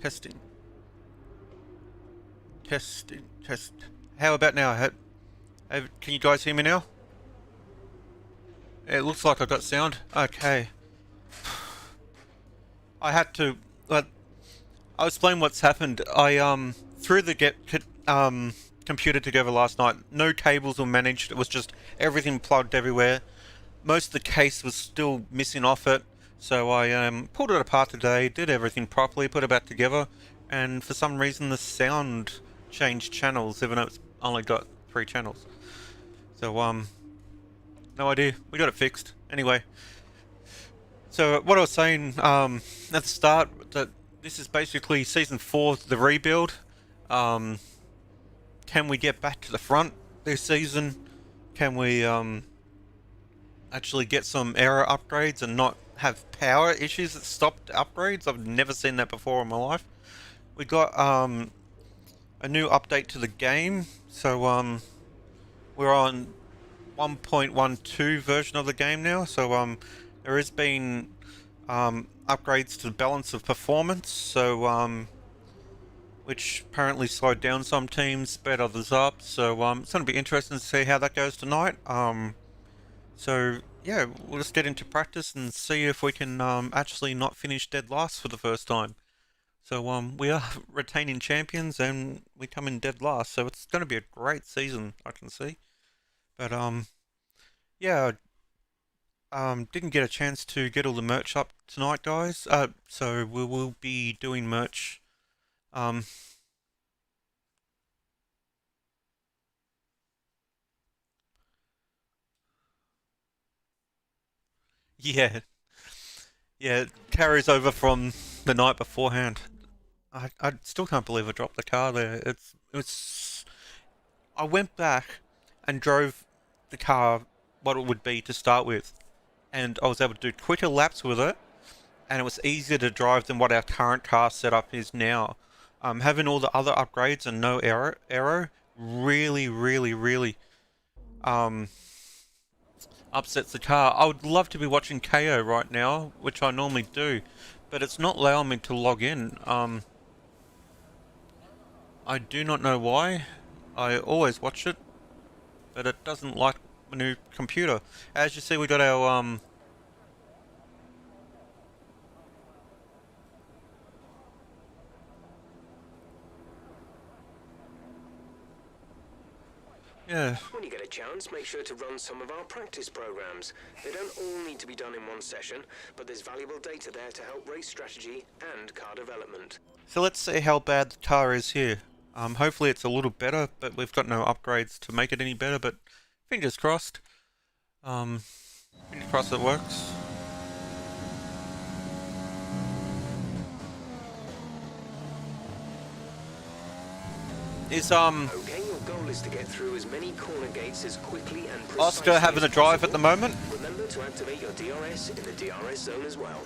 Testing. Testing. Test. How about now? Can you guys hear me now? It looks like I got sound. Okay. I had to. I'll explain what's happened. I threw the computer together last night. No cables were managed. It was just everything plugged everywhere. Most of the case was still missing off it. So I pulled it apart today, did everything properly, put it back together, and for some reason the sound changed channels, even though it's only got 3 channels. So no idea. We got it fixed. Anyway, so what I was saying at the start, that this is basically season 4, the rebuild. Can we get back to the front this season? Can we actually get some aero upgrades and not have power issues that stopped upgrades? I've never seen that before in my life. We got a new update to the game, so we're on 1.12 version of the game now, so there has been upgrades to the balance of performance, so which apparently slowed down some teams, sped others up, so it's going to be interesting to see how that goes tonight. So yeah, we'll just get into practice and see if we can actually not finish dead last for the first time. So we are retaining champions and we come in dead last, so it's going to be a great season, I can see. But yeah, didn't get a chance to get all the merch up tonight, guys. So we will be doing merch. Yeah, yeah, it carries over from the night beforehand. I still can't believe I dropped the car there. It's I went back and drove the car what it would be to start with, and I was able to do quicker laps with it, and it was easier to drive than what our current car setup is now. Having all the other upgrades and no aero really, really, really um, upsets the car. I would love to be watching KO right now, which I normally do, but it's not allowing me to log in. I do not know why. I always watch it, but it doesn't like my new computer. As you see, we got our yeah. When you get a chance, make sure to run some of our practice programs. They don't all need to be done in one session, but there's valuable data there to help race strategy and car development. So let's see how bad the car is here. Hopefully it's a little better, but we've got no upgrades to make it any better, but fingers crossed. Fingers crossed it works. Is Okay, your goal is to get through as many corner gates as quickly and precisely Oscar having a drive at the moment? Remember to activate your DRS in the DRS zone as well.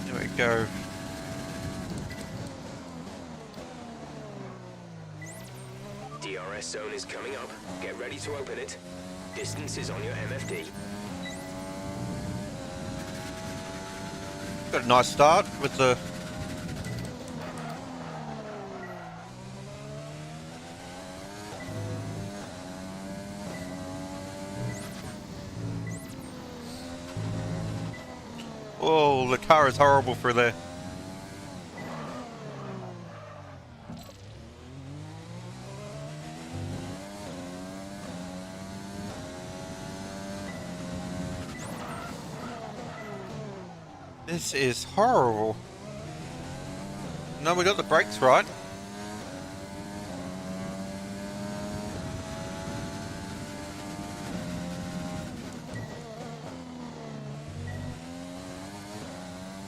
There we go. DRS zone is coming up. Get ready to open it. Distance is on your MFD. Got a nice start with the... Oh, the car is horrible for there. This is horrible. No, we got the brakes right.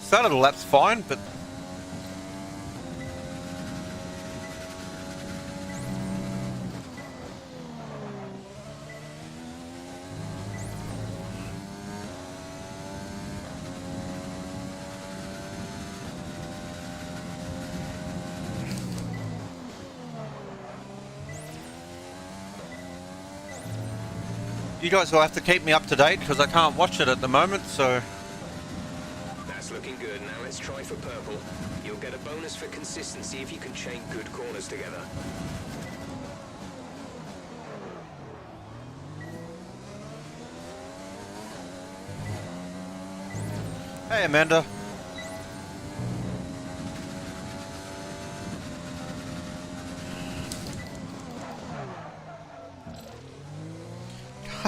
Started the lap's fine, but You guys will have to keep me up to date because I can't watch it at the moment, so... That's looking good. Now let's try for purple. You'll get a bonus for consistency if you can chain good corners together. Hey, Amanda.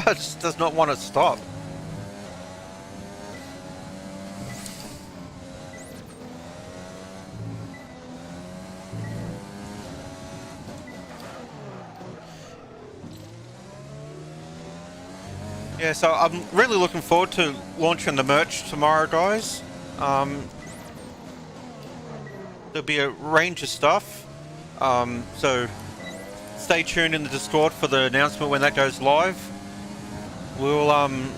It just does not want to stop. Yeah, so I'm really looking forward to launching the merch tomorrow, guys. There'll be a range of stuff. So stay tuned in the Discord for the announcement when that goes live. We'll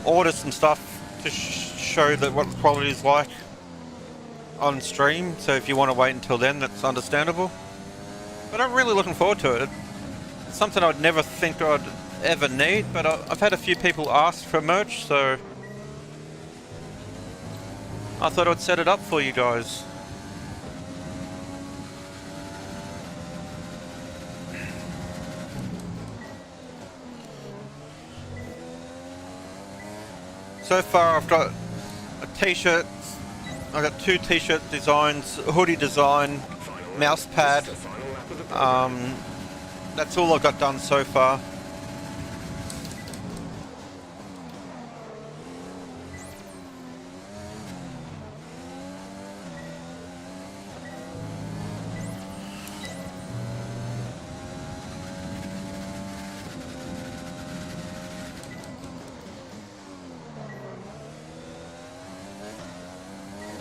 order some stuff to show that what the quality is like on stream. So if you want to wait until then, that's understandable. But I'm really looking forward to it. It's something I'd never think I'd ever need, but I've had a few people ask for merch, so I thought I'd set it up for you guys. So far I've got a t-shirt, I've got 2 t-shirt designs, a hoodie design, mouse pad. That's all I've got done so far.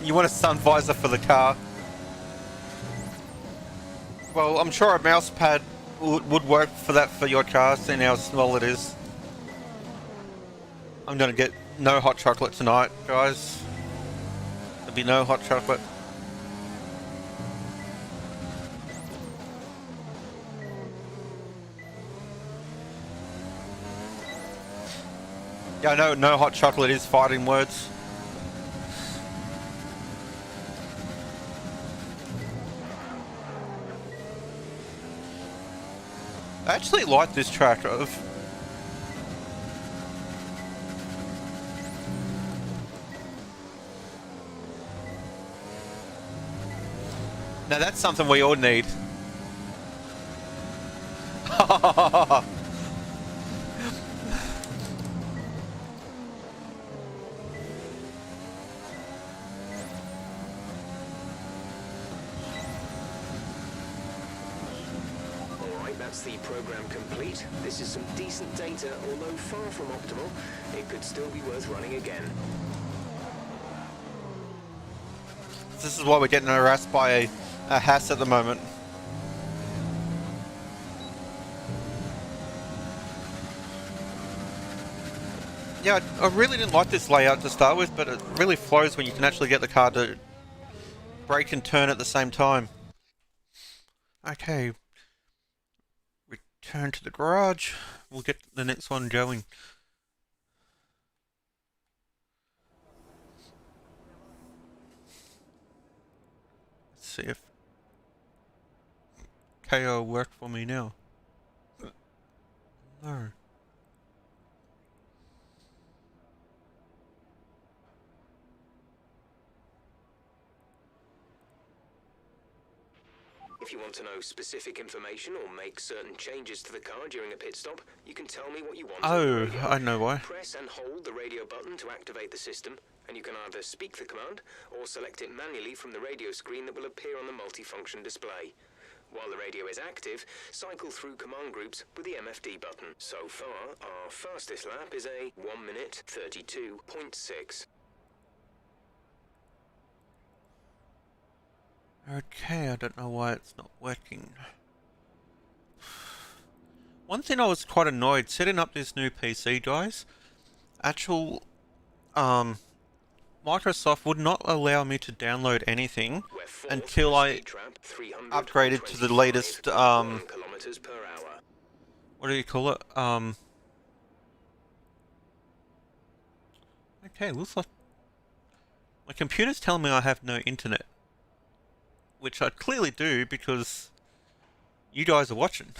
You want a sun visor for the car? Well, I'm sure a mouse pad would work for that for your car, seeing how small it is. I'm gonna get no hot chocolate tonight, guys. There'll be no hot chocolate. Yeah, I know no hot chocolate is fighting words. I actually like this track of. Now that's something we all need. That's the program complete. This is some decent data, although far from optimal. It could still be worth running again. This is why we're getting harassed by a Haas at the moment. Yeah, I really didn't like this layout to start with, but it really flows when you can actually get the car to brake and turn at the same time. Okay. Return to the garage. We'll get the next one going. Let's see if KO worked for me now. No. If you want to know specific information or make certain changes to the car during a pit stop, you can tell me what you want. Oh, I know why. Press and hold the radio button to activate the system, and you can either speak the command or select it manually from the radio screen that will appear on the multifunction display. While the radio is active, cycle through command groups with the MFD button. So far, our fastest lap is a 1 minute 32.6. Okay, I don't know why it's not working. One thing I was quite annoyed, setting up this new PC, guys, actual, Microsoft would not allow me to download anything until I upgraded to the latest, what do you call it? Okay, looks like my computer's telling me I have no internet, which I clearly do because you guys are watching.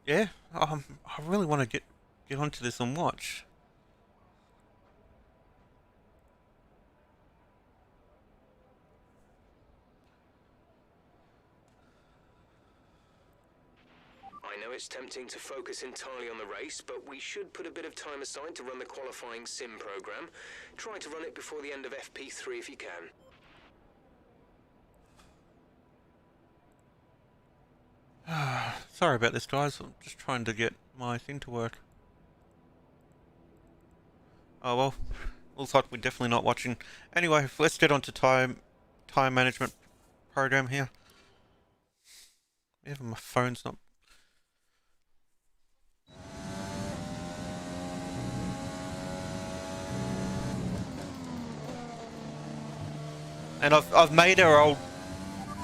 Yeah, I really want to get onto this and watch. I know it's tempting to focus entirely on the race, but we should put a bit of time aside to run the qualifying sim program. Try to run it before the end of FP3 if you can. Sorry about this, guys. I'm just trying to get my thing to work. Oh well, looks like we're definitely not watching. Anyway, let's get on to time management program here. Even my phone's not. And I've made our old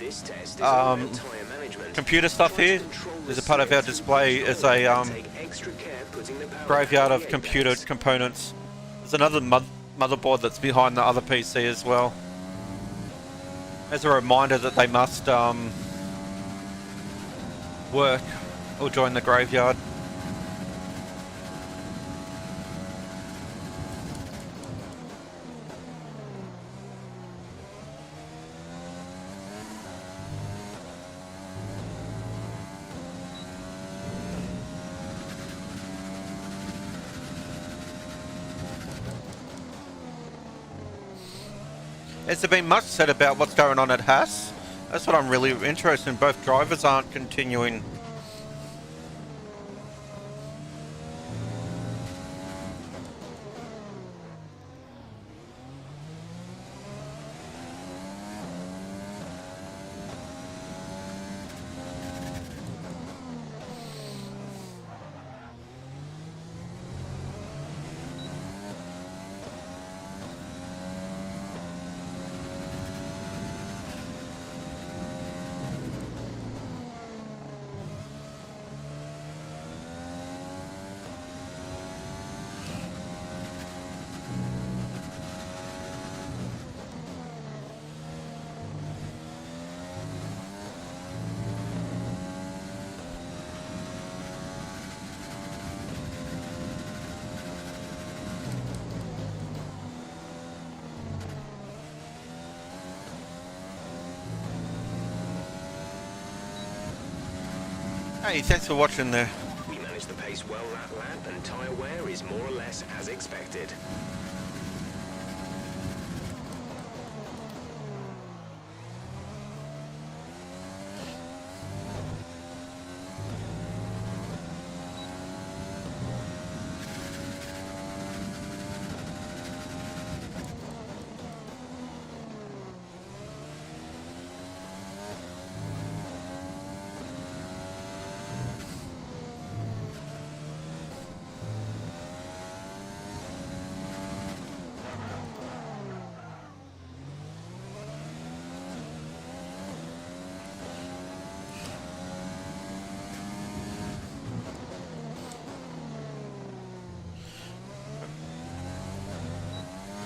This test is all about tire management. computer stuff here. There's a part of our display as a Take extra care putting the power graveyard of radiators. computer components. There's another motherboard that's behind the other PC as well. As a reminder that they must work or join the graveyard. Has there been much said about what's going on at Haas? That's what I'm really interested in. Both drivers aren't continuing. Hey, thanks for watching there. We managed the pace well that lap, and tyre wear is more or less as expected.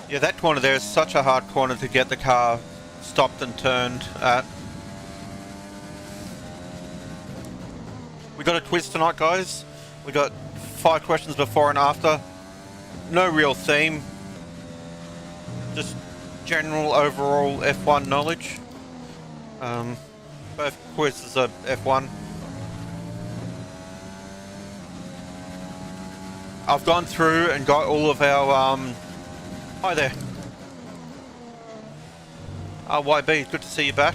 Yeah, that corner there is such a hard corner to get the car stopped and turned at. We got a quiz tonight, guys. We got 5 questions before and after. No real theme. Just general overall F1 knowledge. Both quizzes are F1. I've gone through and got all of our hi there. YB, good to see you back.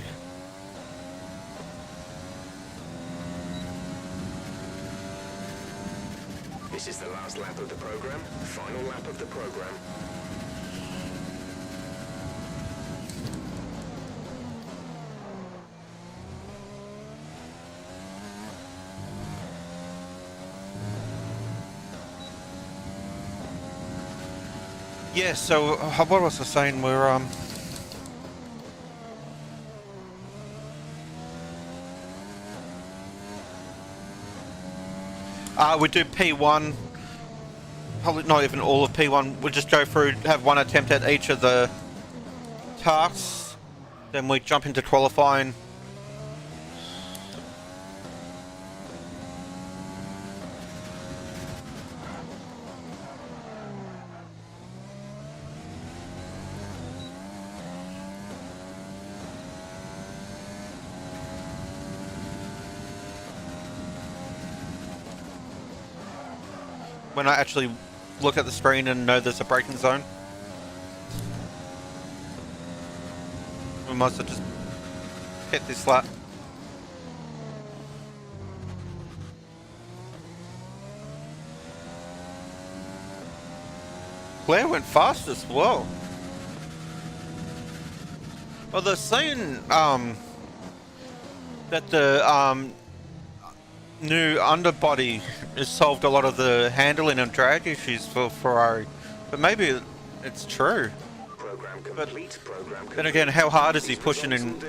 This is the last lap of the program, final lap of the program. Yeah, so what was I saying? We're we do P1 probably not even all of P1. We'll just go through, have one attempt at each of the tasks, then we jump into qualifying. When I actually look at the screen and know there's a braking zone. We might as well just hit this lap. Claire went fast as well. Well, they're saying that the new underbody has solved a lot of the handling and drag issues for Ferrari, but maybe it's true. But then again, how hard is he pushing in?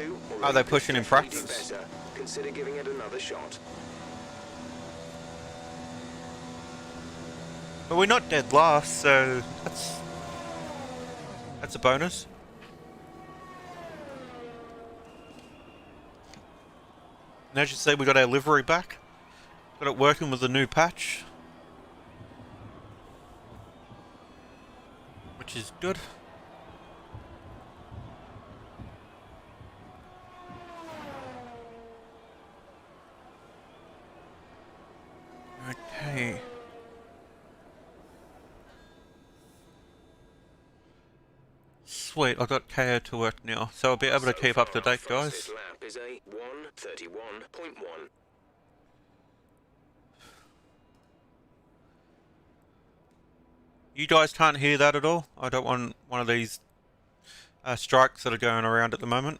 Are they pushing in practice? Consider giving it another shot. But we're not dead last, so that's a bonus. And as you say, we got our livery back. Got it working with the new patch, which is good. Okay. Sweet, I got KO to work now, so I'll be able to keep up to date, guys. This lap is a 1:31.1. You guys can't hear that at all? I don't want one of these strikes that are going around at the moment.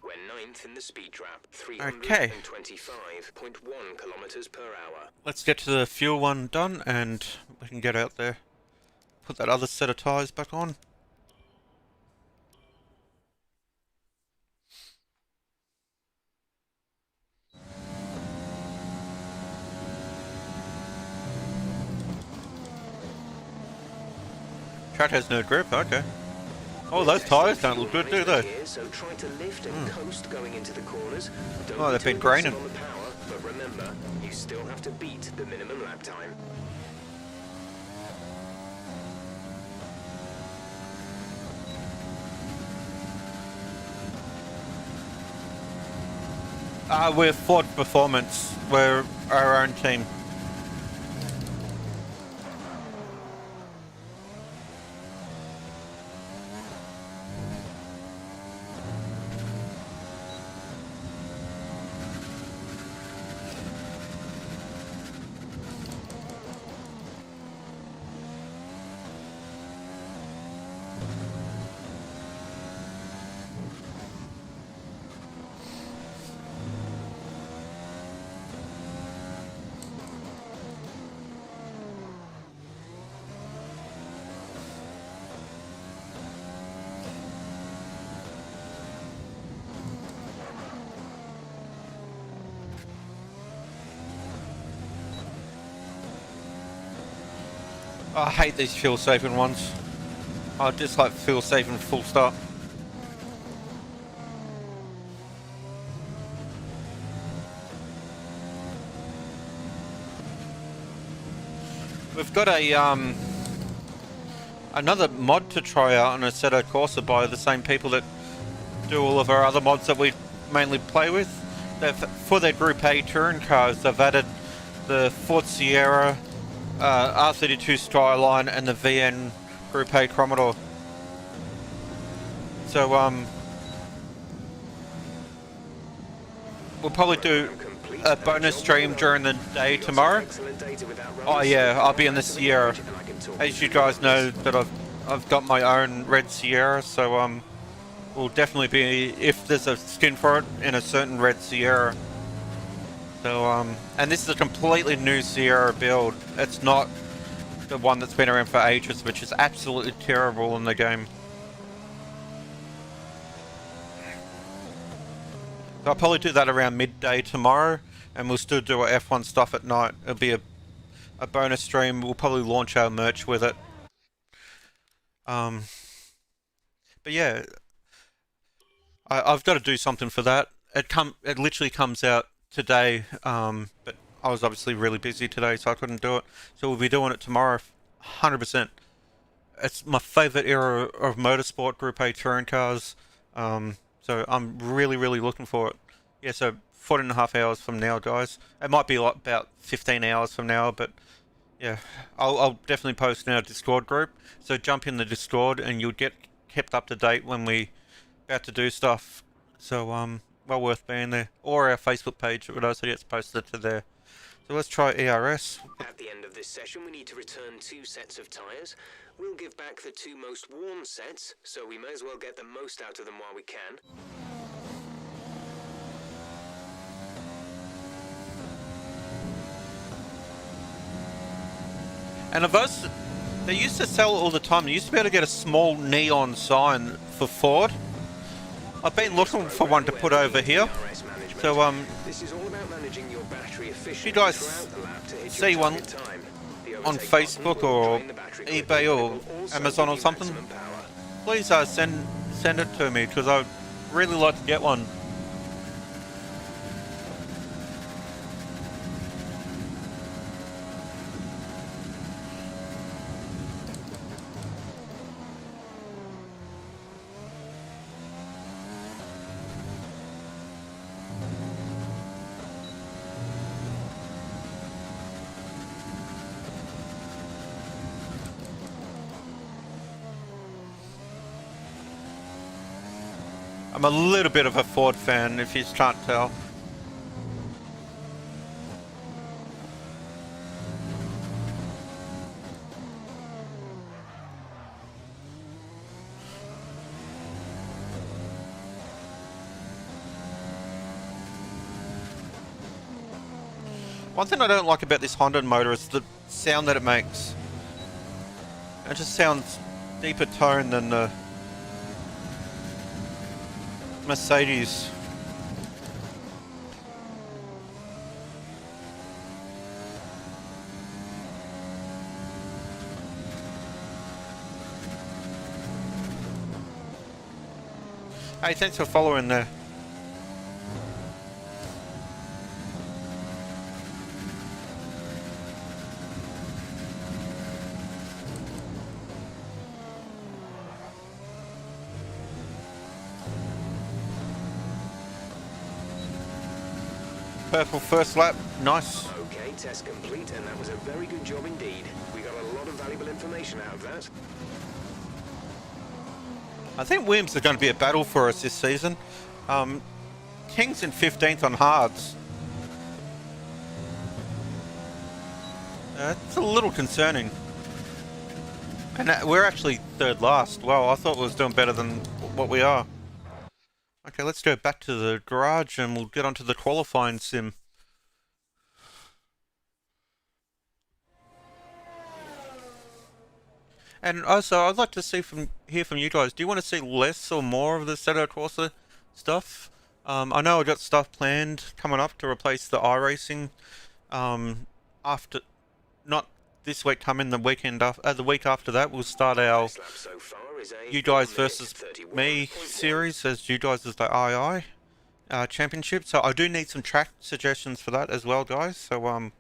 We're 9th in the speed trap, Okay. 325.1 kilometers per hour. Let's get to the fuel one done and we can get out there. Put that other set of tyres back on. Track has no grip, okay. Oh, those tyres don't look good, do they? So try to lift and coast going into the corners. Don't Oh, they've be been too aggressive graining. on the power, but remember, you still have to beat the minimum lap time. We're Ford Performance. We're our own team. I hate these fuel saving ones. I just like fuel saving full stop. We've got a another mod to try out on Assetto Corsa by the same people that do all of our other mods that we mainly play with. For their Group A touring cars, they've added the Ford Sierra, R32 Skyline and the VN Group A Commodore. So we'll probably do a bonus stream during the day tomorrow. Oh yeah, I'll be in the Sierra. As you guys know, that I've got my own red Sierra, so we'll definitely be, if there's a skin for it, in a certain red Sierra. So and this is a completely new Sierra build. It's not the one that's been around for ages, which is absolutely terrible in the game. So I'll probably do that around midday tomorrow, and we'll still do our F1 stuff at night. It'll be a bonus stream. We'll probably launch our merch with it. But yeah, I've got to do something for that. It literally comes out today, but I was obviously really busy today, so I couldn't do it. So we'll be doing it tomorrow, 100%. It's my favourite era of motorsport, Group A touring cars. So I'm really, really looking for it. Yeah, so 14.5 hours from now, guys. It might be like about 15 hours from now, but yeah, I'll definitely post in our Discord group. So jump in the Discord and you'll get kept up to date when we about to do stuff. So well worth being there. Or our Facebook page, it also gets posted to there. So let's try ERS. At the end of this session, we need to return 2 sets of tyres. We'll give back the 2 most worn sets, so we may as well get the most out of them while we can. And of those, they used to sell all the time. You used to be able to get a small neon sign for Ford. I've been looking for one to put over here. So This is all about managing your battery if you guys see one on Facebook or eBay or Amazon or something, please send it to me, because I'd really like to get one. I'm a little bit of a Ford fan, if you can't tell. One thing I don't like about this Honda motor is the sound that it makes. It just sounds deeper tone than the Mercedes. Hey, thanks for following there. Purple first lap, nice. Okay, test complete, and that was a very good job indeed. We got a lot of valuable information out of that. I think Williams are going to be a battle for us this season. King's in 15th on hards. It's a little concerning. And we're actually third last. Wow, I thought we was doing better than what we are. Okay, let's go back to the garage and we'll get onto the qualifying sim. And also, I'd like to hear from you guys. Do you want to see less or more of the Assetto Corsa stuff? I know I got stuff planned coming up to replace the iRacing. After, not this week coming, the weekend after, the week after that, we'll start our You Guys versus Me series, as You Guys is the II championship. So I do need some track suggestions for that as well, guys. So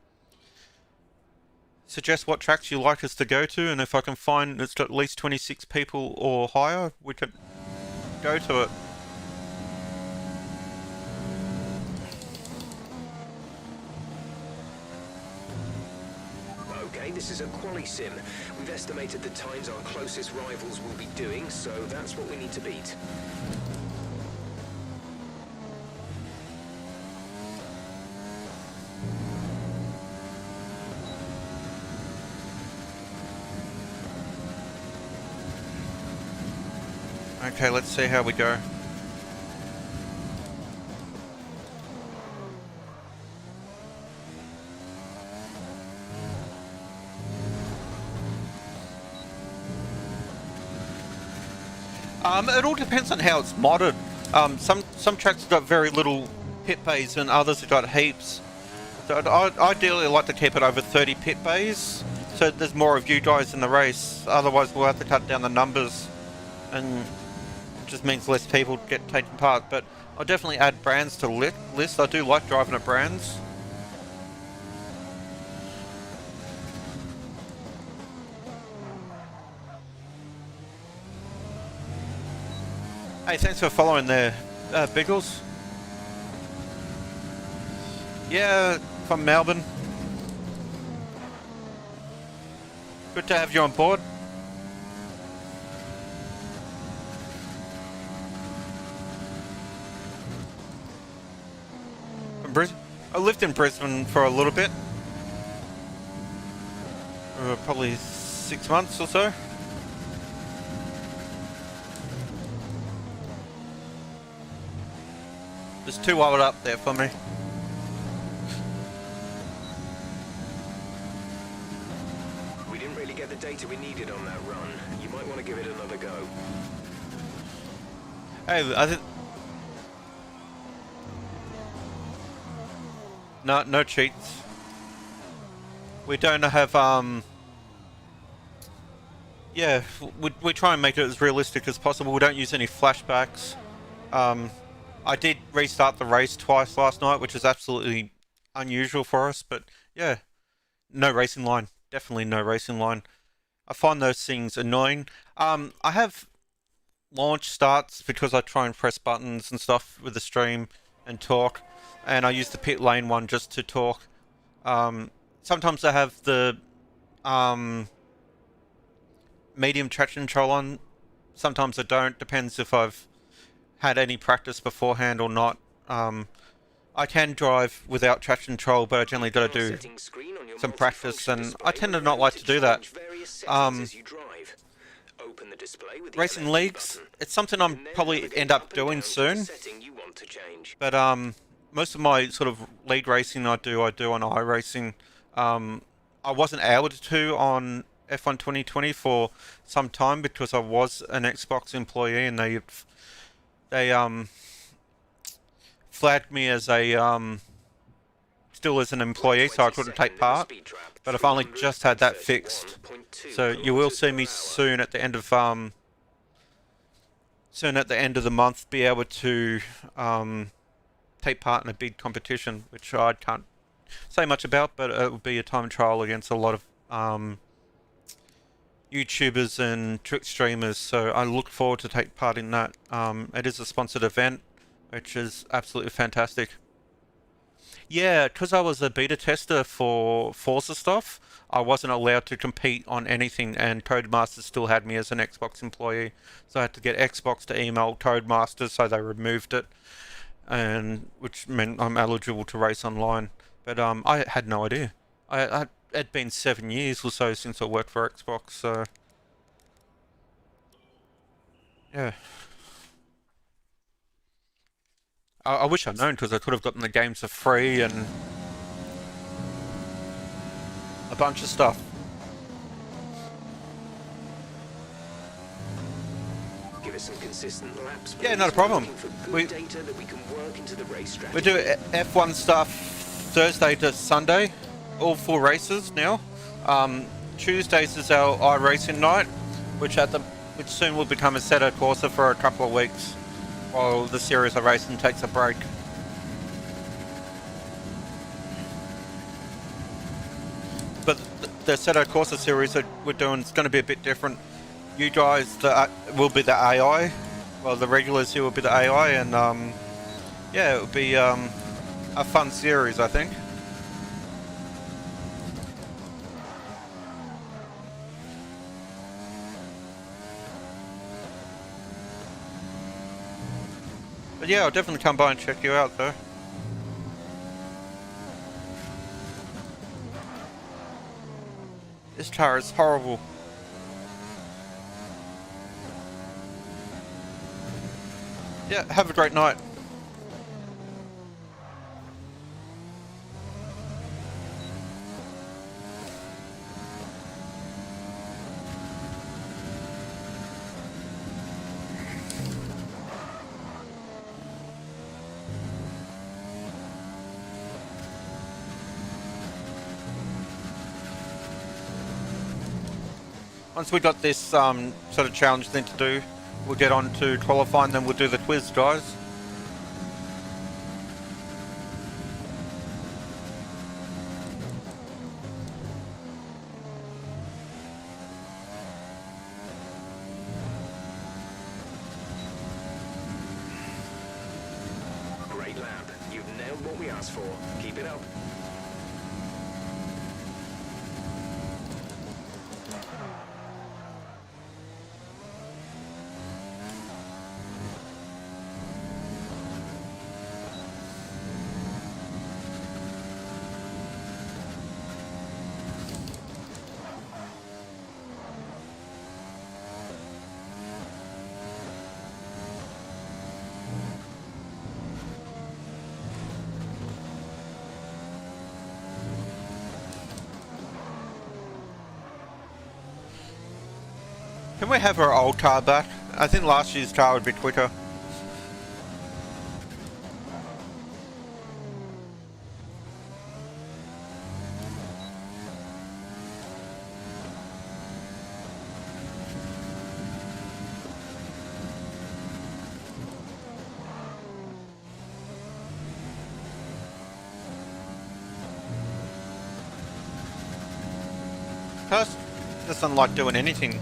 suggest what tracks you like us to go to, and if I can find it's at least 26 people or higher, we could go to it. Okay, this is a quali sim. We've estimated the times our closest rivals will be doing, so that's what we need to beat. Okay, let's see how we go. It all depends on how it's modded. Some tracks have got very little pit bays and others have got heaps. So I'd ideally like to keep it over 30 pit bays, so there's more of you guys in the race. Otherwise we'll have to cut down the numbers, and it just means less people get taken part. But I'll definitely add brands to the list. I do like driving at brands. Hey, thanks for following there, Biggles. Yeah, from Melbourne. Good to have you on board. From Brisbane. I lived in Brisbane for a little bit. Probably 6 months or so. Just too wild up there for me. We didn't really get the data we needed on that run. You might want to give it another go. Hey, I think no cheats. We don't have yeah, we try and make it as realistic as possible. We don't use any flashbacks. I did restart the race twice last night, which is absolutely unusual for us, but yeah, no racing line. Definitely no racing line. I find those things annoying. I have launch starts because I try and press buttons and stuff with the stream and talk, and I use the pit lane one just to talk. Sometimes I have the medium traction control on, sometimes I don't, depends if I've had any practice beforehand or not. I can drive without traction control, but I generally got to do some practice, and I tend to not like to do that. Racing leagues, it's something I'm probably end up doing soon, but most of my sort of league racing I do on iRacing. I wasn't able to on F1 2020 for some time because I was an Xbox employee, and they flagged me as a still as an employee, so I couldn't take part. But I've only just had that fixed, so you will see me soon at the end of the month be able to take part in a big competition, which I can't say much about, but it will be a time trial against a lot of YouTubers and trick streamers, so I look forward to take part in that. It is a sponsored event, which is absolutely fantastic. Yeah, because I was a beta tester for Forza stuff, I wasn't allowed to compete on anything, and Codemasters still had me as an Xbox employee, so I had to get Xbox to email Codemasters, so they removed it, and which meant I'm eligible to race online. But I had no idea. It'd been 7 years or so since I worked for Xbox, so yeah. I wish I'd known, because I could have gotten the games for free and a bunch of stuff. Give us some consistent laps. Yeah, not a problem. We do F1 stuff Thursday to Sunday, all 4 races now. Tuesdays is our iRacing night, which soon will become a Assetto Corsa for a couple of weeks, while the series of racing takes a break. But the Assetto Corsa series that we're doing is going to be a bit different. You guys will be the AI, well, the regulars here will be the AI, and yeah, it will be a fun series, I think. But yeah, I'll definitely come by and check you out, though. This car is horrible. Yeah, have a great night. Once we got this sort of challenge thing to do, we'll get on to qualifying, then we'll do the quiz, guys. Great lap. You've nailed what we asked for. Keep it up. Can we have our old car back? I think last year's car would be quicker. Cars doesn't like doing anything.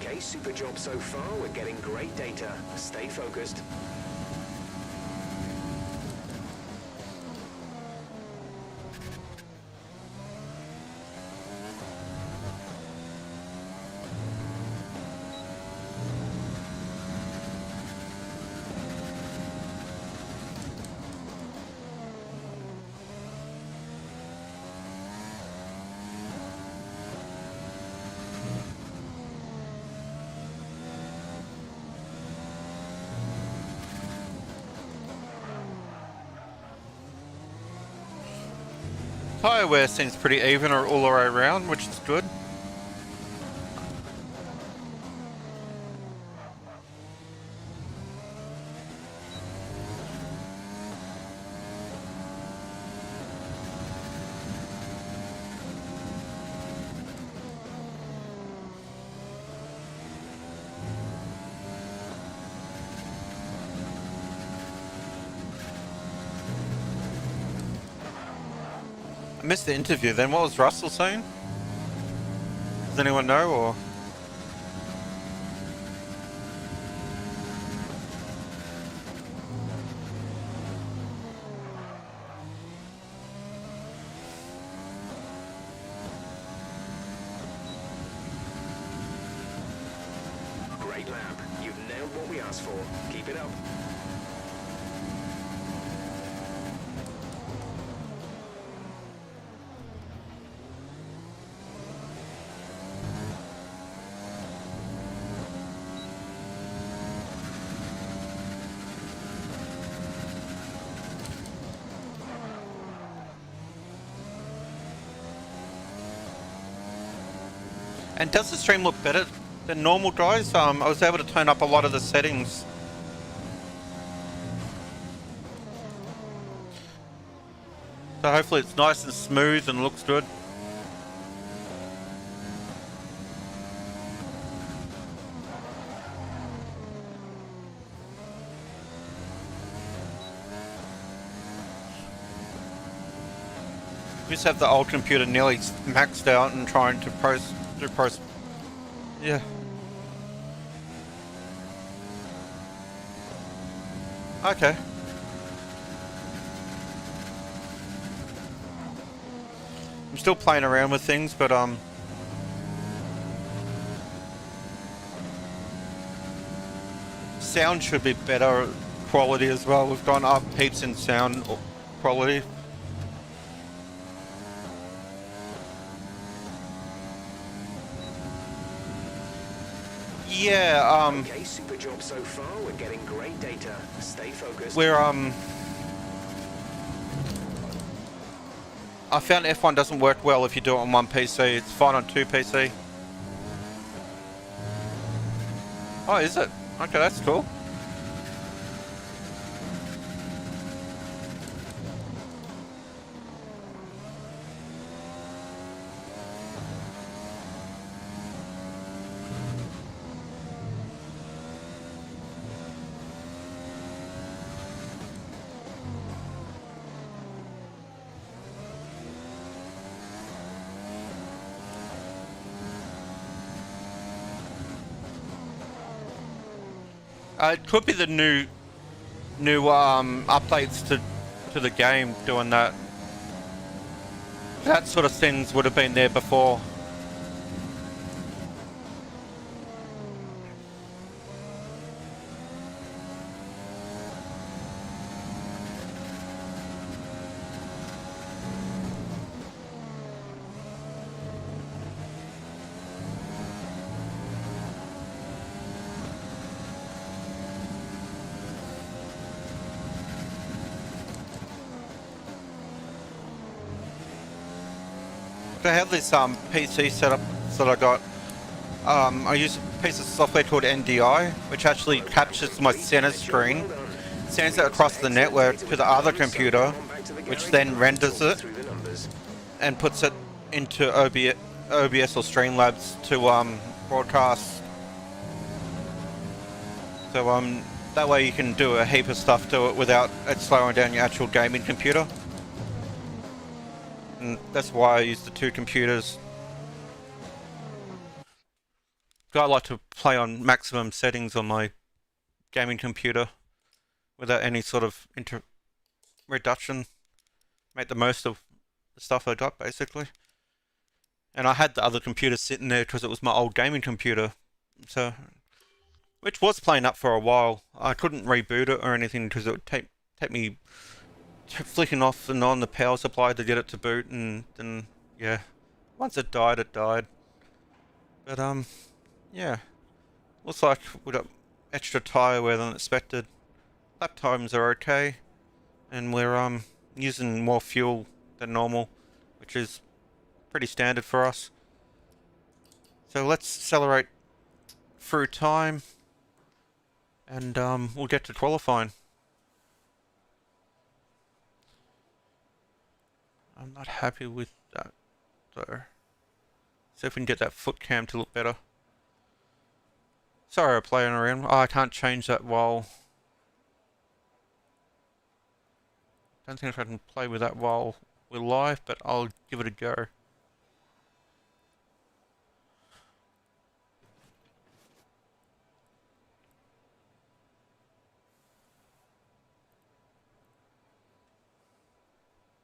Okay, super job so far. We're getting great data. Stay focused. Tyre wear seems pretty even all the way around, which is good. I missed the interview then. What was Russell saying? Does anyone know, or? Great lap. You've nailed what we asked for. Keep it up. And does the stream look better than normal, guys? I was able to turn up a lot of the settings. So hopefully it's nice and smooth and looks good. We just have the old computer nearly maxed out and trying to do post. Yeah. Okay. I'm still playing around with things, but sound should be better quality as well. We've gone up heaps in sound quality. Yeah, Okay, super job so far. We're getting great data. Stay focused. we're I found F1 doesn't work well if you do it on one PC. It's fine on two PC. Oh, is it? Okay, that's cool. It could be the new updates to the game doing that. That sort of things would have been there before. I have this PC setup that I got. I use a piece of software called NDI, which actually captures my center screen, sends it across the network to the other computer, which then renders it and puts it into OBS or Streamlabs to broadcast. So that way you can do a heap of stuff to it without it slowing down your actual gaming computer. And that's why I use the two computers. I like to play on maximum settings on my gaming computer without any sort of reduction. Make the most of the stuff I got, basically. And I had the other computer sitting there because it was my old gaming computer, so which was playing up for a while. I couldn't reboot it or anything because it would take me flicking off and on the power supply to get it to boot, and then yeah, once it died, it died. But yeah, looks like we got extra tire wear than expected. Lap times are okay, and we're using more fuel than normal, which is pretty standard for us. So let's accelerate through time, and we'll get to qualifying. I'm not happy with that though. See if we can get that foot cam to look better. Sorry, I'm playing around. Oh, I can't change that while. Don't think if I can play with that while we're live, but I'll give it a go.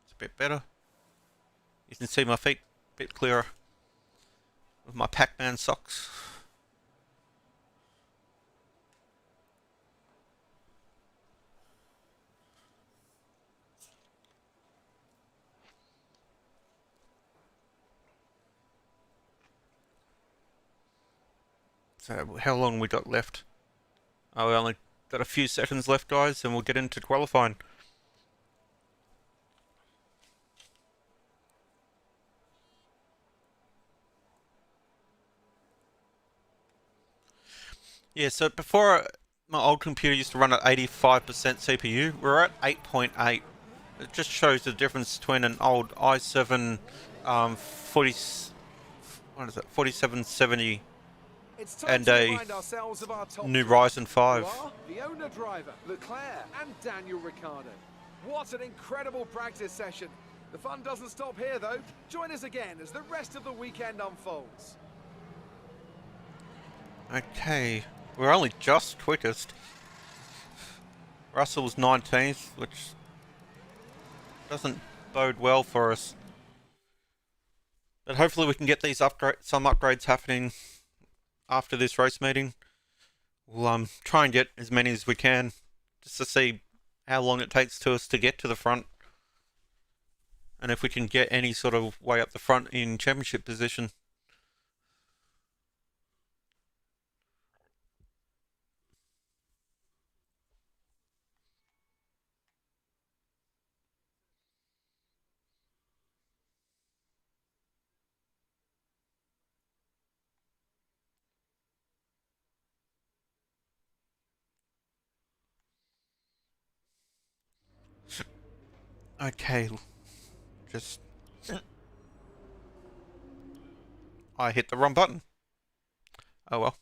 It's a bit better. You can see my feet a bit clearer with my Pac-Man socks. So how long we got left? Oh, we only got a few seconds left, guys, and we'll get into qualifying. Yeah, so before my old computer used to run at 85% CPU, we're at 8.8. It just shows the difference between an old i7 40, what is it, 4770 and a new Ryzen 5. The owner driver, Leclerc and Daniel Ricciardo. What an incredible practice session. The fun doesn't stop here though. Join us again as the rest of the weekend unfolds. Okay, we're only just quickest. Russell's 19th, which doesn't bode well for us. But hopefully we can get these some upgrades happening after this race meeting. We'll try and get as many as we can, just to see how long it takes to us to get to the front, and if we can get any sort of way up the front in championship position. Okay, just... I hit the wrong button. Oh well.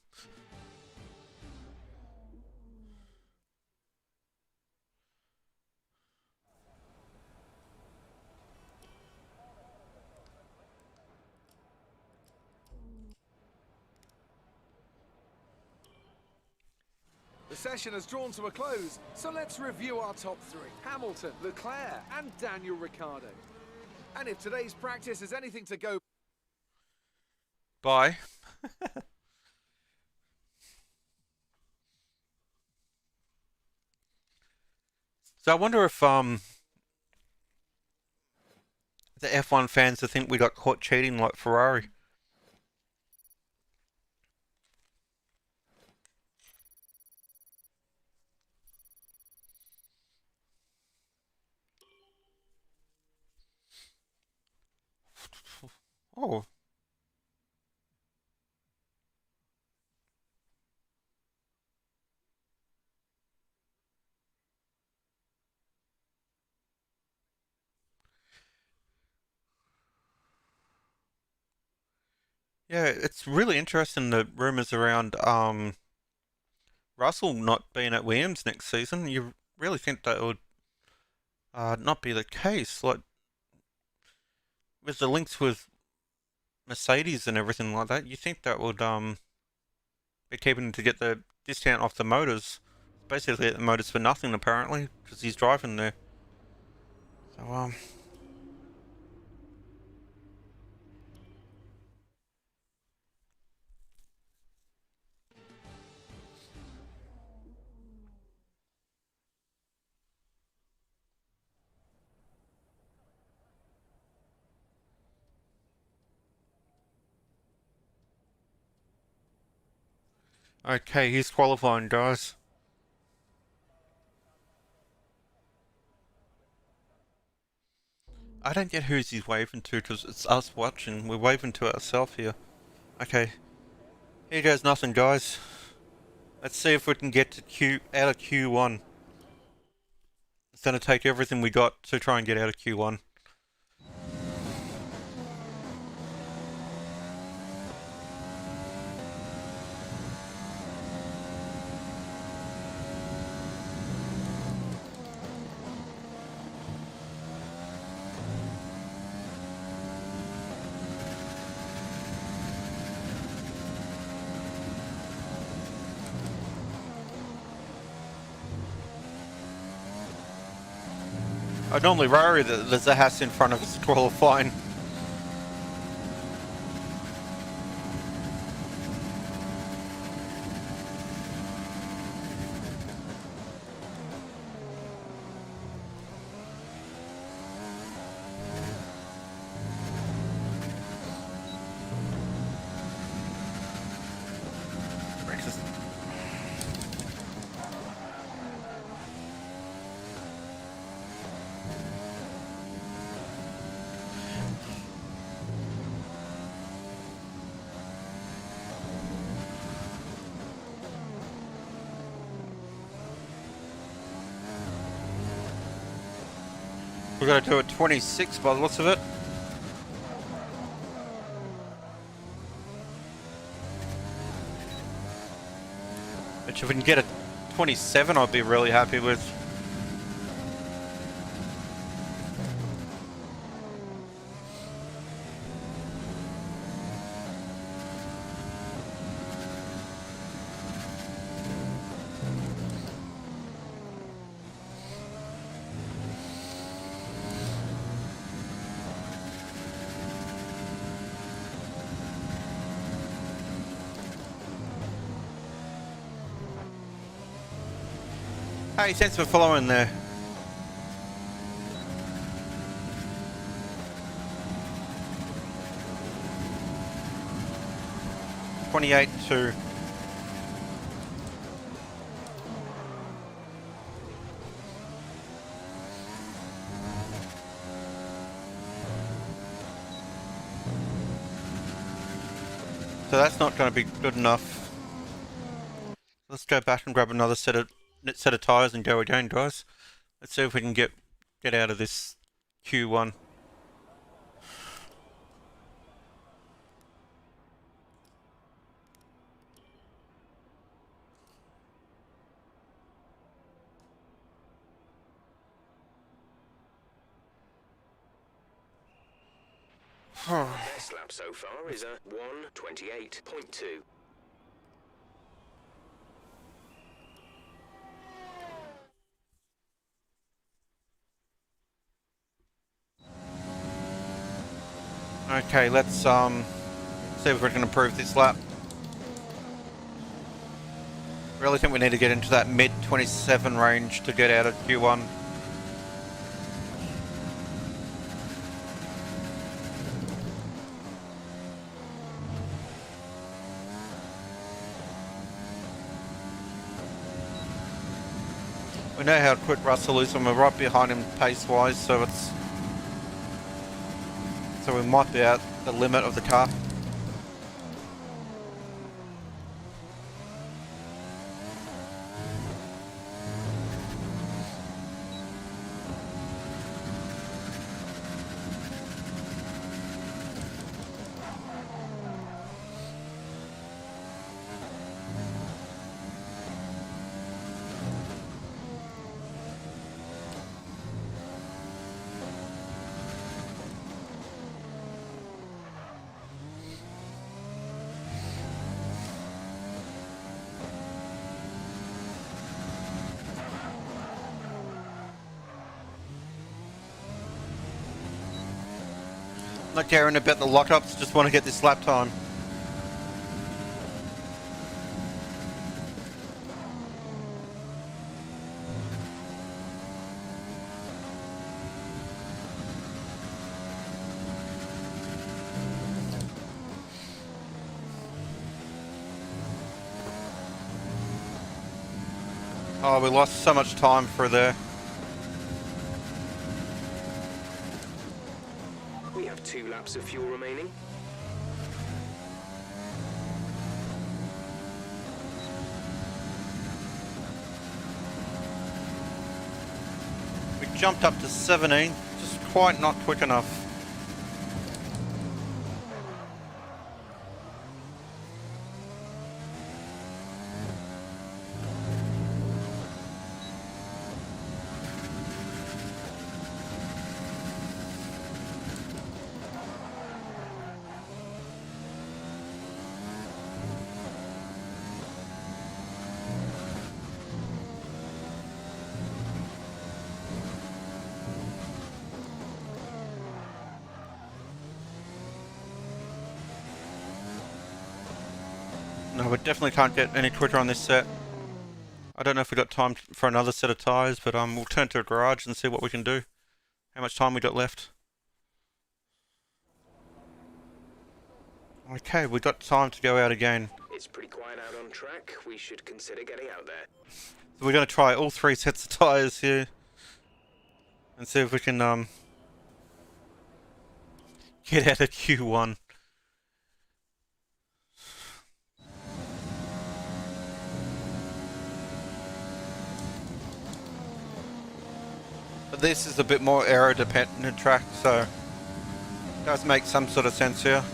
The session has drawn to a close, so let's review our top three. Hamilton, Leclerc and Daniel Ricciardo. And if today's practice is anything to go... Bye. So I wonder if the F1 fans will think we got caught cheating like Ferrari. Oh. Yeah, it's really interesting the rumours around Russell not being at Williams next season. You really think that would not be the case? Like, with the links with Mercedes and everything like that, you think that would be keeping him to get the discount off the motors. Basically, the motors for nothing apparently, because he's driving there. So okay, he's qualifying, guys. I don't get who's he's waving to, because it's us watching. We're waving to ourselves here. Okay, here goes nothing, guys. Let's see if we can get to out of Q1. It's gonna take everything we got to try and get out of Q1. I normally worry that there's a house in front of us qualifying. We're gonna do a 26 by the looks of it. Which if we can get a 27, I'd be really happy with. Hey, thanks for following there. $28 to... So that's not going to be good enough. Let's go back and grab another set of tyres and go again, guys. Let's see if we can get out of this Q1. Best lap so far is a 1:28.2. Okay, let's see if we can improve this lap. Really think we need to get into that mid 27 range to get out of Q1. We know how quick Russell is, and we're right behind him pace-wise, so we might be at the limit of the car. Not caring about the lockups, just want to get this lap time. Oh, we lost so much time through there. We have 2 laps of fuel remaining. We jumped up to 17, just quite not quick enough. No, we definitely can't get any quicker on this set. I don't know if we got time for another set of tyres, but we'll turn to a garage and see what we can do. How much time we got left. Okay, we got time to go out again. It's pretty quiet out on track. We should consider getting out there. So we're going to try all 3 sets of tyres here. And see if we can get out of Q1. But this is a bit more aero dependent track, so it does make some sort of sense here.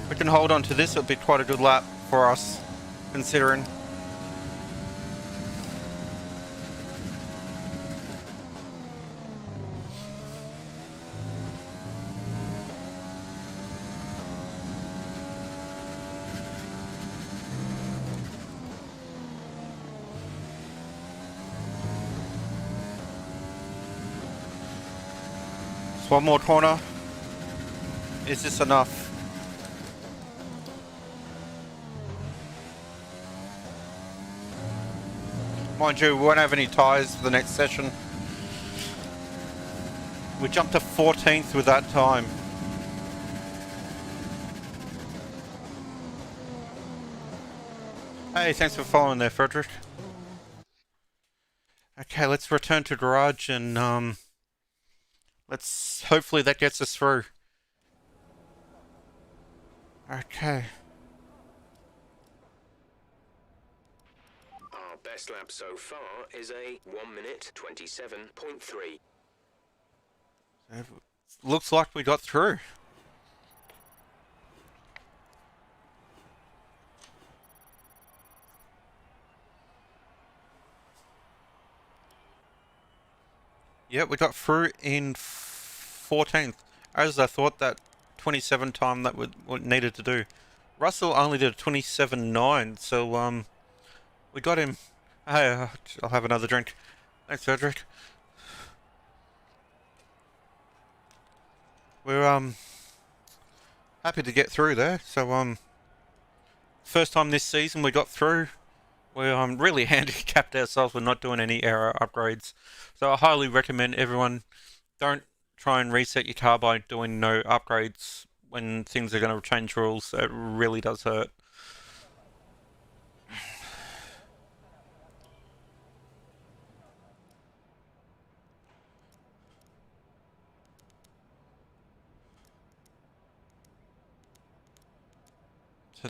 If we can hold on to this, it'll be quite a good lap for us, considering. Just one more corner. Is this enough? Mind you, we won't have any tyres for the next session. We jumped to 14th with that time. Hey, thanks for following there, Frederick. Okay, let's return to garage and let's hopefully that gets us through. Okay. Our best lap so far is a 1 minute 27.3. Looks like we got through. Yep, we got through in 14th. As I thought that 27 time that we needed to do. Russell only did a 27.9, so we got him. Hey, I'll have another drink. Thanks, Frederick. We're happy to get through there. So first time this season we got through. We're really handicapped ourselves with not doing any aero upgrades. So I highly recommend everyone don't try and reset your car by doing no upgrades when things are going to change rules. It really does hurt. So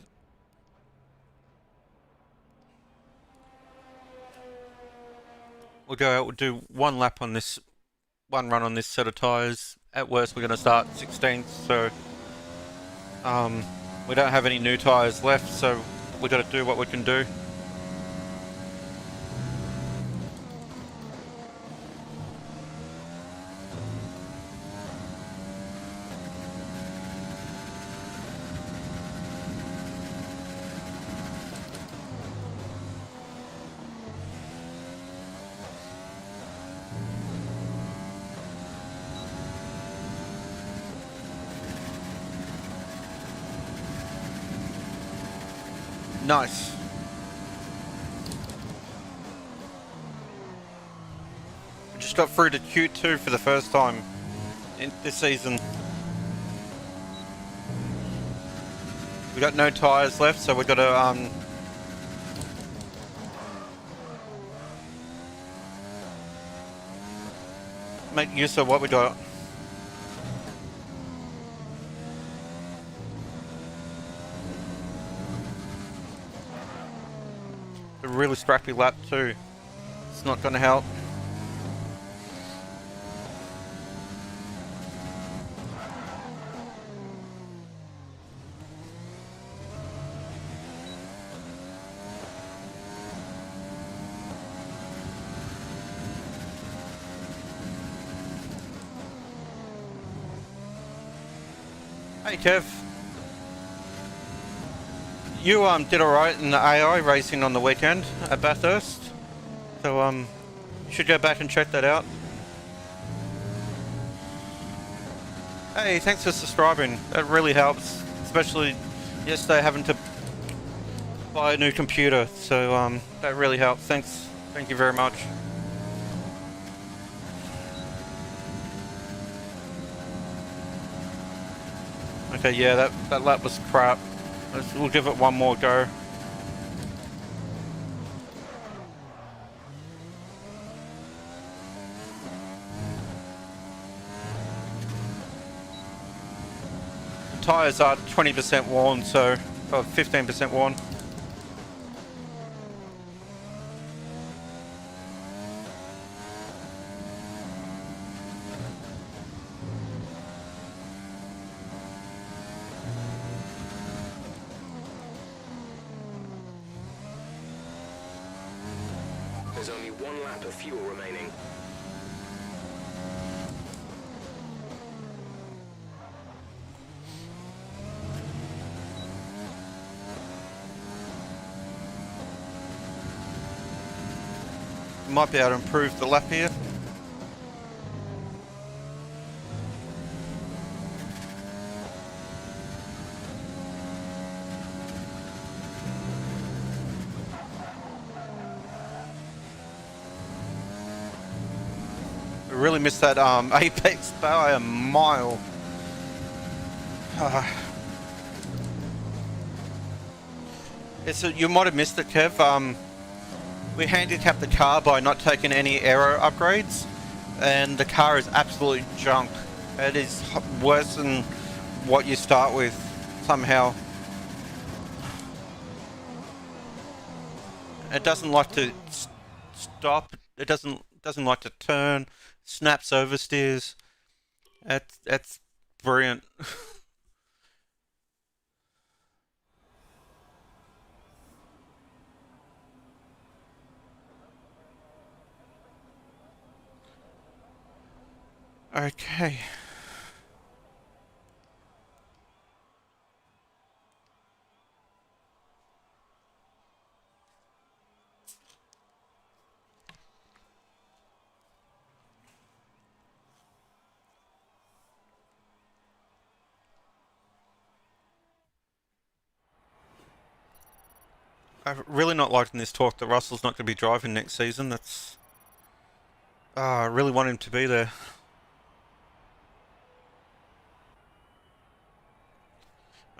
we'll go out, we'll do one run on this set of tyres. At worst we're going to start 16th, so we don't have any new tyres left, so we've got to do what we can do. Nice. We just got through to Q2 for the first time in this season. We got no tyres left, so we've got to make use of what we got. A really scrappy lap too. It's not going to help. Hey Kev. You did alright in the AI racing on the weekend at Bathurst, so you should go back and check that out. Hey, thanks for subscribing, that really helps, especially yesterday having to buy a new computer, so that really helps. Thanks, thank you very much. Okay, yeah, that lap was crap. We'll give it one more go. The tyres are 20% worn, so 15% worn. There's only one lap of fuel remaining. Might be able to improve the lap here. really missed that apex by a mile. You might have missed it, Kev. We handicapped the car by not taking any aero upgrades, and the car is absolute junk. It is worse than what you start with, somehow. It doesn't like to stop. It doesn't like to turn. Snaps oversteers. That's brilliant. Okay. I'm really not liking this talk that Russell's not going to be driving next season. That's... I really want him to be there.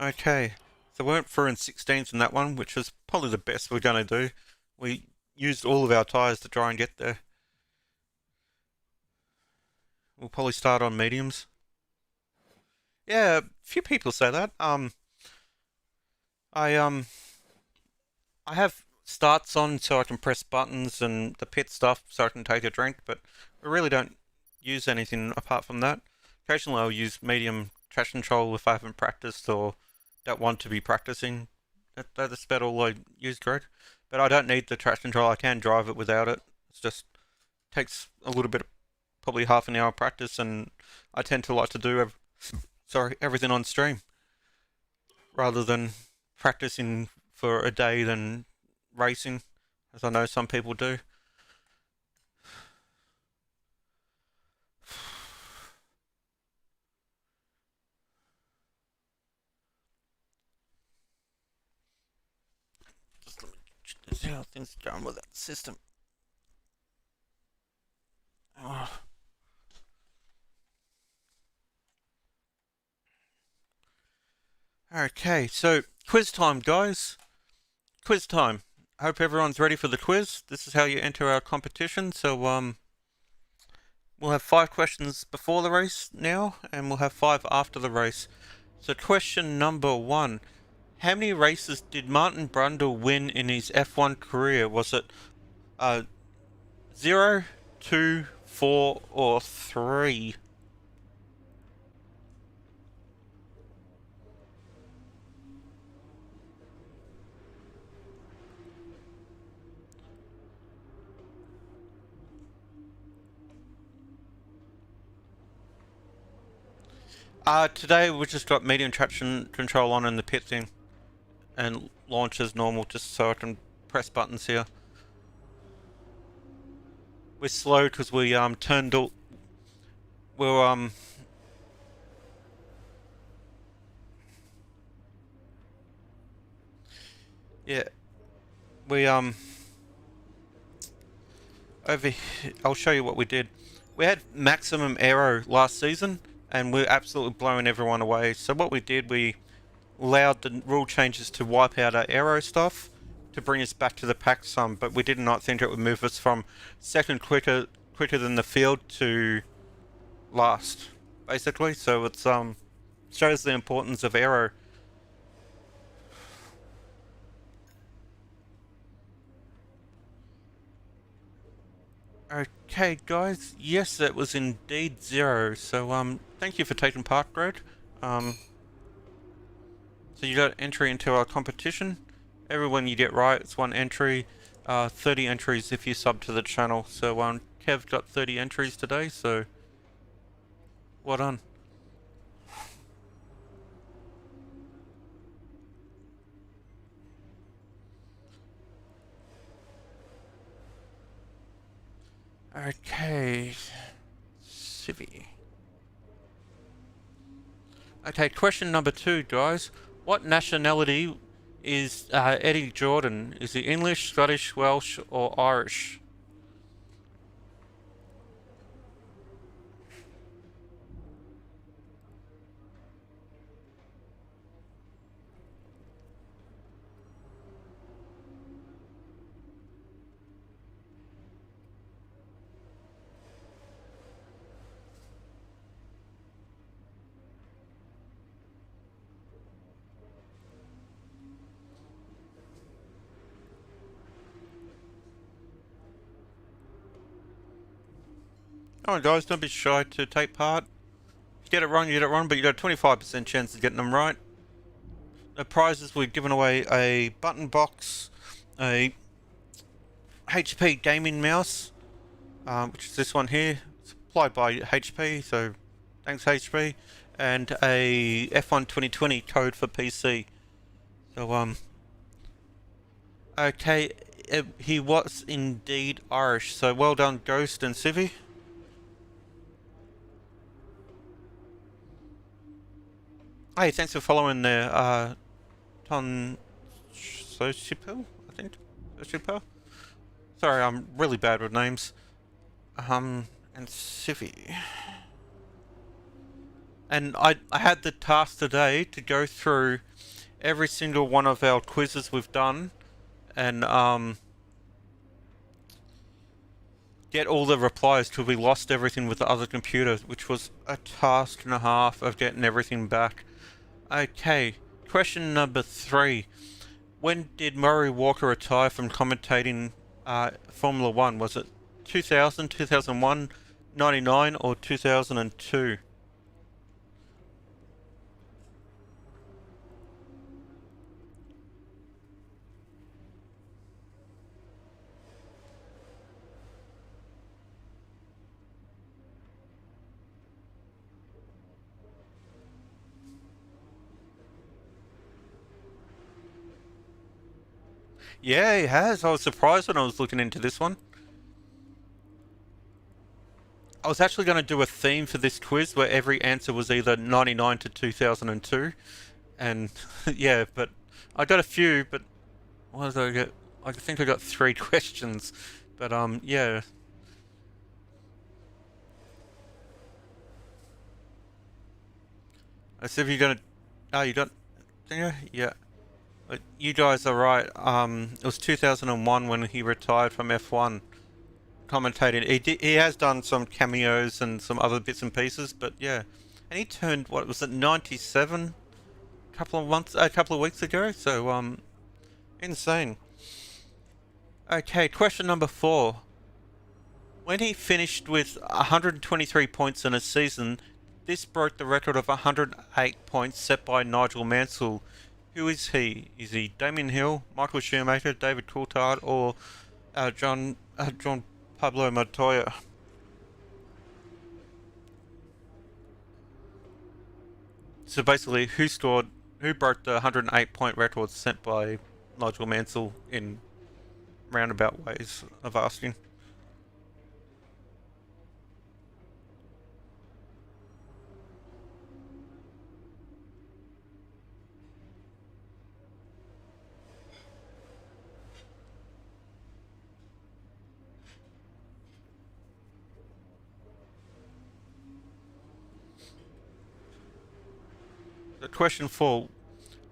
Okay, so we went through in 16th in that one, which was probably the best we're going to do. We used all of our tyres to try and get there. We'll probably start on mediums. Yeah, a few people say that. I have starts on so I can press buttons and the pit stuff so I can take a drink, but I really don't use anything apart from that. Occasionally I'll use medium traction control if I haven't practiced or don't want to be practicing. That's about all I use, Greg. But I don't need the traction control. I can drive it without it. It just takes a little bit, probably half an hour practice, and I tend to like to do everything on stream rather than practicing for a day than racing, as I know some people do. Just let me see how things are going with that system. Oh. Okay, so quiz time, guys. Quiz time. I hope everyone's ready for the quiz. This is how you enter our competition. So we'll have 5 questions before the race now, and we'll have 5 after the race. So question number 1. How many races did Martin Brundle win in his F1 career? Was it 0, 2, 4, or 3? Today we just got medium traction control on in the pit thing, and launch as normal, just so I can press buttons here. We're slow because we turned all... We're yeah, we over here, I'll show you what we did. We had maximum aero last season, and we're absolutely blowing everyone away. So what we did, we allowed the rule changes to wipe out our aero stuff to bring us back to the pack some, but we did not think it would move us from second quicker than the field to last, basically. So it's shows the importance of aero. Okay, guys. Yes, that was indeed 0. So thank you for taking part, Greg. So you got entry into our competition. Everyone you get right, it's 1 entry. 30 entries if you sub to the channel. So Kev got 30 entries today, so well done. Okay, Civi. Okay, question number 2, guys. What nationality is Eddie Jordan? Is he English, Scottish, Welsh, or Irish? Alright guys, don't be shy to take part. If you get it wrong, you get it wrong, but you got a 25% chance of getting them right. The prizes, we've given away a button box, a HP gaming mouse, which is this one here, supplied by HP, so thanks HP, and a F1 2020 code for PC. So okay, he was indeed Irish, so well done Ghost and Civi. Hey, thanks for following there, Ton Socipel, I think. Socipel? Sorry, I'm really bad with names. And Civi. And I had the task today to go through every single one of our quizzes we've done and get all the replies till we lost everything with the other computer, which was a task and a half of getting everything back. Okay, question number 3. When did Murray Walker retire from commentating Formula 1? Was it 2000, 2001, 99 or 2002? Yeah, he has. I was surprised when I was looking into this one. I was actually going to do a theme for this quiz where every answer was either 99 to 2002. And yeah, but I got a few, but what did I get? I think I got 3 questions. But yeah. I said, if you're going to... Oh, you got... Yeah. You guys are right. It was 2001 when he retired from F1 commentating. He has done some cameos and some other bits and pieces, but yeah. And he turned, what was it, 97? A couple of weeks ago. So insane. Okay, question number 4. When he finished with 123 points in a season, this broke the record of 108 points set by Nigel Mansell. Who is he? Is he Damien Hill, Michael Schumacher, David Coulthard, or John Pablo Montoya? So basically, who broke the 108 point record set by Nigel Mansell in roundabout ways of asking? Question 4.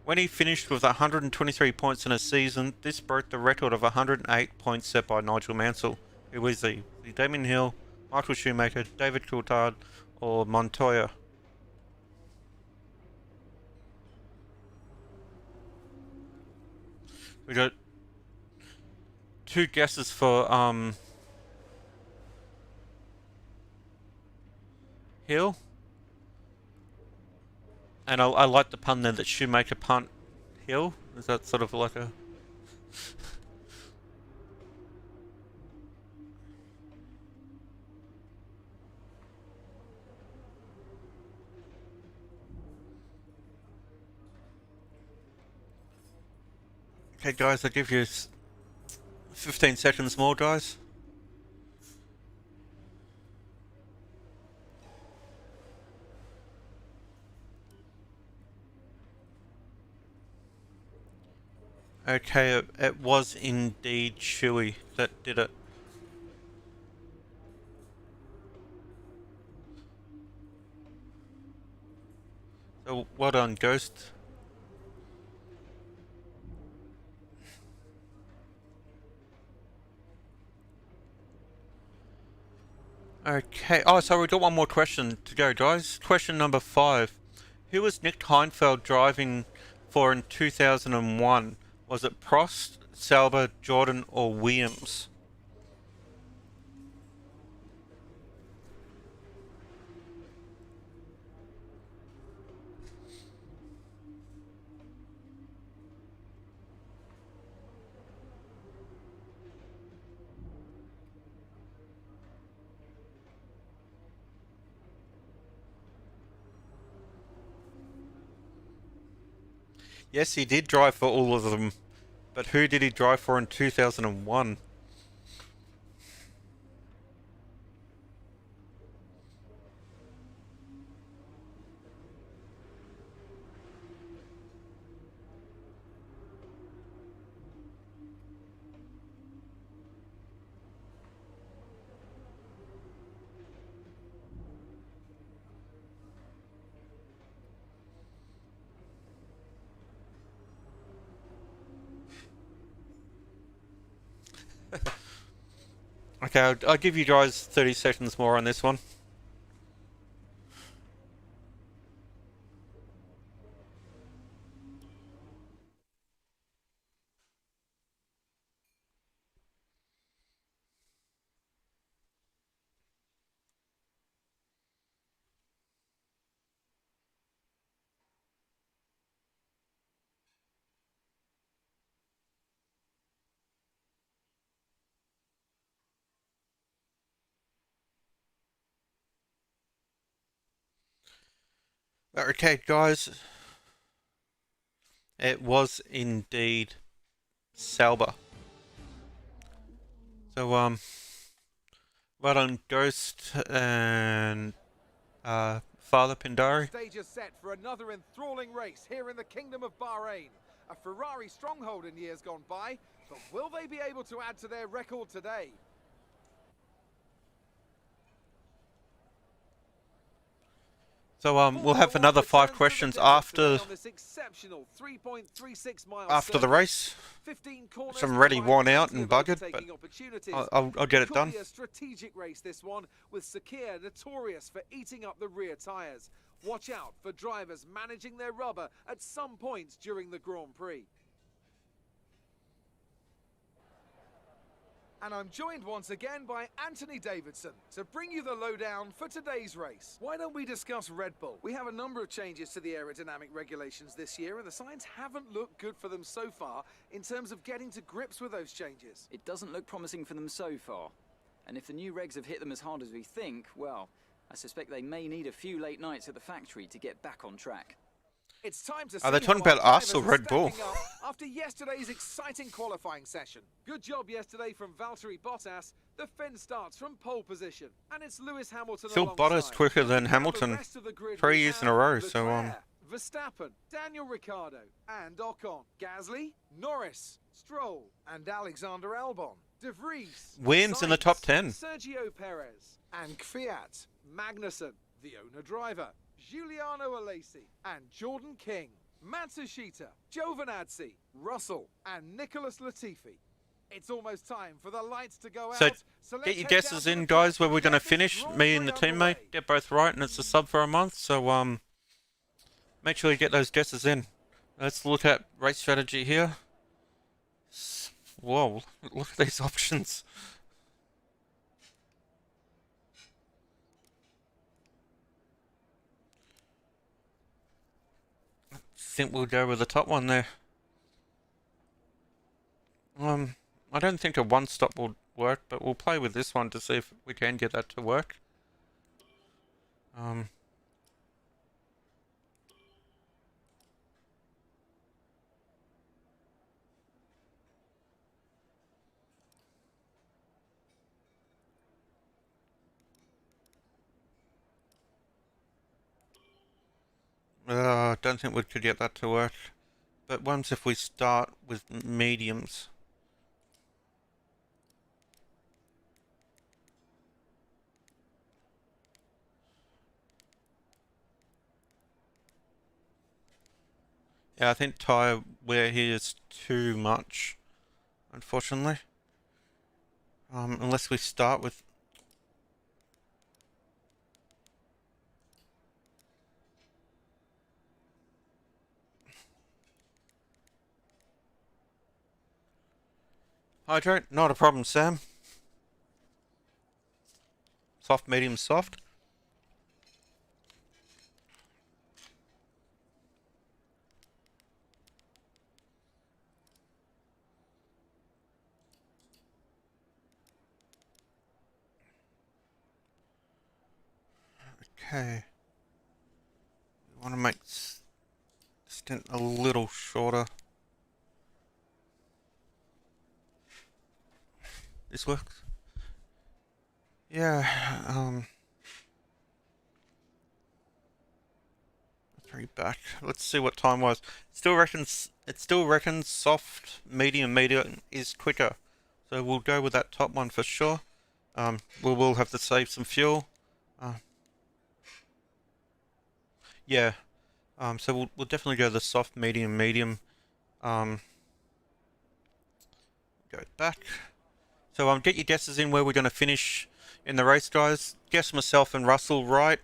When he finished with 123 points in a season, this broke the record of 108 points set by Nigel Mansell. Who was he? Damien Hill, Michael Schumacher, David Coulthard, or Montoya? We got 2 guesses for Hill. And I like the pun there that Shoemaker punt Hill. Is that sort of like a... Okay guys, I'll give you 15 seconds more, guys. Okay, it was indeed Chewie that did it. So, well done, Ghost. Okay, oh, so we've got one more question to go, guys. Question number 5. Who was Nick Heidfeld driving for in 2001? Was it Prost, Sauber, Jordan, or Williams? Yes, he did drive for all of them, but who did he drive for in 2001? Okay, I'll give you guys 30 seconds more on this one. Okay, guys, it was indeed Sauber. So, well done, Ghost and Father Pindari. Stage is set for another enthralling race here in the Kingdom of Bahrain. A Ferrari stronghold in years gone by, but will they be able to add to their record today? So, we'll have another 5 questions after the race. 15 corners, So I'm already worn out and buggered, but I'll get it done. Could be a strategic race, this one, with Sakir notorious for eating up the rear tyres. Watch out for drivers managing their rubber at some points during the Grand Prix. And I'm joined once again by Anthony Davidson to bring you the lowdown for today's race. Why don't we discuss Red Bull? We have a number of changes to the aerodynamic regulations this year, and the signs haven't looked good for them so far in terms of getting to grips with those changes. It doesn't look promising for them so far. And if the new regs have hit them as hard as we think, well, I suspect they may need a few late nights at the factory to get back on track. It's time to Are they see talking how our about us or drivers are Red Bull? stacking up after yesterday's exciting qualifying session. Good job yesterday from Valtteri Bottas. The Finn starts from pole position, and it's Lewis Hamilton Still alongside. Bottas quicker than Now the Hamilton rest of the grid 3 we years in have a row, so Leclerc, Verstappen, Daniel Ricciardo, and Ocon, Gasly, Norris, Stroll, and Alexander Albon, De Vries, wins in the top 10. Sergio Perez, and Kvyat, Magnussen, the owner driver, Giuliano Alesi, and Jordan King, Matsushita, Giovinazzi, Russell, and Nicholas Latifi. It's almost time for the lights to go So out. So get your guesses in, guys, where we're going to finish. Me and the teammate get both right, and it's a sub for a month. So make sure you get those guesses in. Let's look at race strategy here. Whoa, look at these options. I think we'll go with the top one there. I don't think a one stop will work, but we'll play with this one to see if we can get that to work. Don't think we could get that to work. But once if we start with mediums. Yeah, I think tyre wear here is too much, unfortunately. Unless we start with... Hydrate, not a problem, Sam. Soft, medium, soft. Okay. We want to make extend a little shorter. This works. Yeah, three back. Let's see what time was. It still reckons soft, medium is quicker. So we'll go with that top one for sure. We will have to save some fuel. Yeah. So we'll definitely go the soft, medium. Go back. So get your guesses in where we're going to finish in the race, guys. Guess myself and Russell right,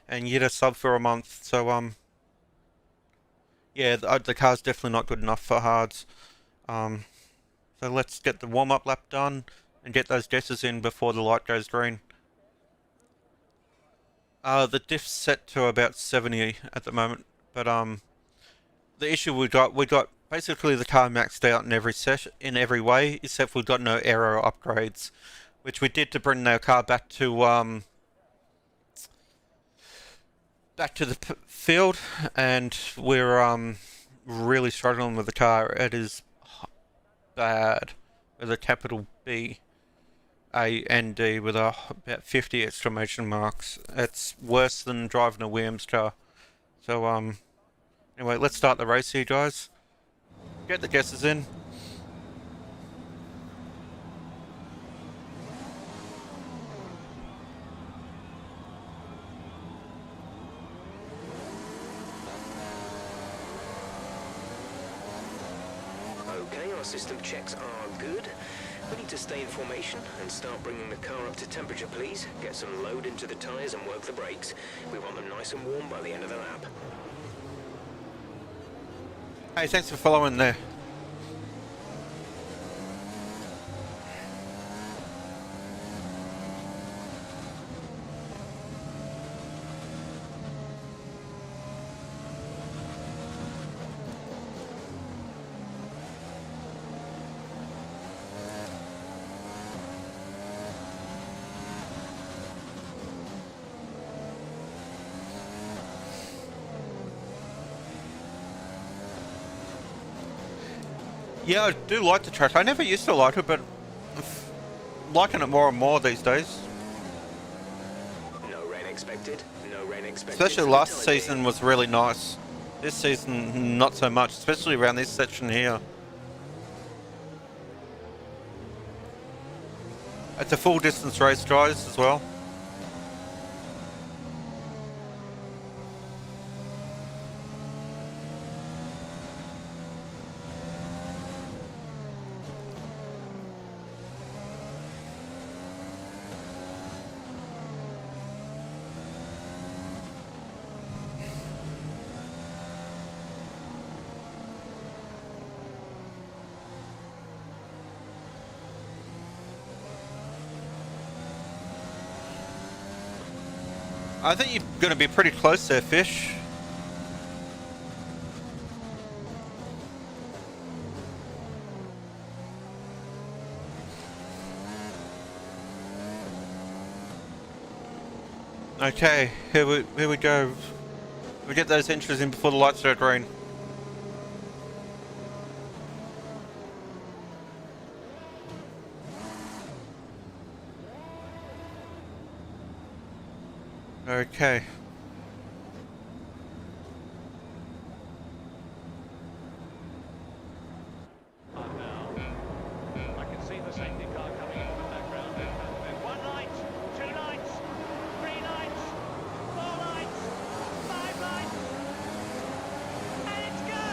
and you get a sub for a month. So yeah, the car's definitely not good enough for hards. So let's get the warm-up lap done and get those guesses in before the light goes green. The diff's set to about 70 at the moment, but the issue we got basically the car maxed out in every way, except we've got no aero upgrades, which we did to bring our car back to the field, and we're really struggling with the car. It is bad with a capital B, A, and D with about 50 exclamation marks. It's worse than driving a Williams car. So anyway, let's start the race here, guys. Get the guesses in. Okay, our system checks are good. We need to stay in formation and start bringing the car up to temperature, please. Get some load into the tyres and work the brakes. We want them nice and warm by the end of the lap. Hey, thanks for following there. Yeah, I do like the track. I never used to like it, but I'm liking it more and more these days. No rain expected. No rain expected. Especially last season was really nice. This season, not so much, especially around this section here. It's a full distance race, guys, as well. I think you're going to be pretty close there, Fish. Okay, here we go. We get those entries in before the lights go green. Okay. I can see the safety car coming in from the background. One light, two lights, three lights, four lights, five lights, and it's go!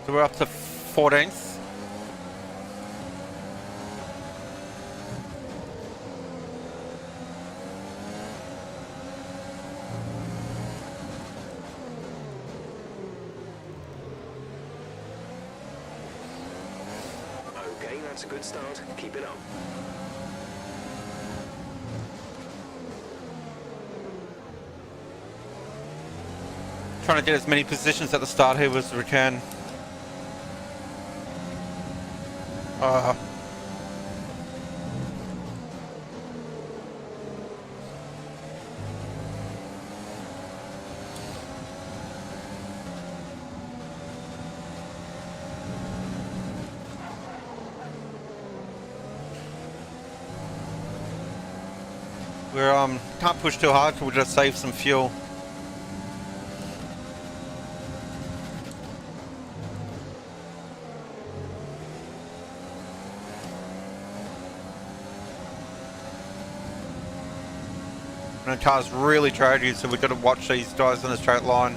So we're up to 14th. Okay, That's a good start. Keep it up. Trying to get as many positions at the start here as we can. We're can't push too hard, we'll just save some fuel. And the car's really draggy, so we've got to watch these guys in a straight line.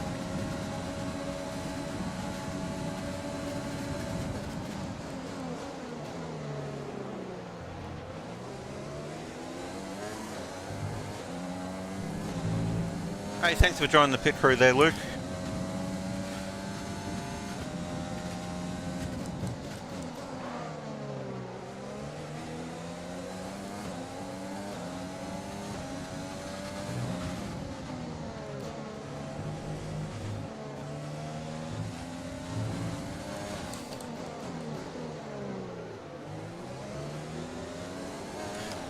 Hey, thanks for joining the pit crew there, Luke.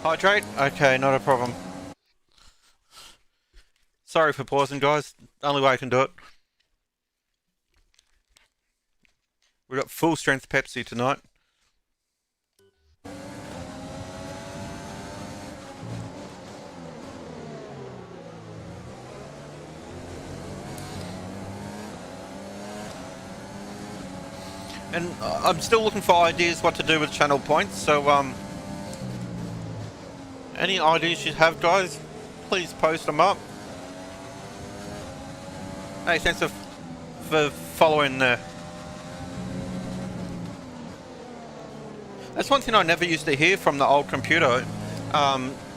Hydrate? Okay, not a problem. Sorry for pausing, guys. Only way I can do it. We've got full strength Pepsi tonight. And I'm still looking for ideas what to do with channel points, so any ideas you have, guys, please post them up. Hey, thanks for following there. That's one thing I never used to hear from the old computer.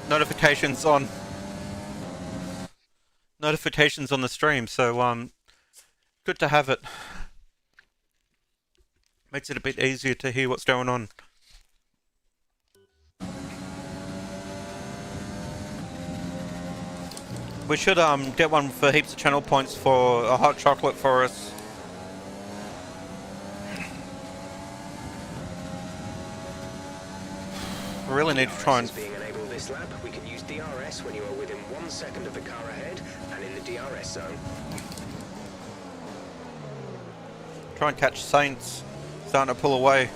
Notifications on the stream, so good to have it. Makes it a bit easier to hear what's going on. We should get one for heaps of channel points for a hot chocolate for us. I really need to try and... Being enabled this lap, we can use DRS when you are within 1 second of the car ahead and in the DRS zone. Try and catch Saints starting to pull away.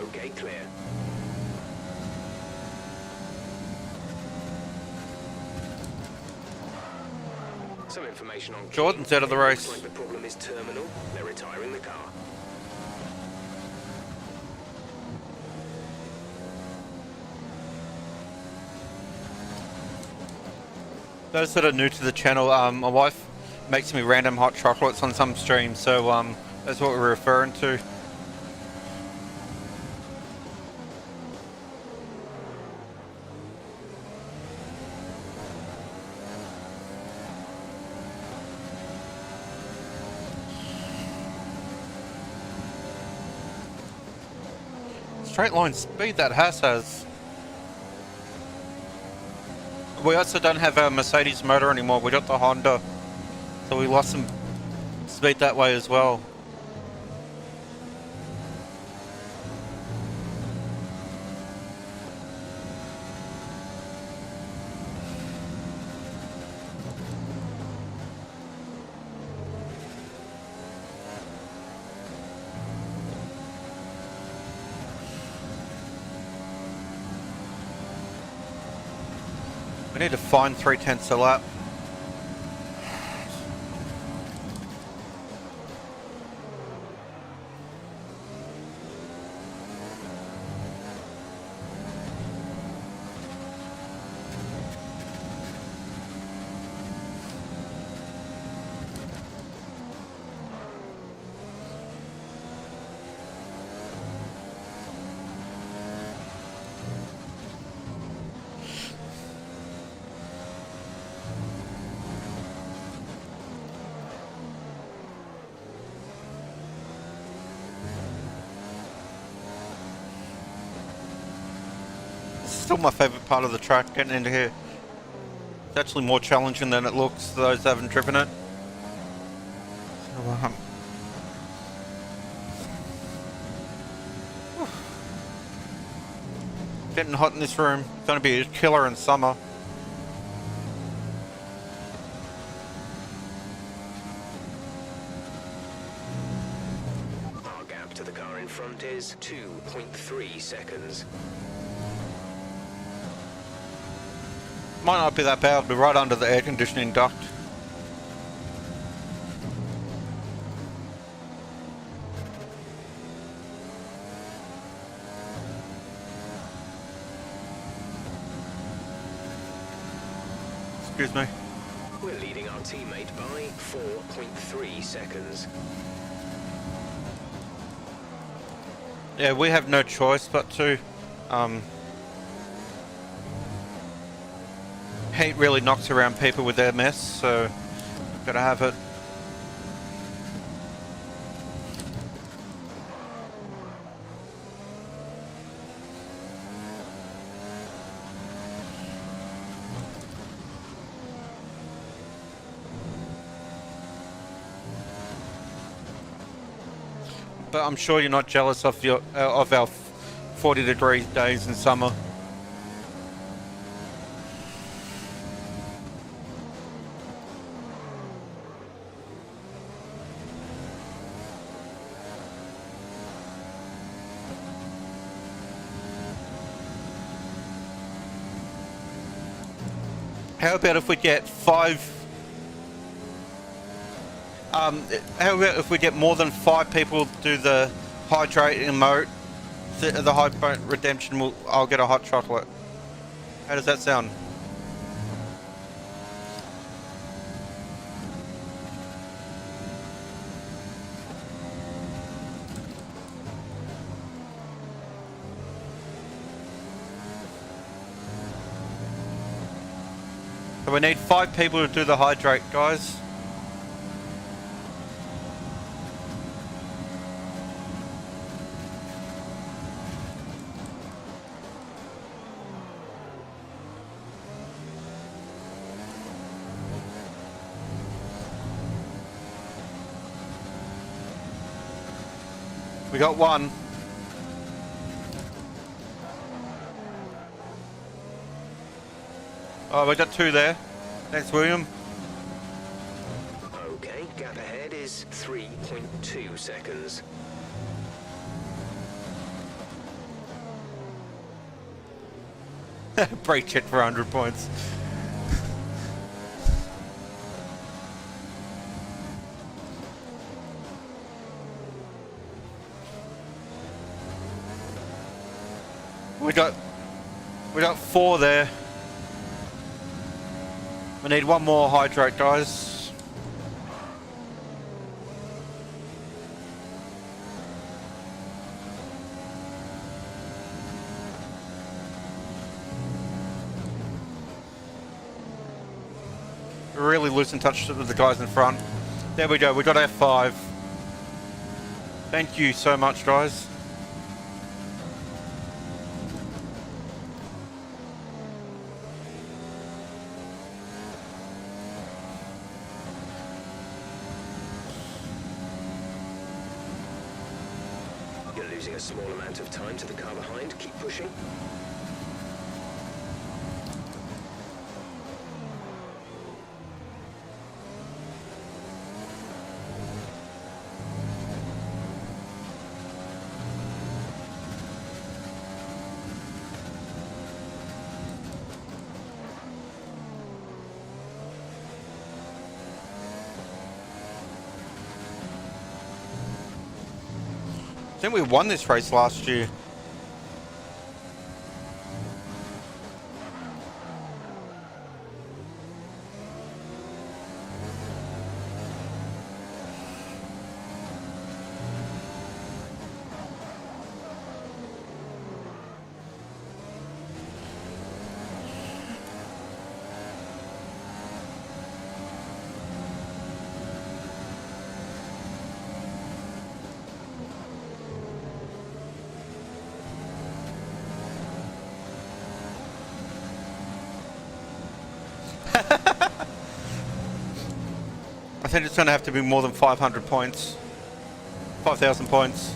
Okay, clear. Some information on Jordan's out of the race. Looks like the problem is terminal. They're retiring the car. Those that are new to the channel, my wife makes me random hot chocolates on some streams, so that's what we're referring to. Straight line speed that has. We also don't have our Mercedes motor anymore, we got the Honda, so we lost some speed that way as well. We need to find 3/10 a lap. still my favourite part of the track, getting into here. It's actually more challenging than it looks to those that haven't driven it. So, getting hot in this room. It's going to be a killer in summer. Our gap to the car in front is 2.3 seconds. Might not be that bad, but right under the air conditioning duct. Excuse me. We're leading our teammate by 4.3 seconds. Yeah, we have no choice but to. Heat really knocks around people with their mess, so gotta have it. But I'm sure you're not jealous of our 40-degree days in summer. How about if we get how about if we get more than 5 people do the hydrate emote, the hydrate redemption? I'll get a hot chocolate. How does that sound? So we need 5 people to do the hydrate, guys. We got 1. Oh, we got 2 there. Thanks, William. Okay, gap ahead is 3.2 seconds. Brake check for 100 points. We got 4 there. We need 1 more hydrate, guys. We're really losing touch with the guys in front. There we go, we got F5. Thank you so much, guys. You're losing a small amount of time to the car behind. Keep pushing. I think we won this race last year. think it's going to have to be more than 500 points. 5,000 points.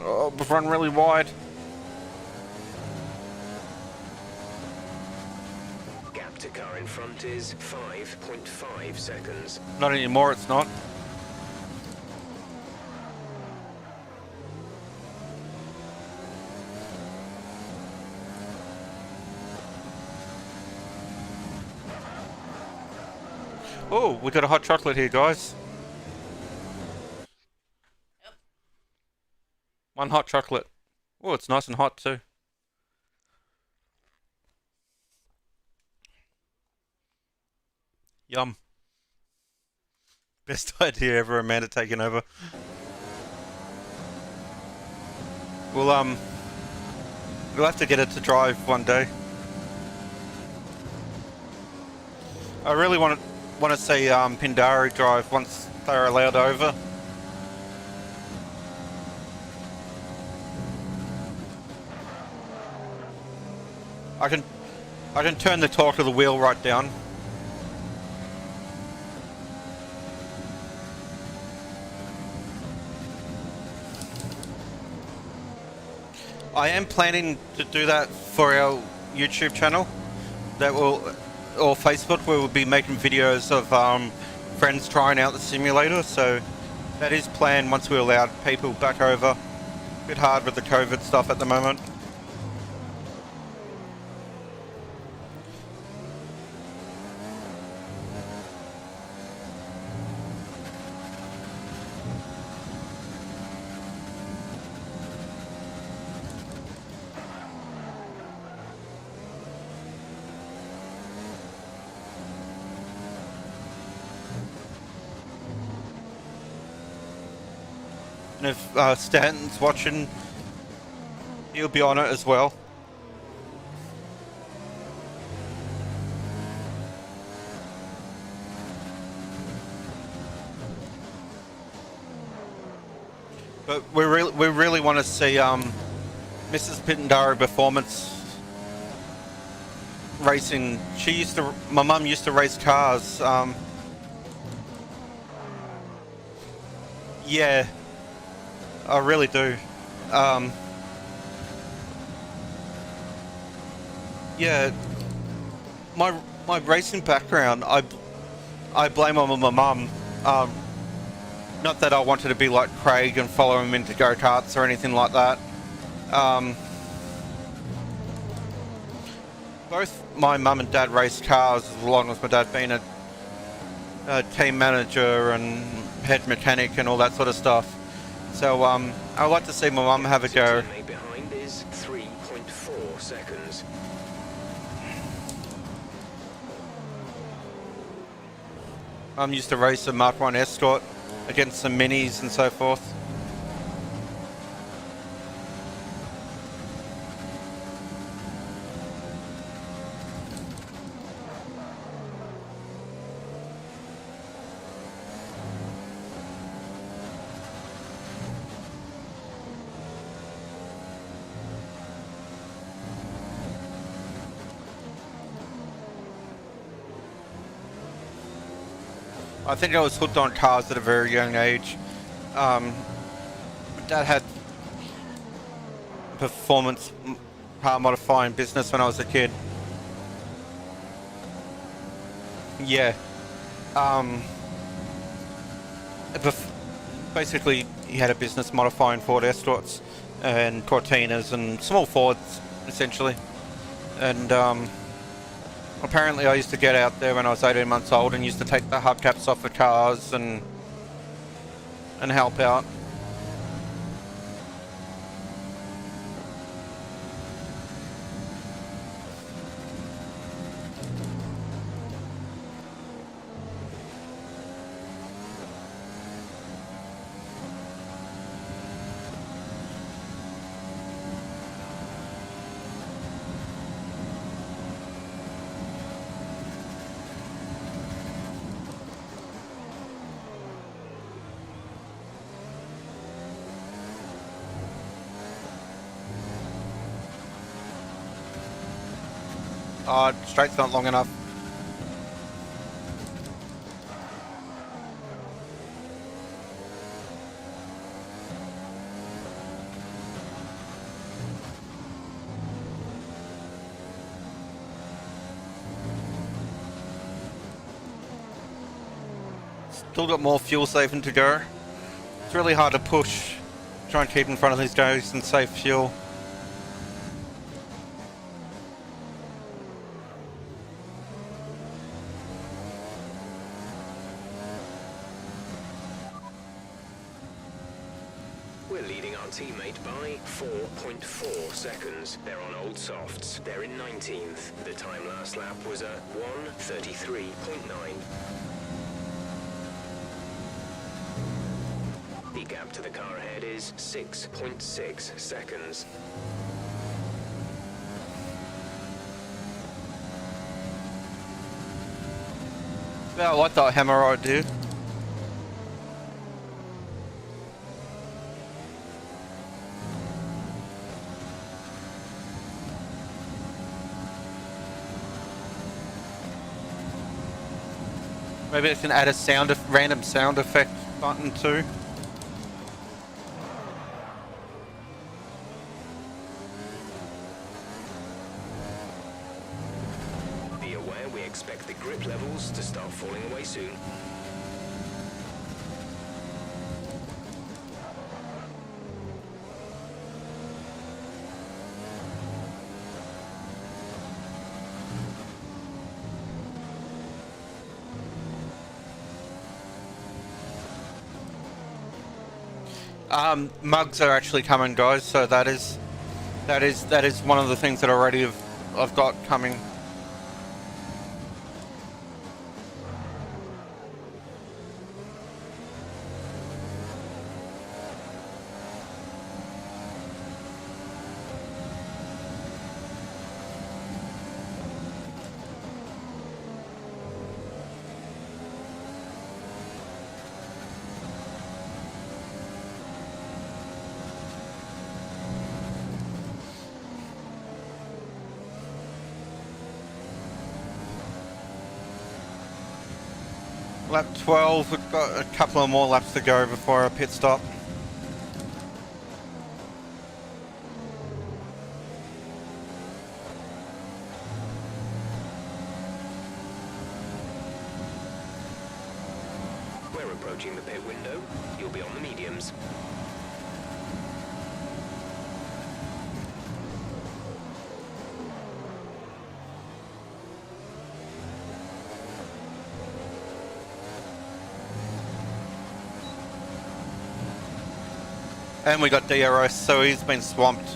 Oh, we've run really wide. Gap to car in front is 5.5 seconds. Not anymore, it's not. Oh, we got a hot chocolate here, guys. One hot chocolate. Oh, it's nice and hot too. Yum. Best idea ever, Amanda taking over. We'll have to get it to drive one day. I really want to see Pindari drive once they're allowed over. I can turn the torque of the wheel right down. I am planning to do that for our YouTube channel, or Facebook, where we'll be making videos of friends trying out the simulator. So that is planned once we allowed people back over. A bit hard with the COVID stuff at the moment. And if Stanton's watching, he'll be on it as well. But we really want to see Mrs. Pitandara Performance racing. My mum used to race cars. Yeah. I really do. Yeah, my racing background, I blame on my mum. Not that I wanted to be like Craig and follow him into go-karts or anything like that. Both my mum and dad raced cars as long as my dad being a team manager and head mechanic and all that sort of stuff. So I'd like to see my mum have a go. Behind is 3.4 seconds. I'm used to race a Mark 1 Escort against some minis and so forth. I think I was hooked on cars at a very young age. Dad had a performance car modifying business when I was a kid. Yeah. Basically, he had a business modifying Ford Escorts and Cortinas and small Fords, essentially. And apparently I used to get out there when I was 18 months old and used to take the hubcaps off the cars and help out. Straight's not long enough. Still got more fuel saving to go. It's really hard to push. Try and keep in front of these guys and save fuel. We're leading our teammate by 4.4 seconds. They're on old softs. They're in 19th. The time last lap was a 1:33.9. The gap to the car ahead is 6.6 seconds. Yeah, I like that hammer idea. Maybe I can add a random sound effect button too. Be aware we expect the grip levels to start falling away soon. Mugs are actually coming, guys. So that is one of the things that I've got coming. Lap 12, we've got a couple of more laps to go before our pit stop. We're approaching the pit window. You'll be on the mediums. And we got DRS, so he's been swamped.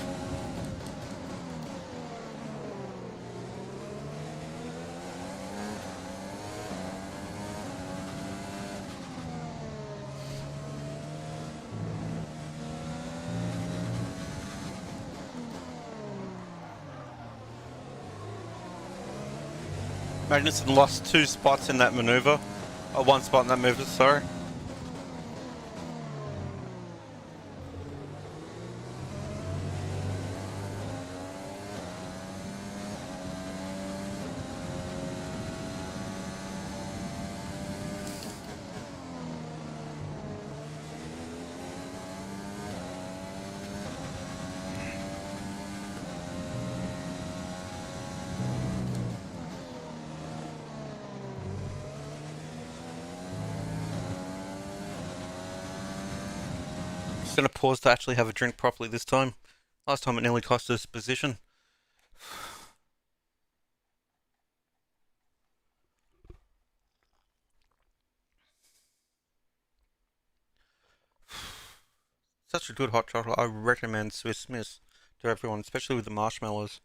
Magnussen lost 2 spots in that maneuver. Or 1 spot in that maneuver, sorry. Going to pause to actually have a drink properly this time. Last time it nearly cost us position. Such a good hot chocolate. I recommend Swiss Miss to everyone, especially with the marshmallows.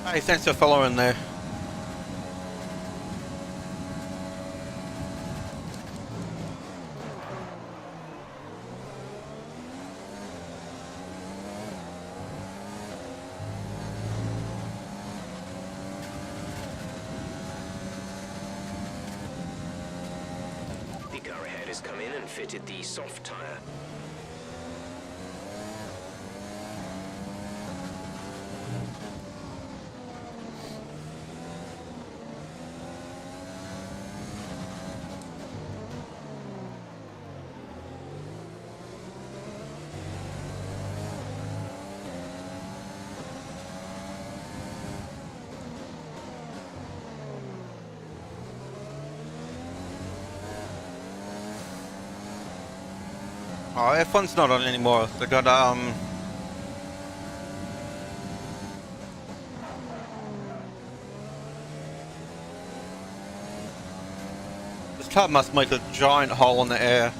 Hey, thanks for following there. car ahead has come in and fitted the soft tyre. Oh, F1's not on anymore. They got this car must make a giant hole in the air.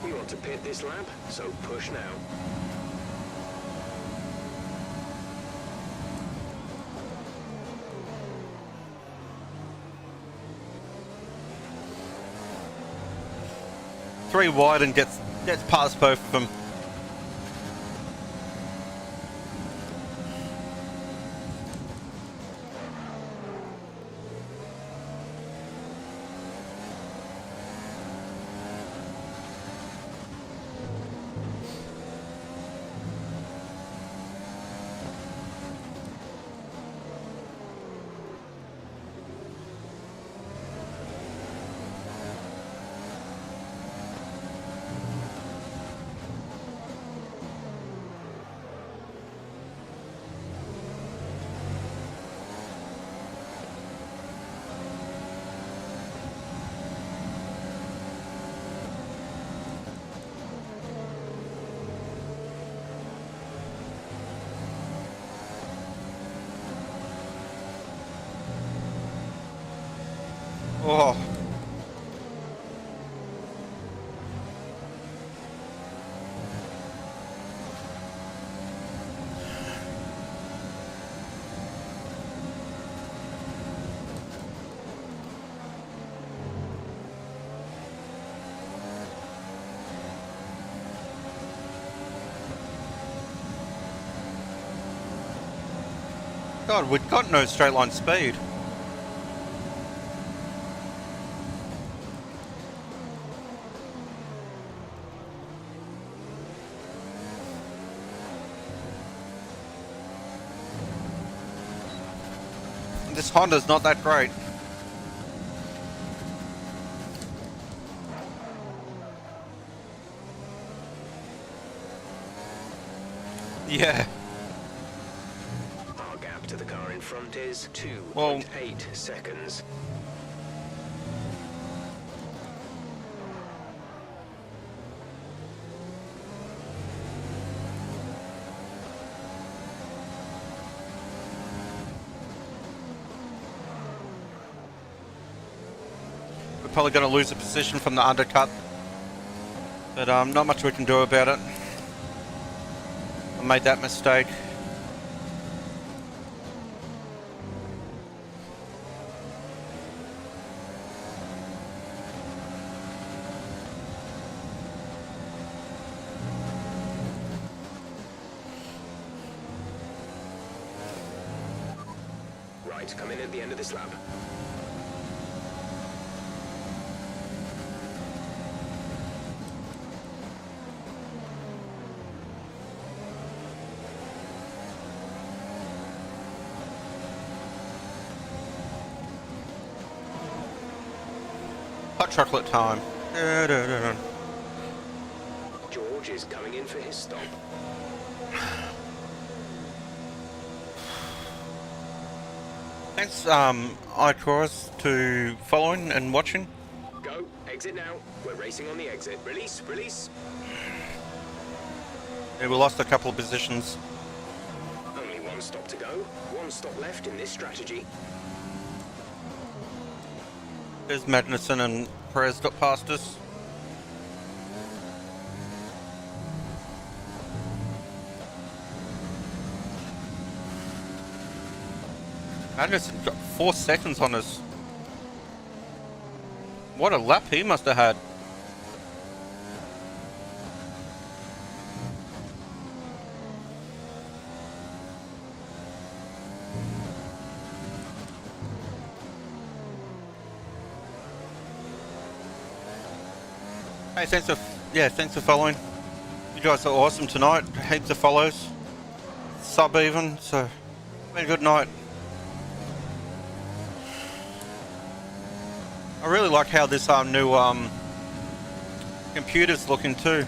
We want to pit this lap, so push now. Three wide and gets past both of them. Oh. God, we've got no straight line speed. This Honda's not that great. Yeah. Our gap to the car in front is 2.8 Well, seconds. we're probably going to lose a position from the undercut. But not much we can do about it. I made that mistake. Right, come in at the end of this lap. Hot chocolate time. George is coming in for his stop. Thanks, iCross, to following and watching. Go, exit now. We're racing on the exit. Release, release. Yeah, we lost a couple of positions. Only one stop to go. One stop left in this strategy. There's Magnussen and Perez got past us. Anderson got 4 seconds on us. What a lap he must have had. Hey, thanks for following. You guys are awesome tonight. Heaps of follows. Sub even, so been a good night. I really like how this new computer's looking too.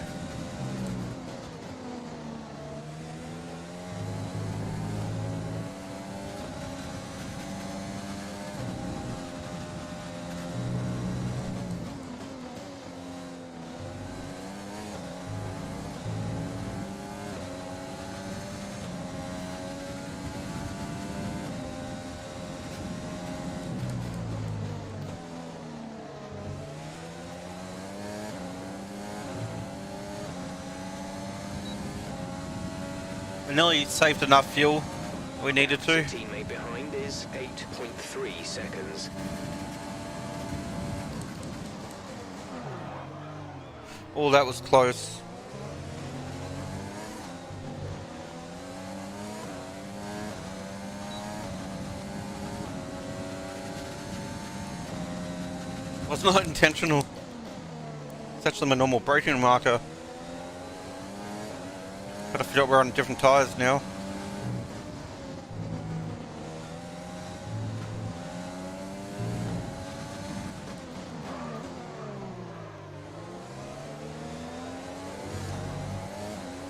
We nearly saved enough fuel we needed to. Your teammate behind is 8.3 seconds. Oh, that was close. Was not intentional. It's actually my normal braking marker. But I forgot we're on different tyres now.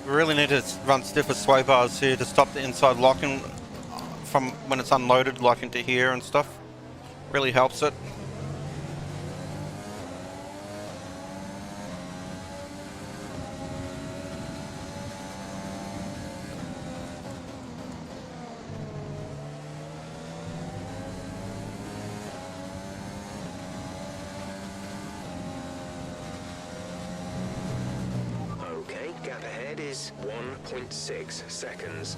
We really need to run stiffer sway bars here to stop the inside locking from when it's unloaded, like into here and stuff. Really helps it. Okay, gap ahead is 1.6 seconds.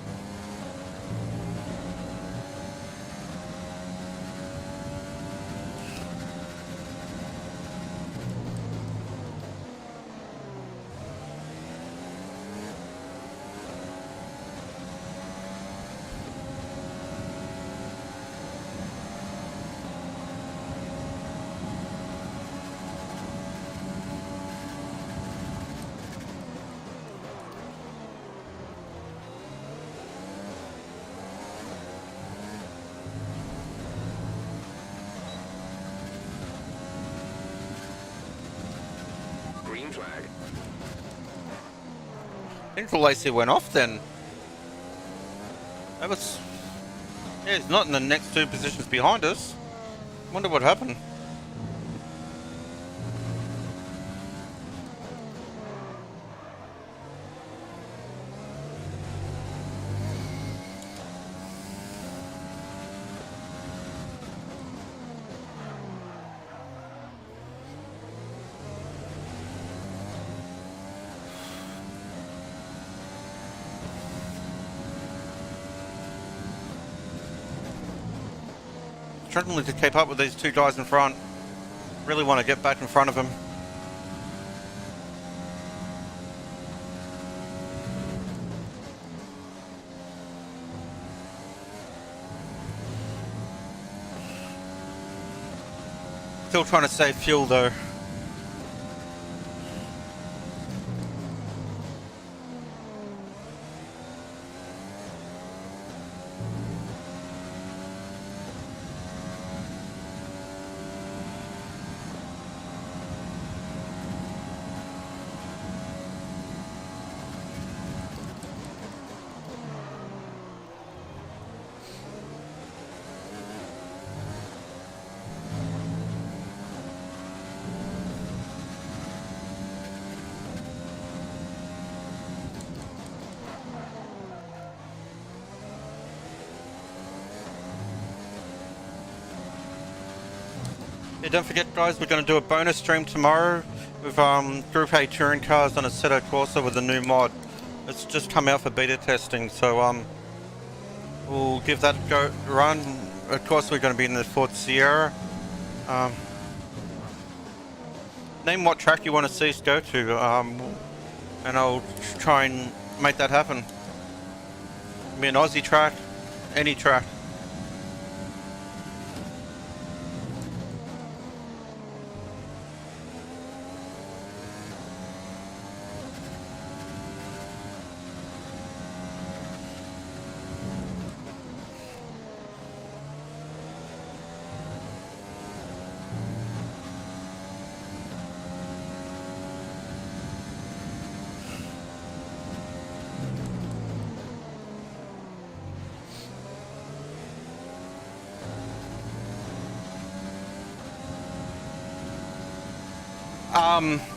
Green flag. I think the Lacey went off then. That was... Yeah, he's not in the next two positions behind us. Wonder what happened. Struggling to keep up with these two guys in front. Really want to get back in front of them. Still trying to save fuel though. Yeah, don't forget guys, we're going to do a bonus stream tomorrow with Group A touring cars on a Assetto Corsa with a new mod. It's just come out for beta testing, so we'll give that a run of course we're going to be in the Ford Sierra. Name what track you want to see us go to, and I'll try and make that happen. Be an Aussie track, any track.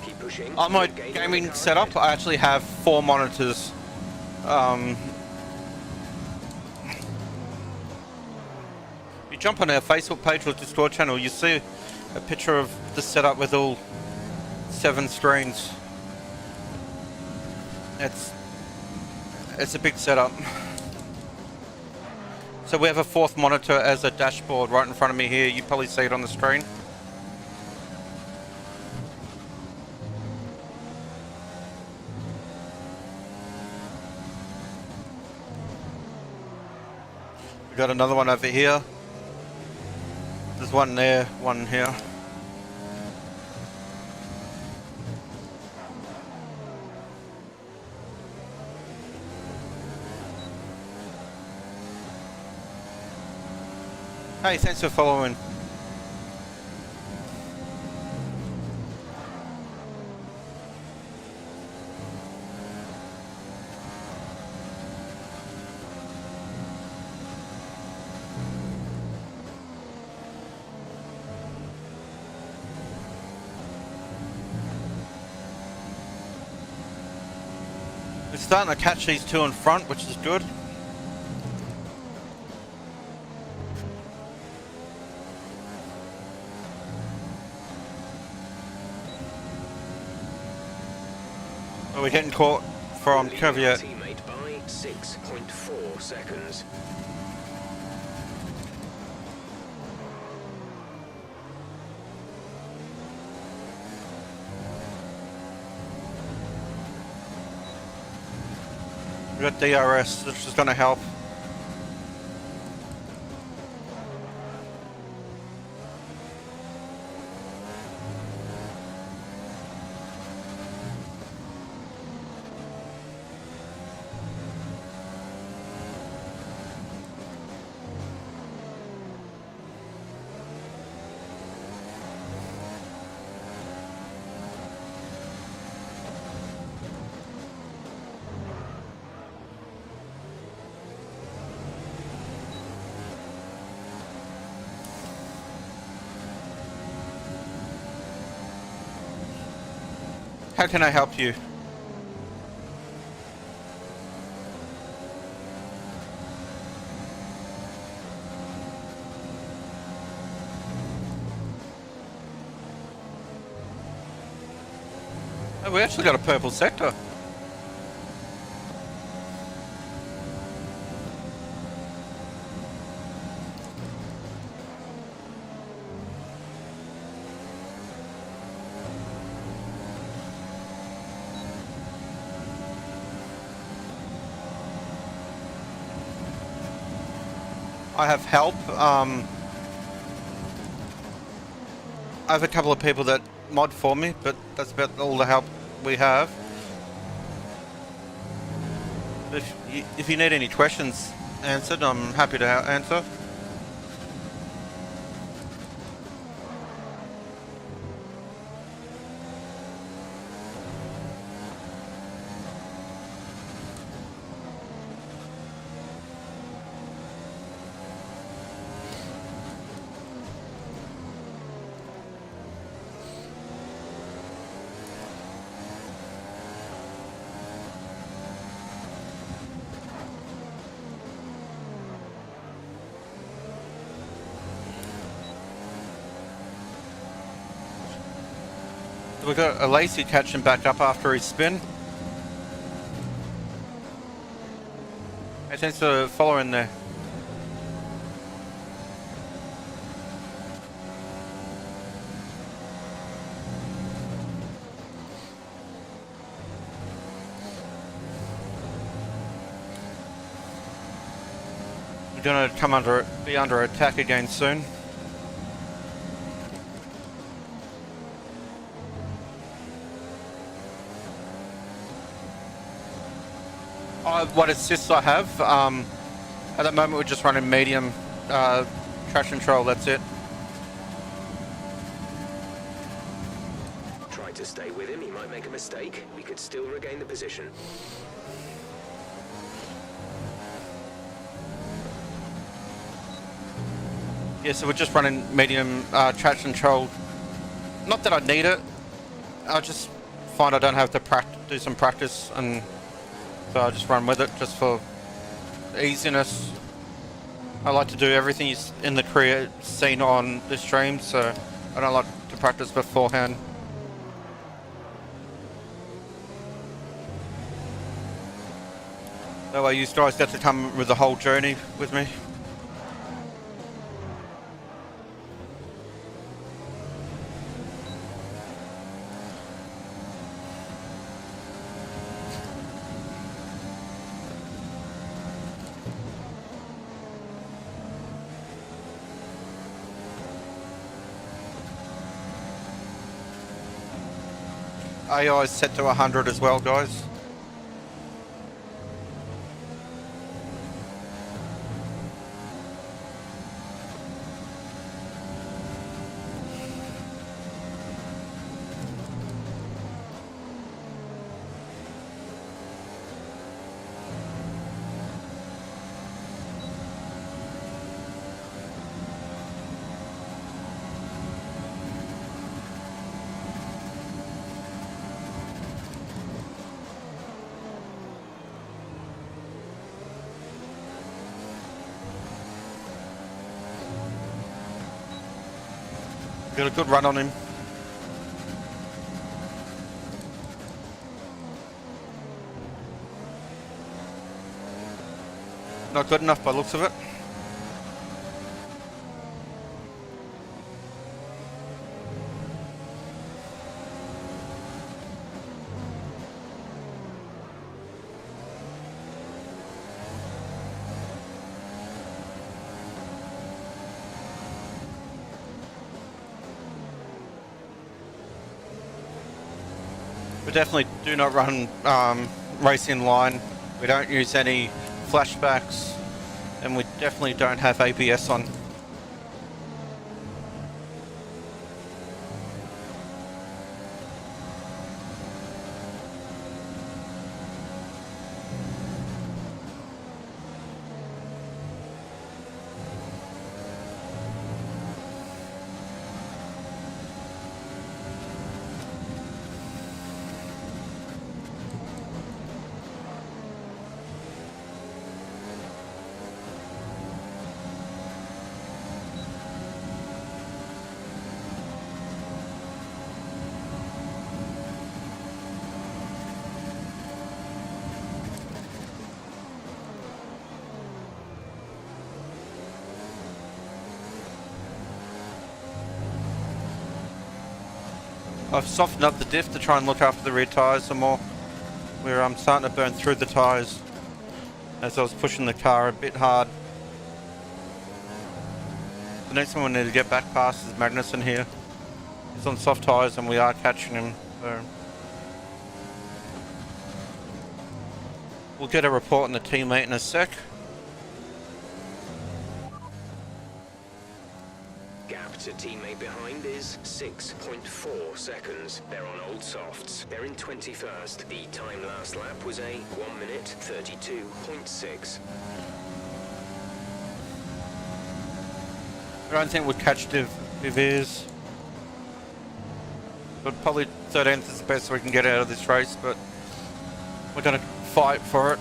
Keep pushing. On my Gain gaming the car setup, ahead. I actually have 4 monitors. You jump on our Facebook page or Discord channel, you see a picture of the setup with all 7 screens. It's a big setup. So we have a 4th monitor as a dashboard right in front of me here. You probably see it on the screen. We got another one over here. There's one there, one here. Hey, thanks for following. It's starting to catch these 2 in front, which is good. We're getting caught from Leading Caveat. our teammate by 6.4 seconds. We got DRS, which is going to help. How can I help you? Oh, we actually got a purple sector. I have help. I have a couple of people that mod for me, but that's about all the help we have. If you need any questions answered, I'm happy to answer. We got a Lacey catching back up after his spin. Hey, thanks for following there. We're gonna be under attack again soon. What assists I have, at the moment we're just running medium traction control, that's it. Try to stay with him, he might make a mistake. We could still regain the position. Yeah, so we're just running medium traction control. Not that I need it, I just find I don't have to do some practice, and so I just run with it just for easiness. I like to do everything in the career seen on the stream, so I don't like to practice beforehand. That way you guys get to come with the whole journey with me. AI is set to 100 as well, guys. Got a good run on him. Not good enough by the looks of it. We definitely do not run race in line. We don't use any flashbacks, and we definitely don't have ABS on. I've softened up the diff to try and look after the rear tyres some more. Where I'm starting to burn through the tyres as I was pushing the car a bit hard. The next one we need to get back past is Magnussen here. He's on soft tyres and we are catching him. So we'll get a report on the teammate in a sec. Gap to teammate behind is 6.4 seconds. They're on old softs. They're in 21st. The time last lap was a 1 minute 32.6. I don't think we'll catch Viviers. But probably 13th is the best we can get out of this race, but we're going to fight for it.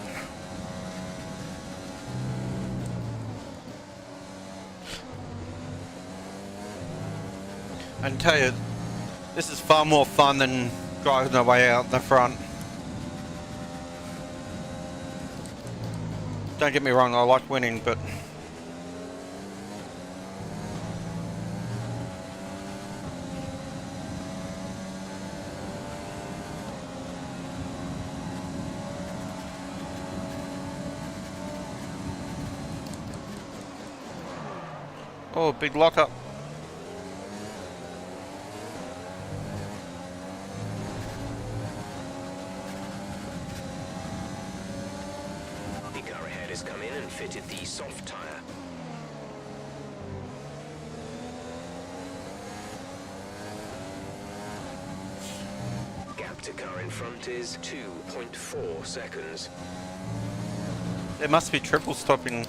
I can tell you, this is far more fun than driving the way out the front. Don't get me wrong, I like winning, but Oh, big lockup. The car ahead has come in and fitted the soft tyre. Gap to car in front is 2.4 seconds. There must be triple stopping.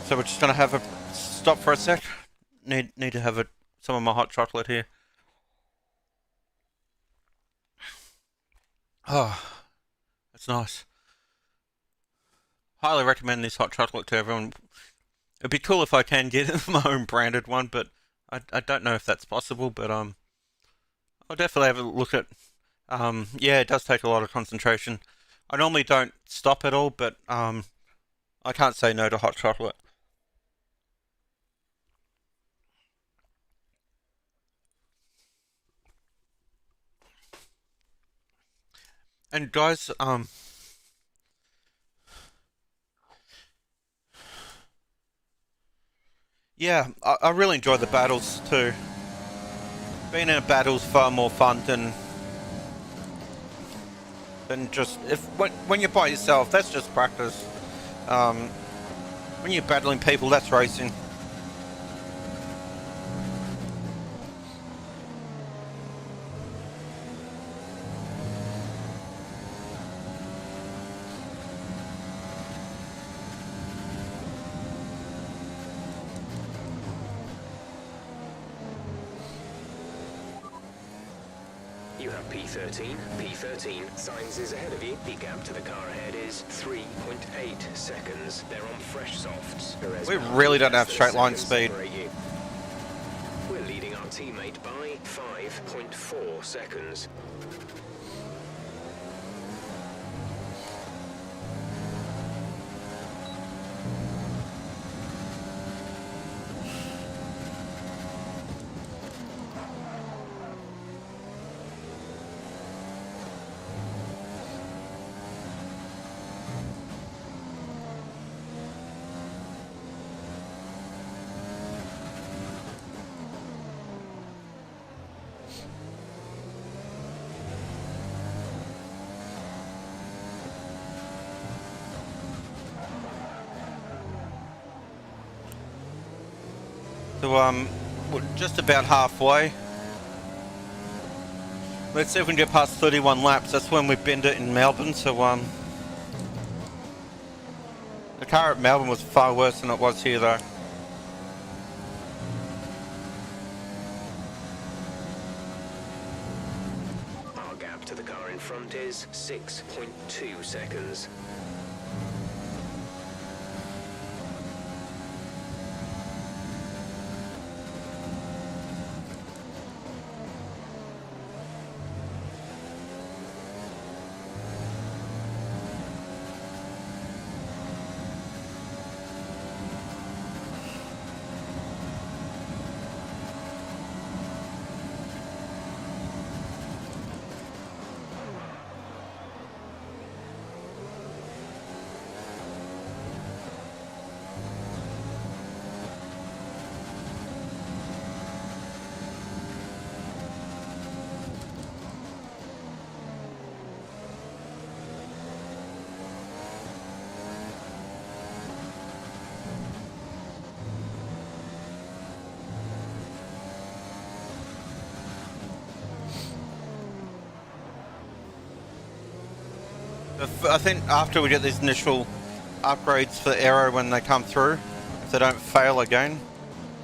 So we're just gonna have a stop for a sec. Need to have some of my hot chocolate here. Oh, that's nice. Highly recommend this hot chocolate to everyone. It'd be cool if I can get my own branded one, but I don't know if that's possible. But I'll definitely have a look at. Yeah, it does take a lot of concentration. I normally don't stop at all, but I can't say no to hot chocolate. And guys, yeah, I really enjoy the battles too. Being in a battle's far more fun than just when you're by yourself. That's just practice. When you're battling people, that's racing. You have P13. P13. Signs is ahead of you. The gap to the car ahead is 3.8 seconds. They're on fresh softs. We really don't have straight line speed. We're leading our teammate by 5.4 seconds. So we're just about halfway. Let's see if we can get past 31 laps. That's when we bend it in Melbourne. So the car at Melbourne was far worse than it was here, though. Our gap to the car in front is 6.2 seconds. I think after we get these initial upgrades for aero when they come through, if they don't fail again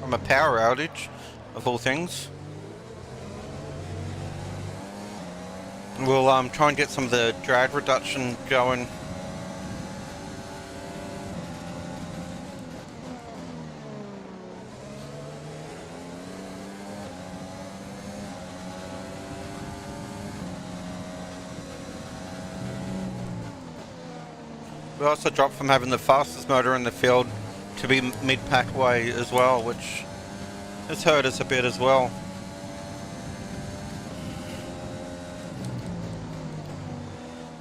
from a power outage, of all things, we'll try and get some of the drag reduction going. We also dropped from having the fastest motor in the field to be mid-pack way as well, which It's hurt us a bit as well.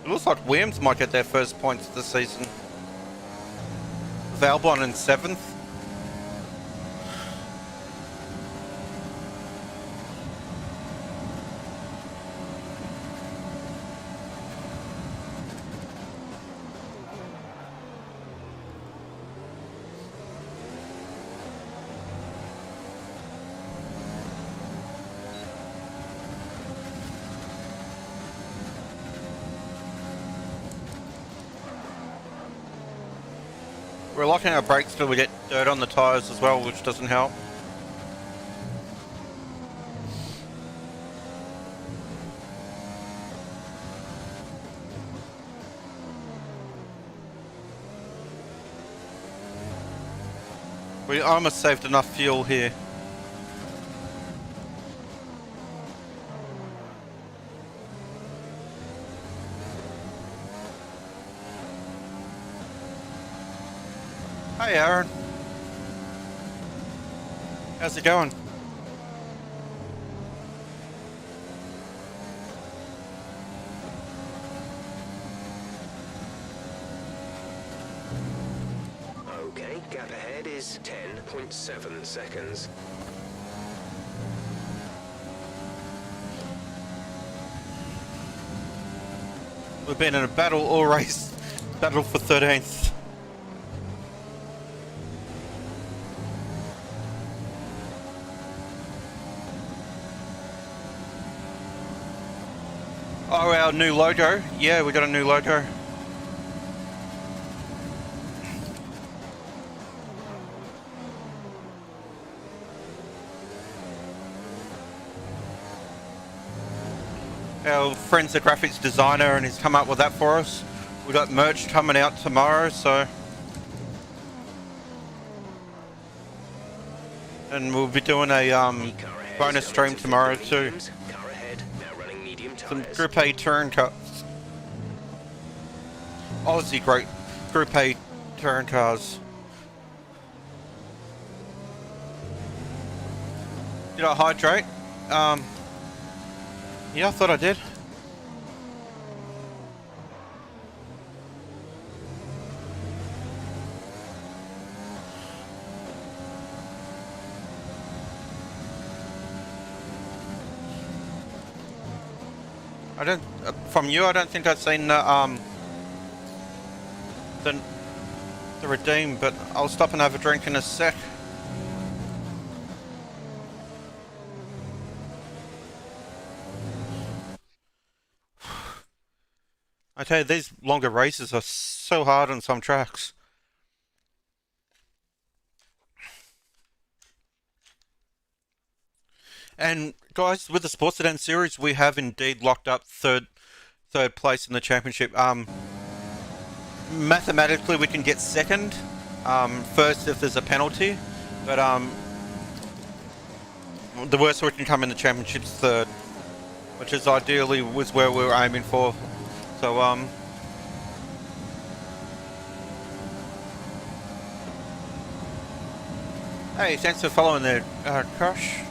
It looks like Williams might get their first points of the season. With Albon in 7th. We're locking our brakes till we get dirt on the tyres as well, which doesn't help. We almost saved enough fuel here. Hey Aaron. How's it going? Okay, gap ahead is 10.7 seconds. We've been in a battle all race. Battle for 13th. Oh, our new logo. Yeah, we got a new logo. Our friend's a graphics designer and he's come up with that for us. We got merch coming out tomorrow, so... And we'll be doing a bonus stream tomorrow too. Car ahead, now running medium Some tyres. Group A turn cuts. Aussie great Group A turn cars. Did I hydrate? Yeah, I thought I did. I don't. From you, I don't think I've seen the redeem, but I'll stop and have a drink in a sec. I tell you, these longer races are so hard on some tracks. And guys, with the Sports Sedan series, we have indeed locked up third place in the championship. Mathematically, we can get second, first if there's a penalty, but the worst we can come in the championship's third, which is ideally was where we were aiming for. So hey, thanks for following there, Crush.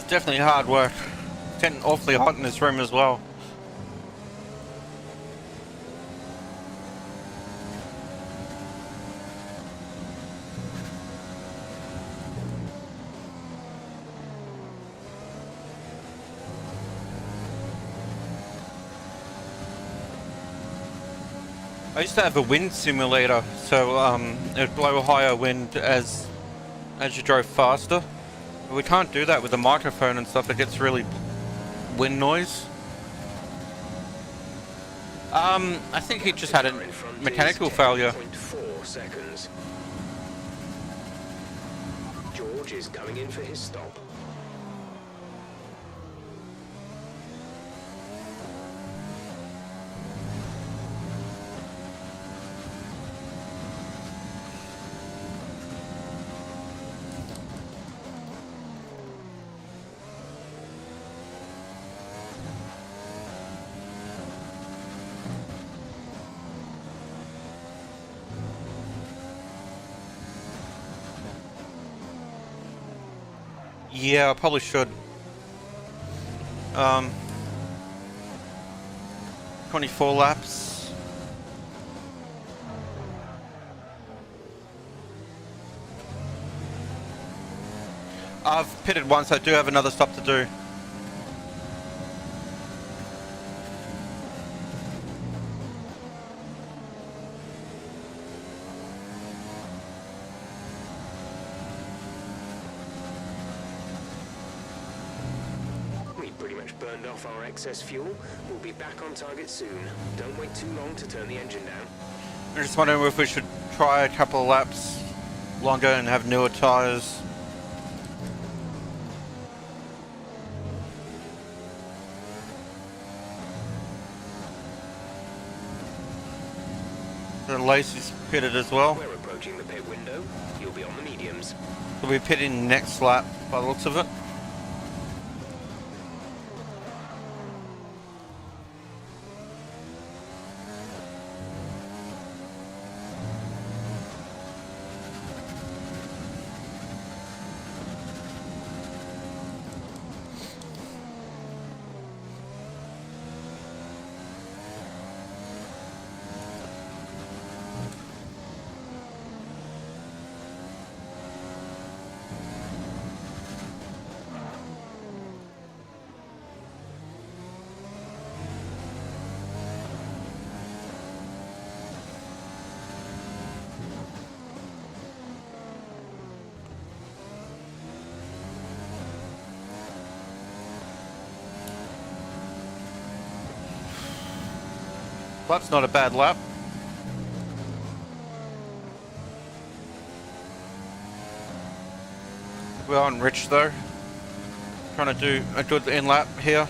Definitely hard work. It's getting awfully hot in this room as well. I used to have a wind simulator, so it'd blow a higher wind as you drove faster. We can't do that with the microphone and stuff. It gets really wind noise. I think he just had a mechanical failure. 10.4 seconds. George is coming in for his stop. Yeah, I probably should. 24 laps. I've pitted once, I do have another stop to do. We pretty much burned off our excess fuel. We'll be back on target soon. Don't wait too long to turn the engine down. I'm just wondering if we should try a couple of laps longer and have newer tyres. The Lacey's pitted as well. We're approaching the pit window. You'll be on the mediums. We'll be pitting next lap by the looks of it. Lap's not a bad lap. We're on Rich though. Trying to do a good in lap here.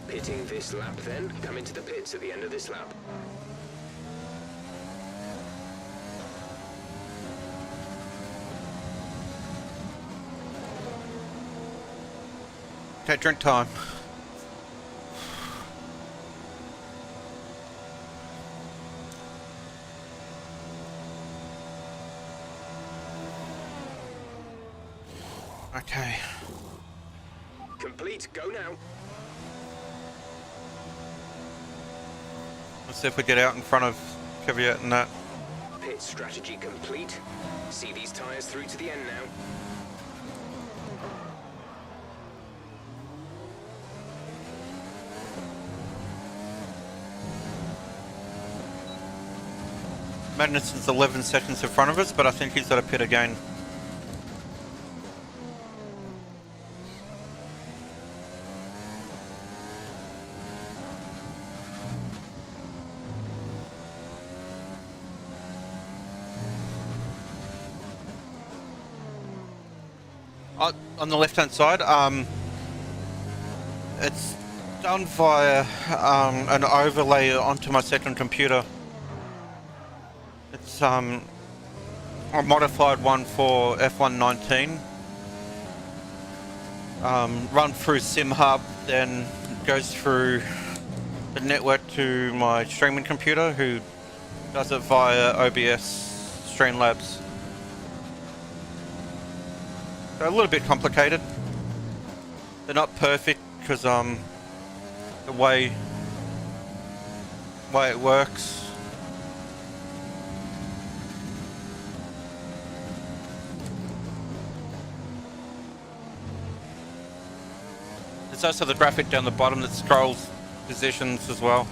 Pitting this lap then. Come into the pits at the end of this lap. Okay, drink time. Okay. Complete. Go now. Let's see if we get out in front of Kvyat and that. Pit strategy complete. See these tyres through to the end now. Magnuson's 11 seconds in front of us, but I think he's got a pit again. On the left-hand side, it's done via an overlay onto my second computer. It's a modified one for F119. Run through SimHub, then goes through the network to my streaming computer, who does it via OBS Streamlabs. They're a little bit complicated. They're not perfect because the way it works. There's also the graphic down the bottom that scrolls positions as well.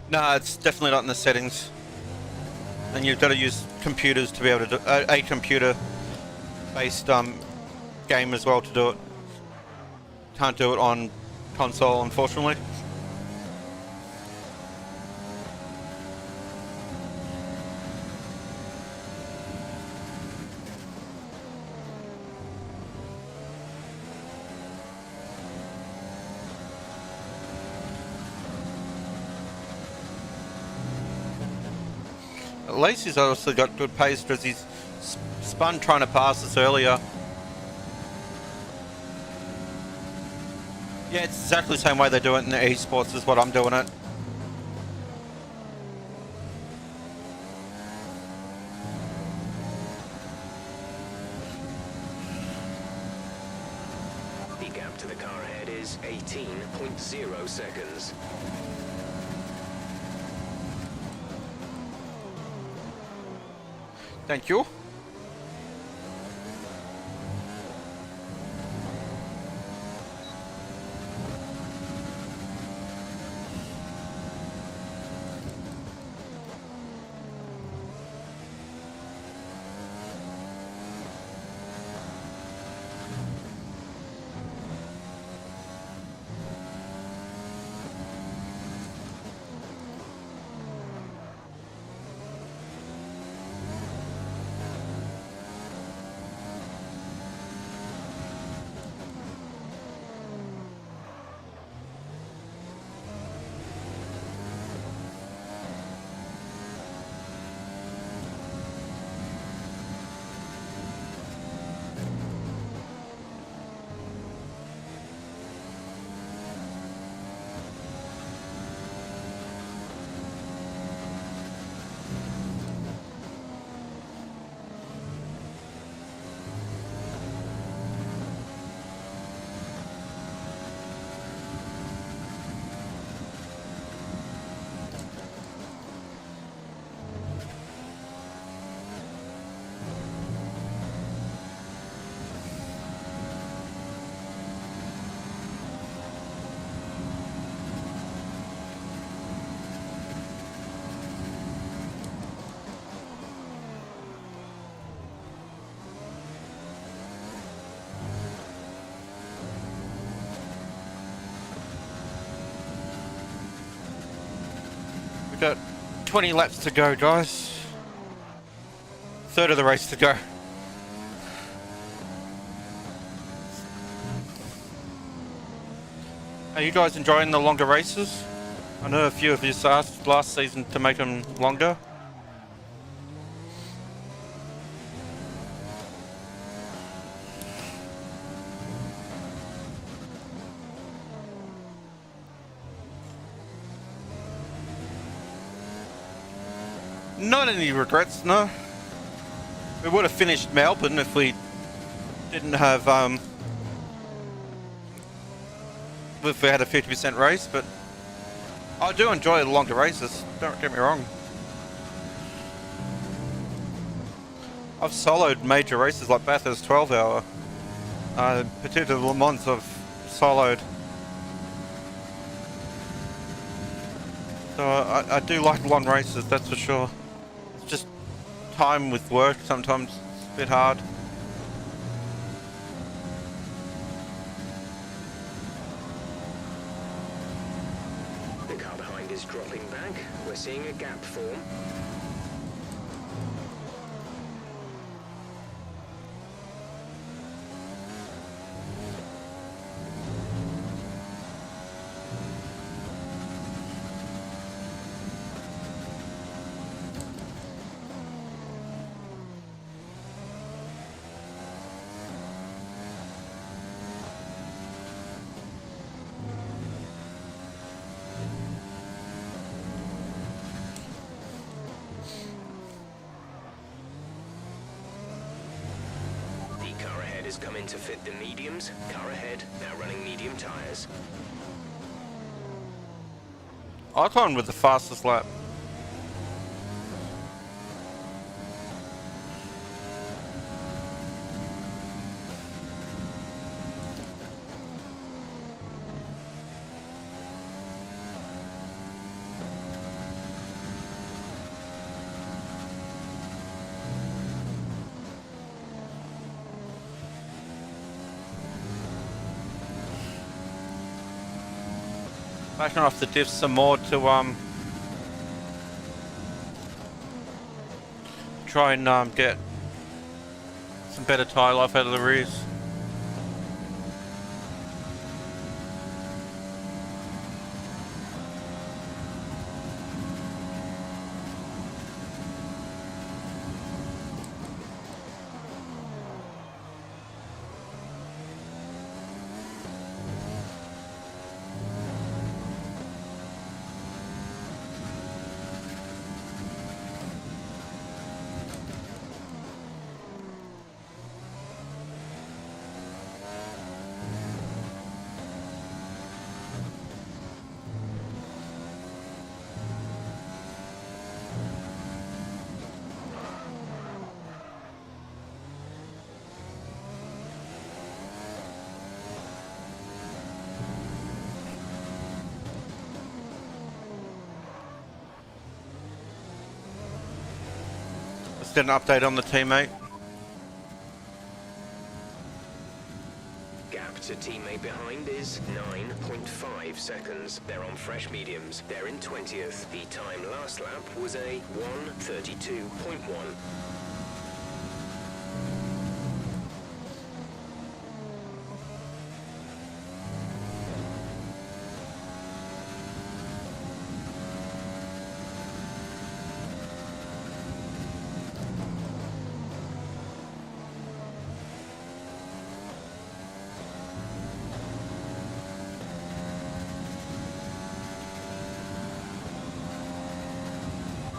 No, it's definitely not in the settings. And you've got to use computers to be able to do a computer-based game as well to do it. Can't do it on console, unfortunately. At least he's obviously got good pace because he's spun trying to pass us earlier. Yeah, it's exactly the same way they do it in the esports as what I'm doing it. The gap to the car ahead is 18.0 seconds. Thank you. We've got 20 laps to go, guys. Third of the race to go. Are you guys enjoying the longer races? I know a few of you asked last season to make them longer. Not any regrets, no. We would have finished Melbourne if we didn't have, if we had a 50% race, but I do enjoy the longer races, don't get me wrong. I've soloed major races like Bathurst 12 hour, particularly Le Mans I've soloed. So I do like long races, that's for sure. It's just time with work, sometimes it's a bit hard. The car behind is dropping back. We're seeing a gap form. riders come in to fit the mediums. Car ahead, now running medium tyres. Icon with the fastest lap. Backing off the diffs some more to try and get some better tyre life out of the rears. Let's get an update on the teammate. Gap to teammate behind is 9.5 seconds. They're on fresh mediums. They're in 20th. The time last lap was a 1:32.1.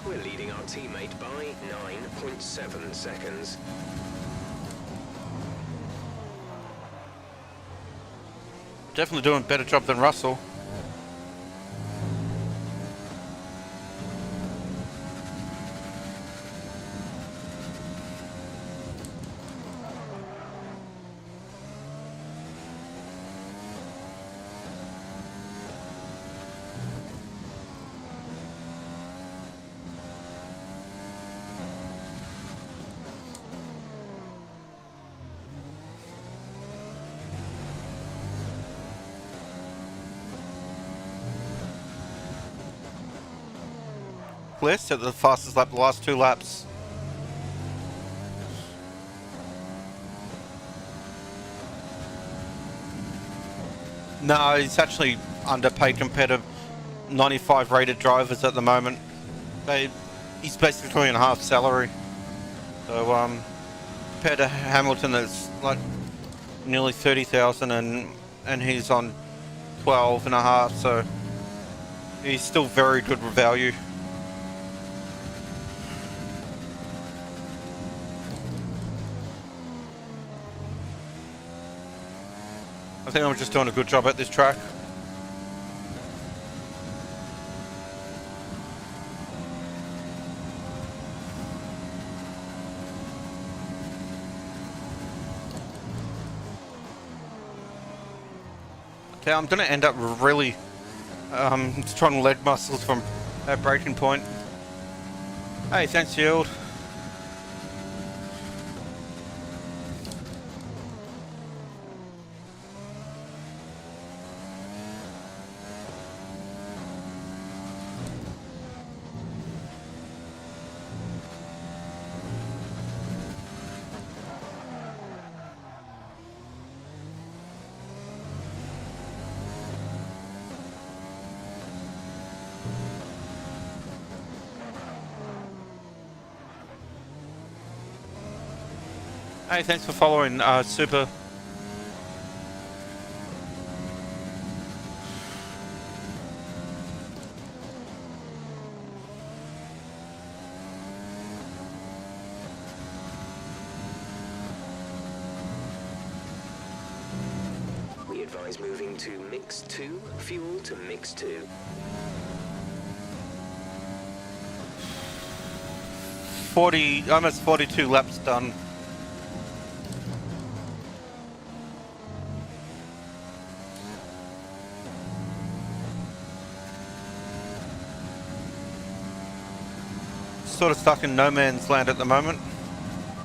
We're leading our teammate by 9.7 seconds. Definitely doing a better job than Russell. Bliss at the fastest lap the last 2 laps. No, he's actually underpaid compared to 95 rated drivers at the moment. He's basically in half salary. So compared to Hamilton that's like nearly 30,000 and he's on 12 and a half, so he's still very good value. I think I'm just doing a good job at this track. Okay, I'm going to end up really strong leg muscles from that braking point. Hey, thanks, Yield. Hey, thanks for following, Super. advise moving to mix 2, fuel to mix 2. 40, almost 42 laps done. Sort of stuck in no man's land at the moment.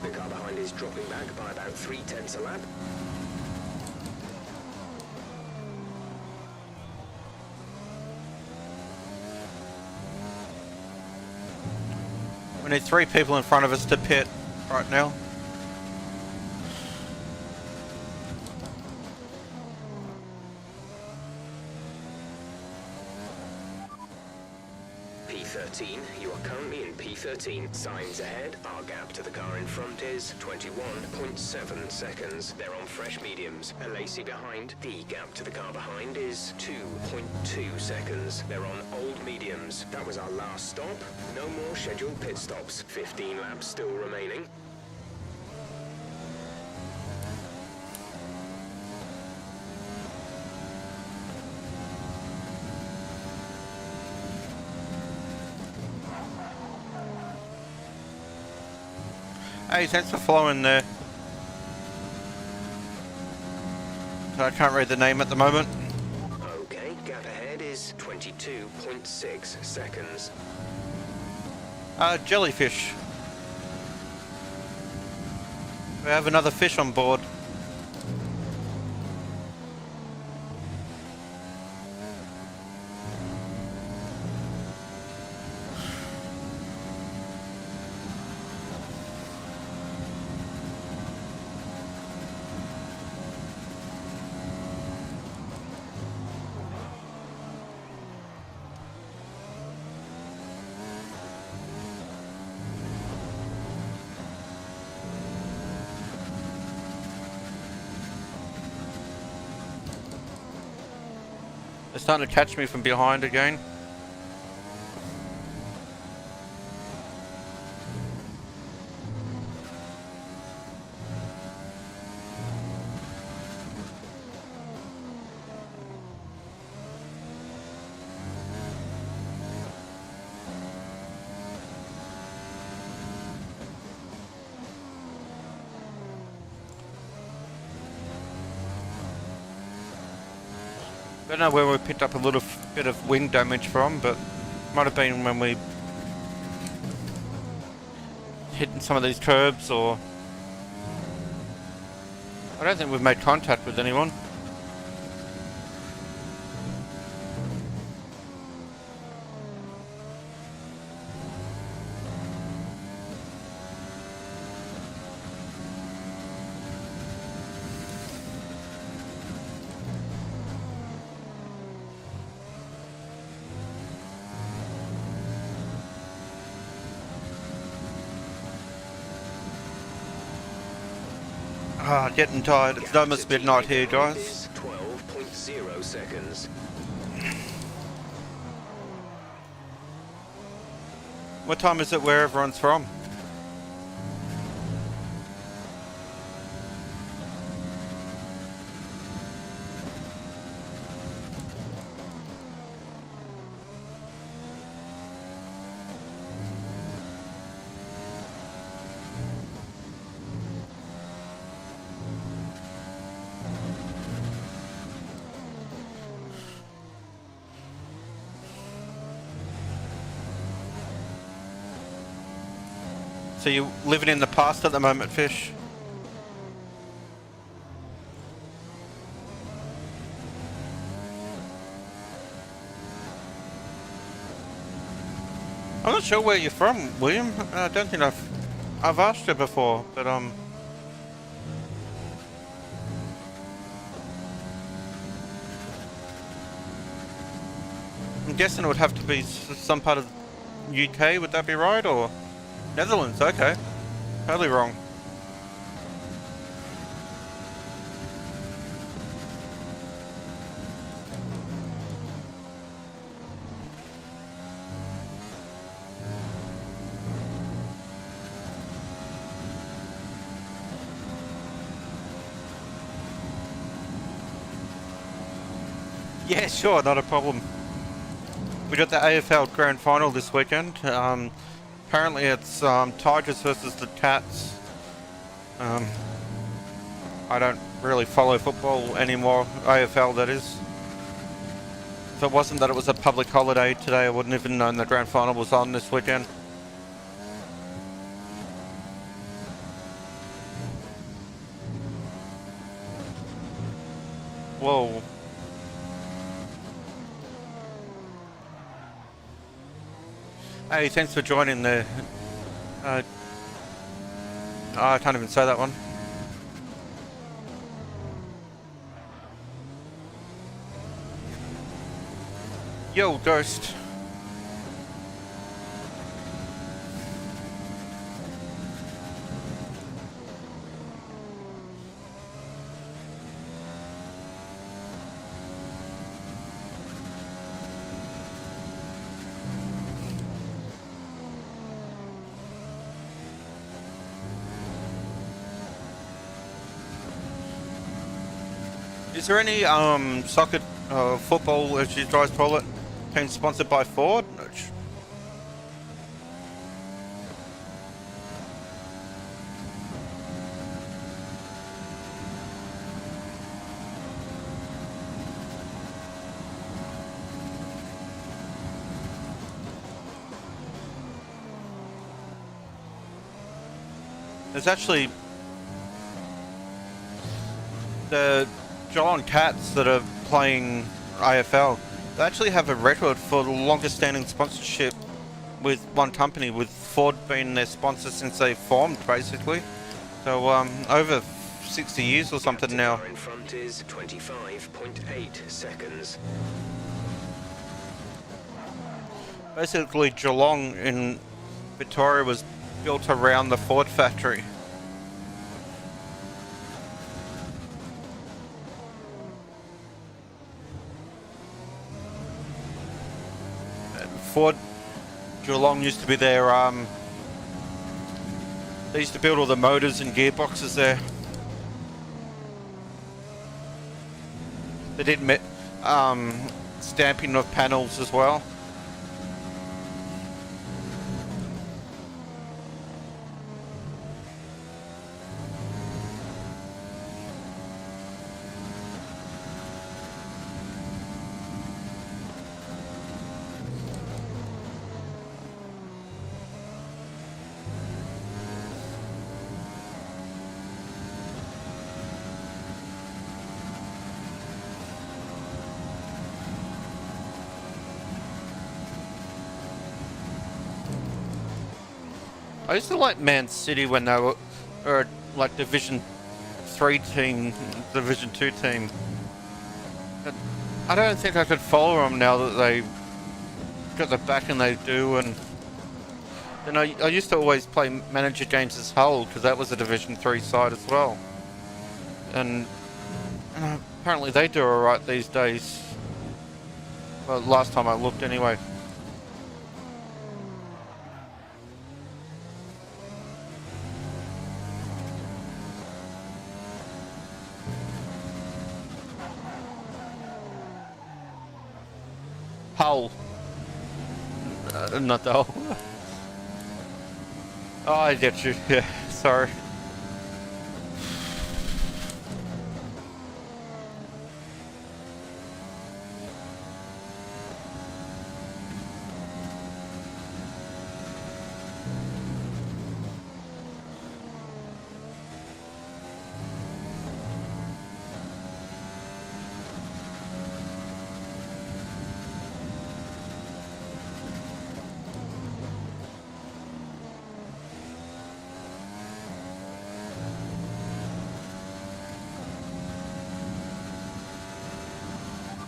The car behind is dropping back by about 0.3 a lap. We need 3 people in front of us to pit right now. P13, you are currently in P13. Signs ahead, our gap to the car in front is 21.7 seconds. They're on fresh mediums. A Lacey behind, the gap to the car behind is 2.2 seconds. They're on old mediums. That was our last stop. No more scheduled pit stops. 15 laps still remaining. Hey, thanks for following there. I can't read the name at the moment. Okay, gap ahead is 22.6 seconds. Jellyfish. We have another fish on board. They're starting to catch me from behind again. I don't know where we picked up a little bit of wing damage from, but might have been when we hit some of these curbs, or I don't think we've made contact with anyone. Getting tired. It's almost midnight here, guys. 12.0 seconds. What time is it where everyone's from? So you're living in the past at the moment, Fish? I'm not sure where you're from, William. I don't think I've asked you before, but I'm guessing it would have to be some part of UK. Would that be right, or Netherlands? Okay, totally wrong. Yeah, sure, not a problem. We got the AFL Grand Final this weekend. Apparently it's Tigers versus the Cats. I don't really follow football anymore, AFL that is. If it wasn't that it was a public holiday today, I wouldn't even known the Grand Final was on this weekend. Whoa. Hey, thanks for joining the... I can't even say that one. Yo, Ghost. Is there any soccer, football, as you guys call it, team sponsored by Ford? There's actually the Geelong Cats that are playing AFL. They actually have a record for the longest standing sponsorship with one company, with Ford being their sponsor since they formed, basically. So over 60 years or something now. In front is 25.8 seconds. Basically, Geelong in Victoria was built around the Ford factory. Ford Geelong used to be their they used to build all the motors and gearboxes there. They did stamping of panels as well. I used to like Man City when they were like Division 3 team, Division 2 team. But I don't think I could follow them now that they got the backing they do. And then I used to always play manager games as Hull because that was a Division 3 side as well. And apparently they do alright these days. Well, last time I looked anyway. Hull. Not the Hull. Oh, I get you. Yeah, sorry.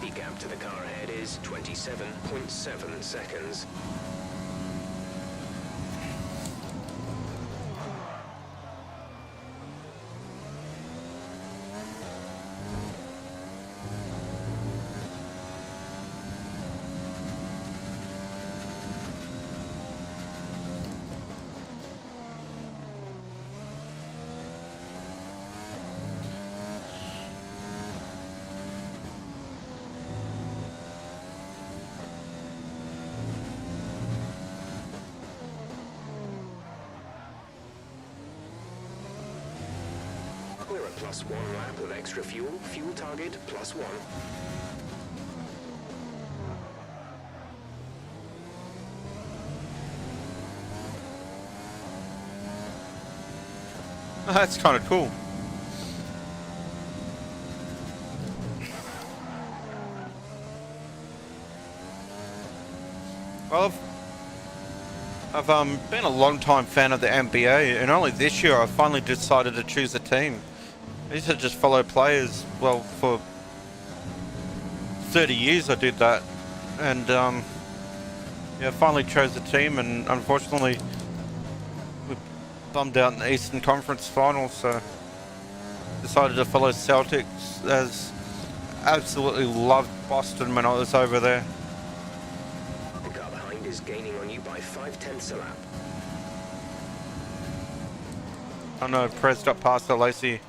The gap to the car ahead is 27.7 seconds. We're at +1 lap of extra fuel. Fuel target +1. That's kind of cool. Well, I've been a long time fan of the NBA, and only this year I finally decided to choose a team. I used to just follow players. Well, for 30 years I did that, and yeah, finally chose a team, and unfortunately we bummed out in the Eastern Conference Finals, so decided to follow Celtics, as absolutely loved Boston when I was over there. The car behind is gaining on you by 0.5 a lap. I know Prez got past the Lacey.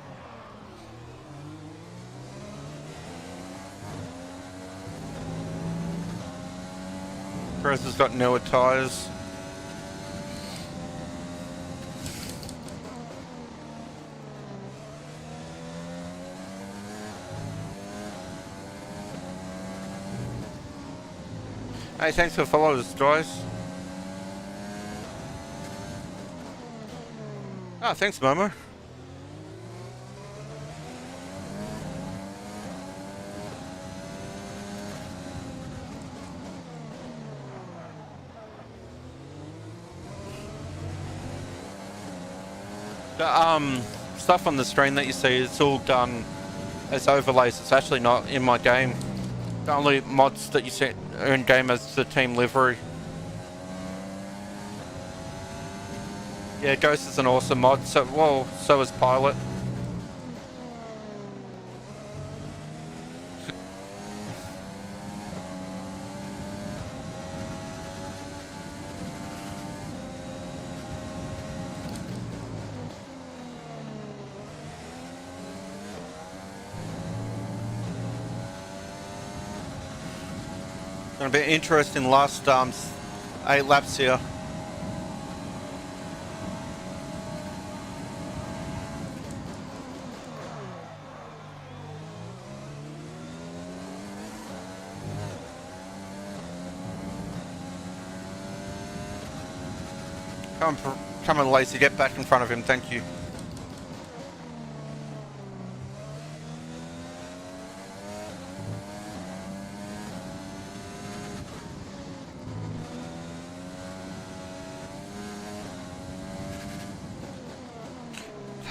Prez has got newer tyres. Hey, thanks for following us, guys. Ah, thanks, Momo. The stuff on the screen that you see, it's all done as overlays. It's actually not in my game. The only mods that you see are in game as the team livery. Yeah, Ghost is an awesome mod. So, well, so is Pilot. Gonna be interesting last 8 laps here. Come on, Lacey, get back in front of him, thank you.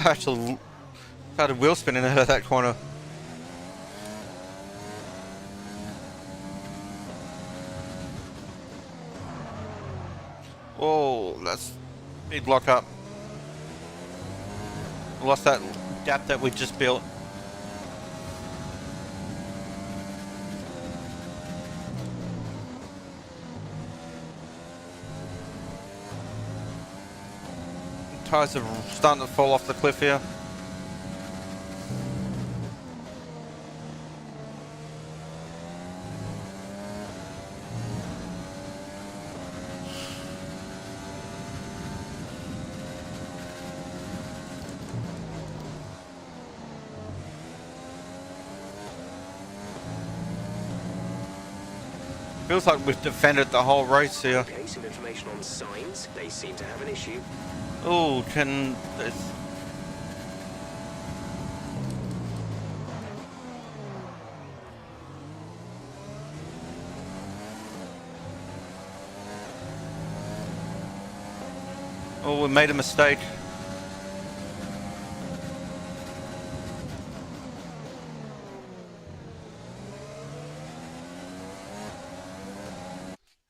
Actually started wheel spinning out of that corner. Oh, that's big lock up. Lost that gap that we just built. Tires are starting to fall off the cliff here. Feels like we've defended the whole race here. Okay, some information on signs. They seem to have an issue. Oh, can this... Oh, we made a mistake.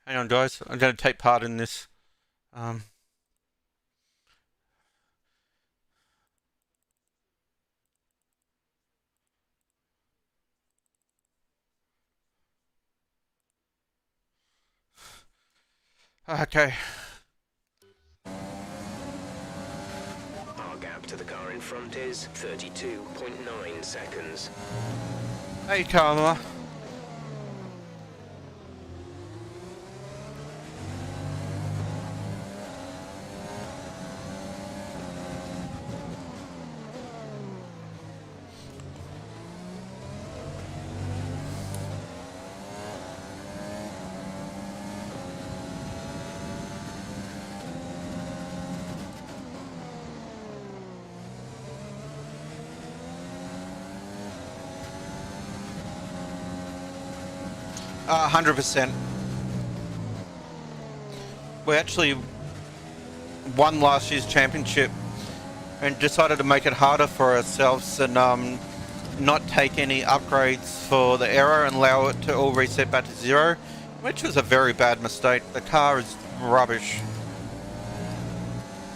Hang on, guys. I'm going to take part in this. Okay. Our gap to the car in front is 32.9 seconds. Hey, Karma. 100%. We actually won last year's championship and decided to make it harder for ourselves and not take any upgrades for the aero and allow it to all reset back to 0, which was a very bad mistake. The car is rubbish.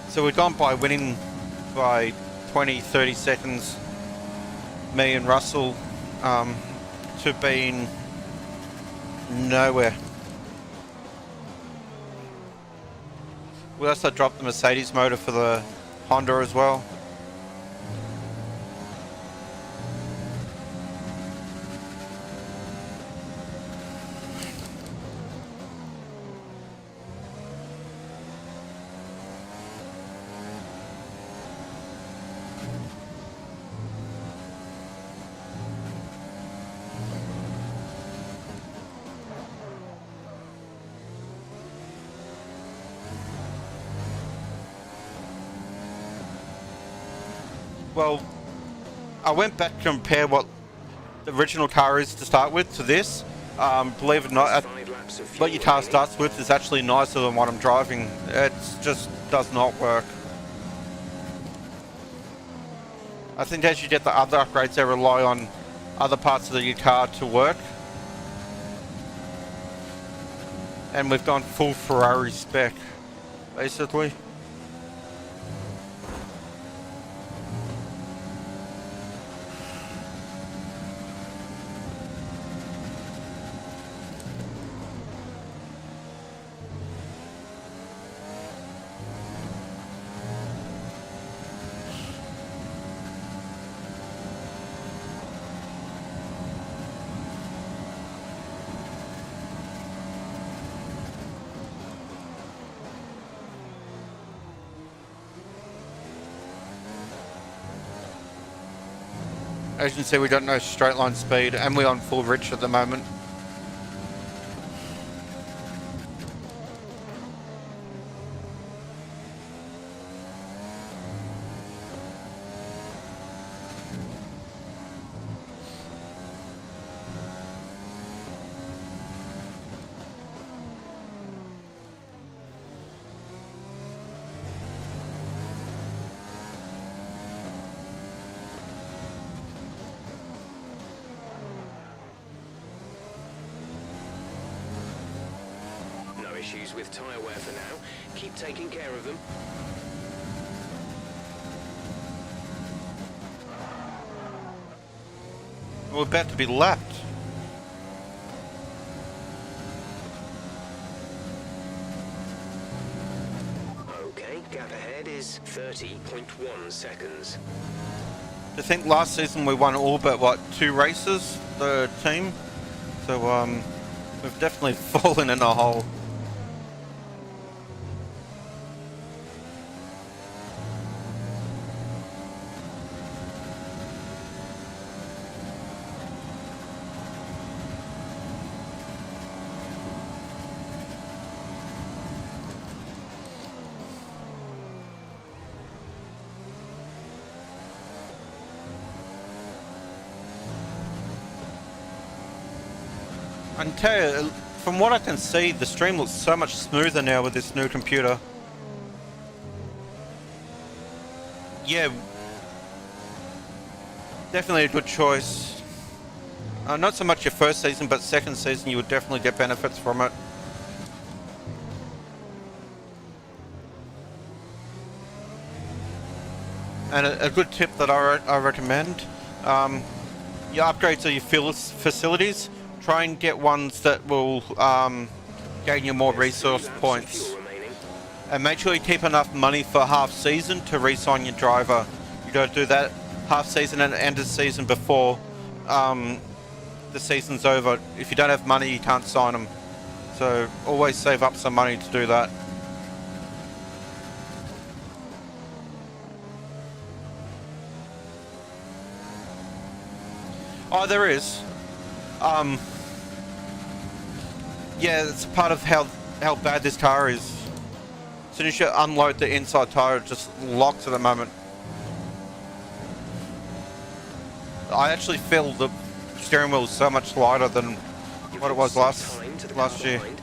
So we've gone by winning by 20-30 seconds, me and Russell, to being nowhere. We also dropped the Mercedes motor for the Honda as well. Well, I went back to compare what the original car is to start with to this. Believe it or not, what your car starts with is actually nicer than what I'm driving. It just does not work. I think as you get the other upgrades, they rely on other parts of your car to work. And we've gone full Ferrari spec, basically. As you can see, we don't know straight line speed, and we're on full rich at the moment. Issues with tyre wear for now. Keep taking care of them. We're about to be lapped. Okay, gap ahead is 30.1 seconds. I think last season we won all but, what, 2 races, the team? So, we've definitely fallen in a hole. I can tell you, from what I can see, the stream looks so much smoother now with this new computer. Yeah, definitely a good choice. Not so much your first season, but second season you would definitely get benefits from it. And a good tip that I recommend, your upgrades of your facilities, try and get ones that will gain you more resource points. And make sure you keep enough money for half season to re-sign your driver. You gotta do that half season and end of season before the season's over. If you don't have money, you can't sign them. So always save up some money to do that. Oh, there is. Yeah, it's part of how bad this car is. As soon as you unload the inside tire, it just locks at the moment. I actually feel the steering wheel is so much lighter than what it was set last time to the car year. behind.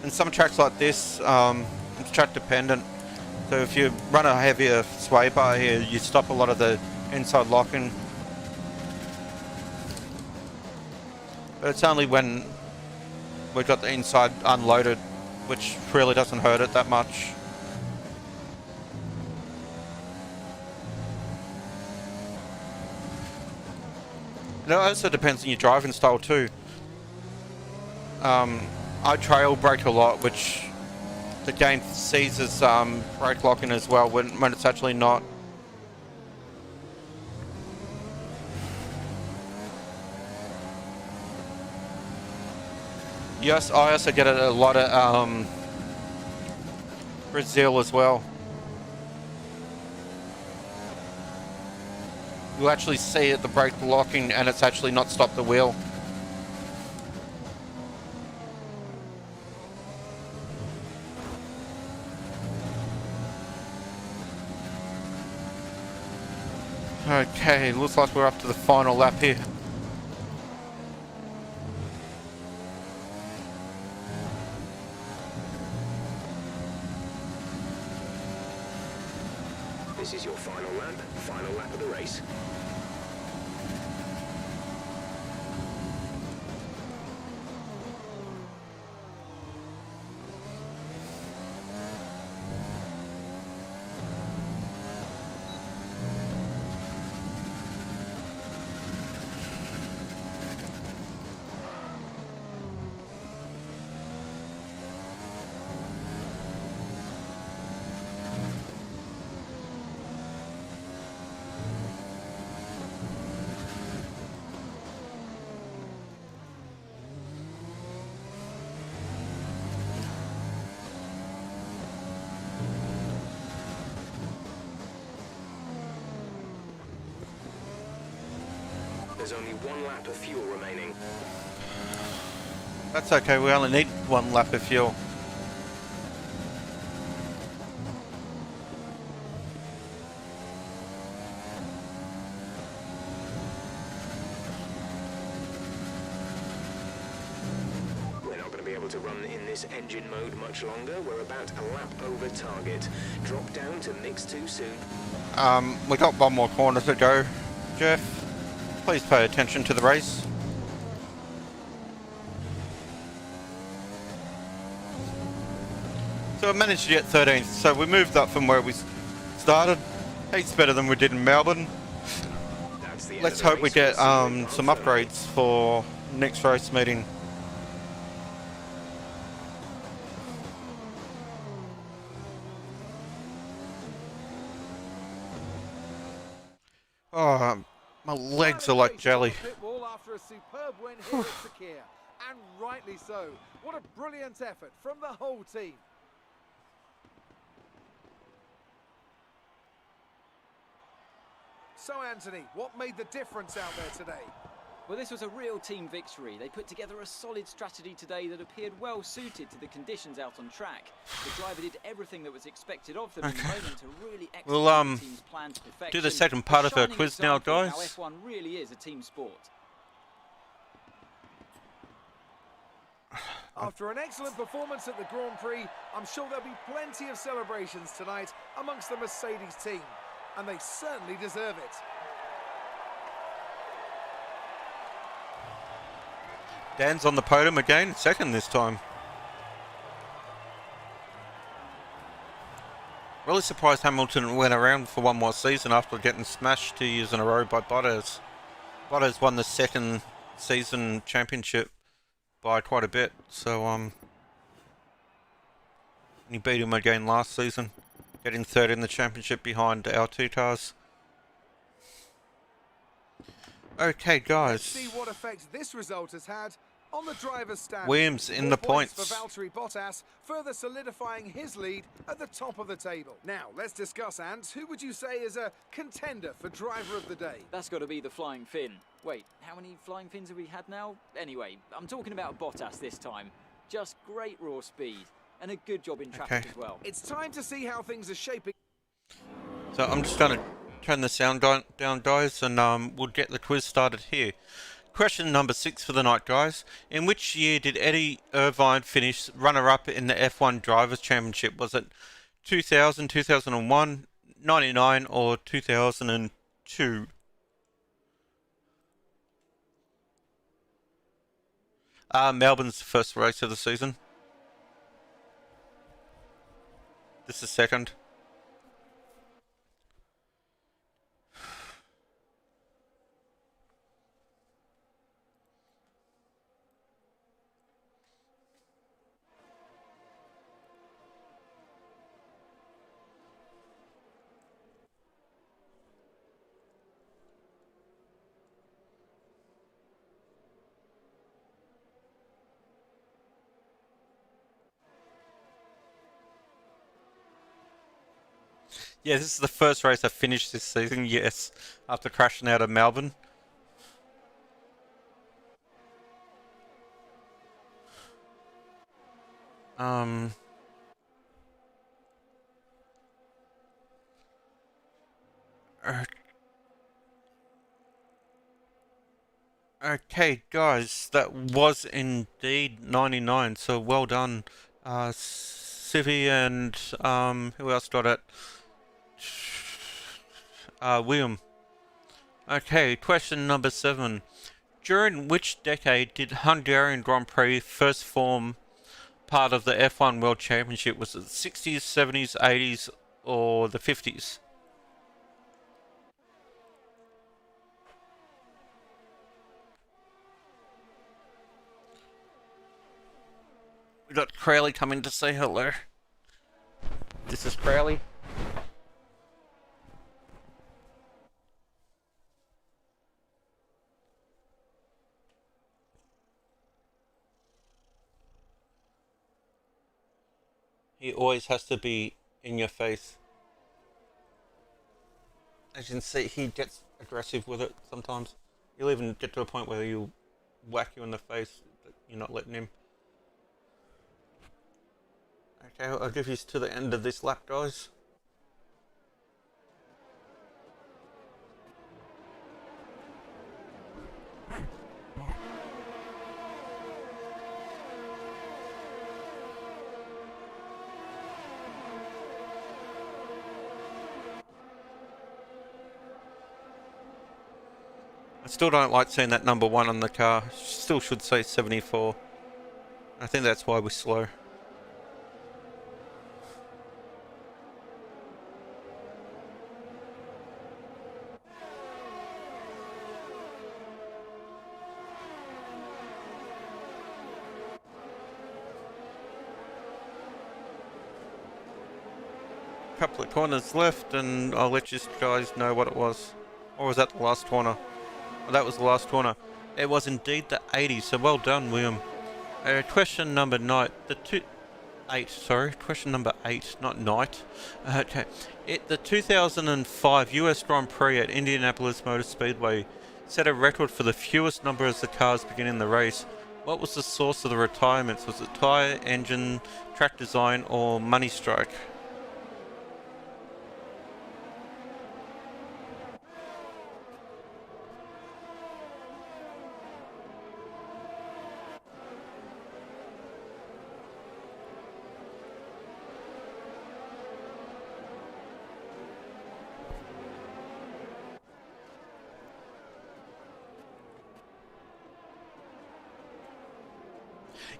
And some tracks like this, it's track dependent. So if you run a heavier sway bar here, you stop a lot of the inside locking. But it's only when we've got the inside unloaded, which really doesn't hurt it that much. It also depends on your driving style too. I trail brake a lot, which the game sees as brake locking as well when it's actually not. Yes, I also get it a lot at Brazil as well. You actually see it, the brake locking, and it's actually not stopped the wheel. Okay, looks like we're up to the final lap here. This is your final lap of the race. There's only 1 lap of fuel remaining. That's okay, we only need 1 lap of fuel. We're not going to be able to run in this engine mode much longer. We're about a lap over target. Drop down to mix 2 soon. We got 1 more corner to go, Jeff. Please pay attention to the race. So I managed to get 13th, so we moved up from where we started. Heaps better than we did in Melbourne. That's the end Let's of the hope we race. get We'll see you some on Thursday. upgrades for next race meeting. Oh, my legs are like jelly. Pit wall after a superb win here at Sakhir. And rightly so. What a brilliant effort from the whole team. So Anthony, what made the difference out there today? Well, this was a real team victory. They put together a solid strategy today that appeared well suited to the conditions out on track. The driver did everything that was expected of them in the moment to really execute We'll, the team's plan to perfection. do the second part A of our shining quiz now, example of guys. How F1 really is a team sport. After an excellent performance at the Grand Prix, I'm sure there'll be plenty of celebrations tonight amongst the Mercedes team. And they certainly deserve it. Dan's on the podium again, second this time. Really surprised Hamilton went around for 1 more season after getting smashed 2 years in a row by Bottas. Bottas won the second season championship by quite a bit, so he beat him again last season, getting third in the championship behind our 2 cars. Okay, Let's guys. see what effect this result has had on the driver's stand. Williams in the points. For Valtteri Bottas, further solidifying his lead at the top of the table. Now, let's discuss, Ants. Who would you say is a contender for driver of the day? That's got to be the Flying Finn. Wait, how many Flying Fins have we had now? Anyway, I'm talking about Bottas this time. Just great raw speed and a good job in traffic Okay. as well. It's time to see how things are shaping. So I'm just going to turn the sound down, guys, and we'll get the quiz started here. Question number 6 for the night, guys. In which year did Eddie Irvine finish runner-up in the F1 Drivers' Championship? Was it 2000, 2001, 99, or 2002? Melbourne's the first race of the season. This is second. Yeah, this is the first race I finished this season, yes, after crashing out of Melbourne. Um... Okay, guys, that was indeed 99, so well done, Civi and, who else got it? William. Okay, question number 7. During which decade did Hungarian Grand Prix first form part of the F1 World Championship? Was it the 60s, 70s, 80s, or the 50s? We got Crowley coming to say hello. This is Crowley. He always has to be in your face. As you can see, he gets aggressive with it sometimes. He'll even get to a point where he'll whack you in the face, but you're not letting him. Okay, I'll give you to the end of this lap, guys. I still don't like seeing that number 1 on the car. Still should say 74. I think that's why we're slow. Couple of corners left, and I'll let you guys know what it was. Or was that the last corner? Oh, that was the last corner. It was indeed the 80, so well done, William. Question number 9. Question number 8, not night. Okay. The 2005 US Grand Prix at Indianapolis Motor Speedway set a record for the fewest number of the cars beginning the race. What was the source of the retirements? Was it tyre, engine, track design, or money strike?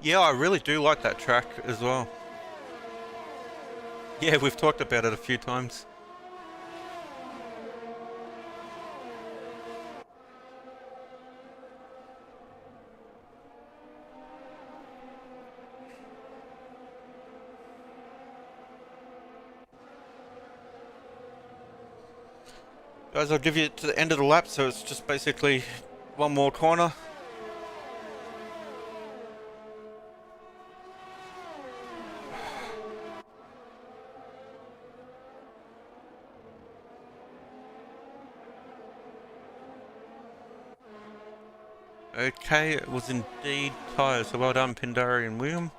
Yeah, I really do like that track as well. Yeah, we've talked about it a few times. Guys, I'll give you to the end of the lap, so it's just basically one more corner. Okay, it was indeed tyres, so well done, Pindari and William.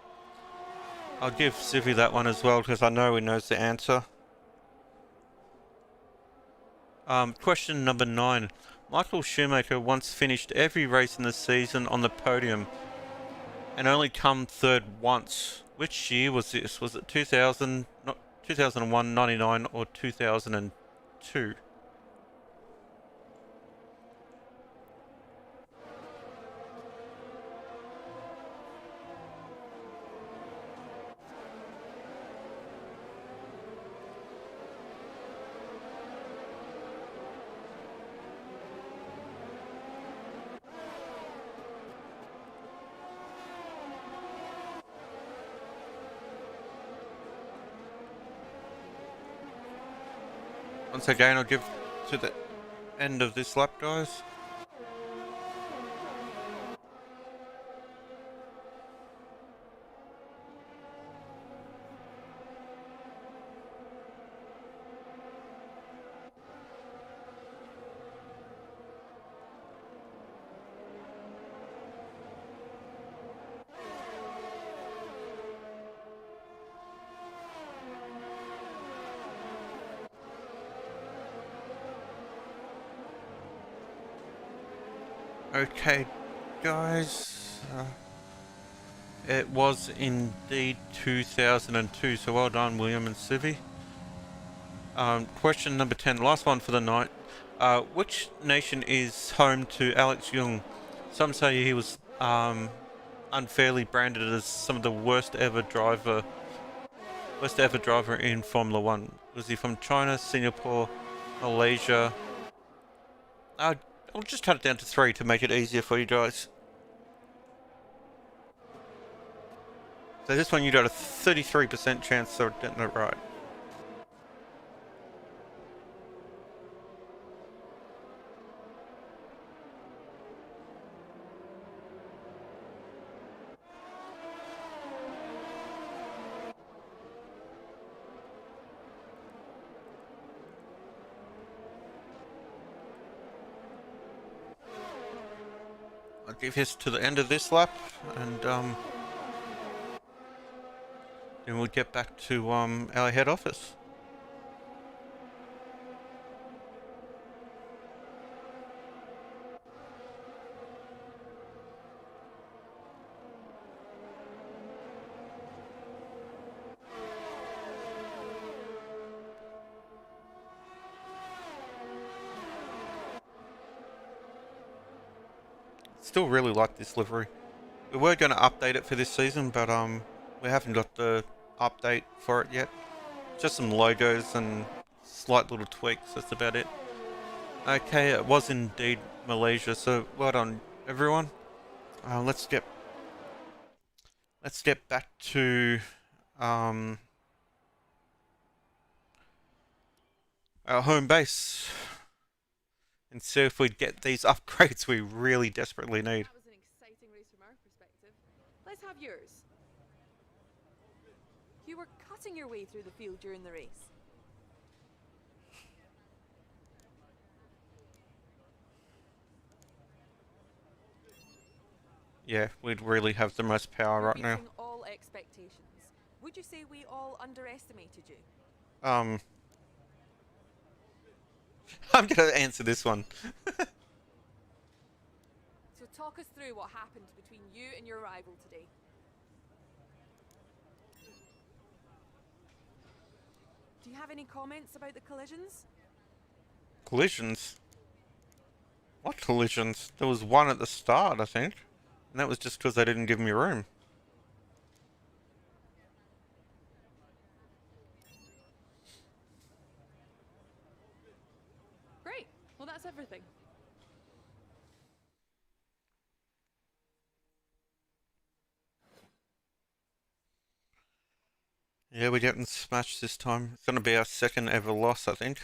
I'll give Civi that one as well, because I know he knows the answer. Question number 9. Michael Schumacher once finished every race in the season on the podium and only come third once. Which year was this? Was it 2000, not 2001, 99, or 2002? Once again, I'll give to the end of this lap, guys. Okay, guys. It was indeed 2002, so well done, William and Suvi. Question number 10, last one for the night. Which nation is home to Alex Young? Some say he was unfairly branded as some of the worst ever driver in Formula One. Was he from China, Singapore, Malaysia? I'll just cut it down to 3 to make it easier for you guys. So this one you got a 33% chance of getting it right. I'll give this to the end of this lap, and then we'll get back to our head office. Still really like this livery. We were going to update it for this season, but we haven't got the update for it yet. Just some logos and slight little tweaks, that's about it. Okay, it was indeed Malaysia, so well done everyone. Let's get back to our home base and see if we get these upgrades we really desperately need. That was an exciting race from our perspective. Let's have yours. You were cutting your way through the field during the race. Yeah, we'd really have the most power right now. Beating all expectations. Would you say we all underestimated you? I'm gonna answer this one. So talk us through what happened between you and your rival today. Do you have any comments about the collisions? Collisions? What collisions? There was one at the start, I think. And that was just because they didn't give me room. Great. Well, that's everything. Yeah, we're getting smashed this time. It's going to be our second ever loss, I think.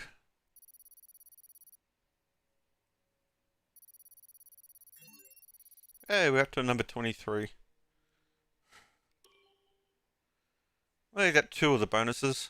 Hey, we're up to number 23. Well, you got 2 of the bonuses.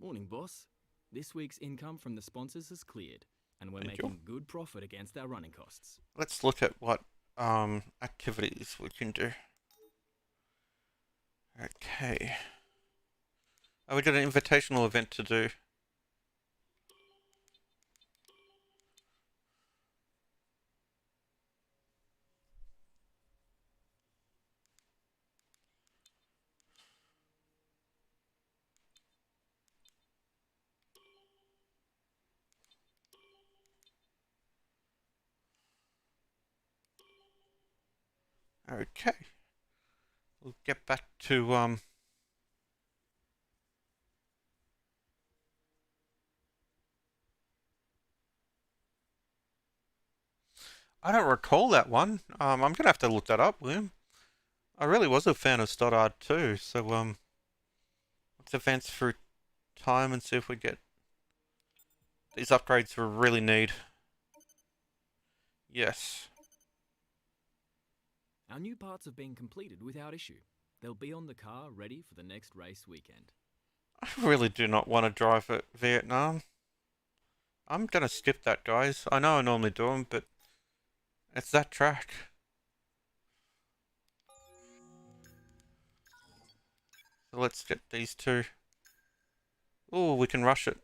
Morning, boss. This week's income from the sponsors has cleared. and we're Thank making you. good profit against our running costs. Let's look at what activities we can do. Okay. Oh, we got an invitational event to do. Okay. We'll get back to I don't recall that one. I'm gonna have to look that up, William. I really was a fan of Stoddard too, so let's advance through time and see if we get these upgrades we really need. Yes. Our new parts have been completed without issue. They'll be on the car ready for the next race weekend. I really do not want to drive at Vietnam. I'm gonna skip that, guys. I know I normally do them, but it's that track. So let's get these two. Oh, we can rush it.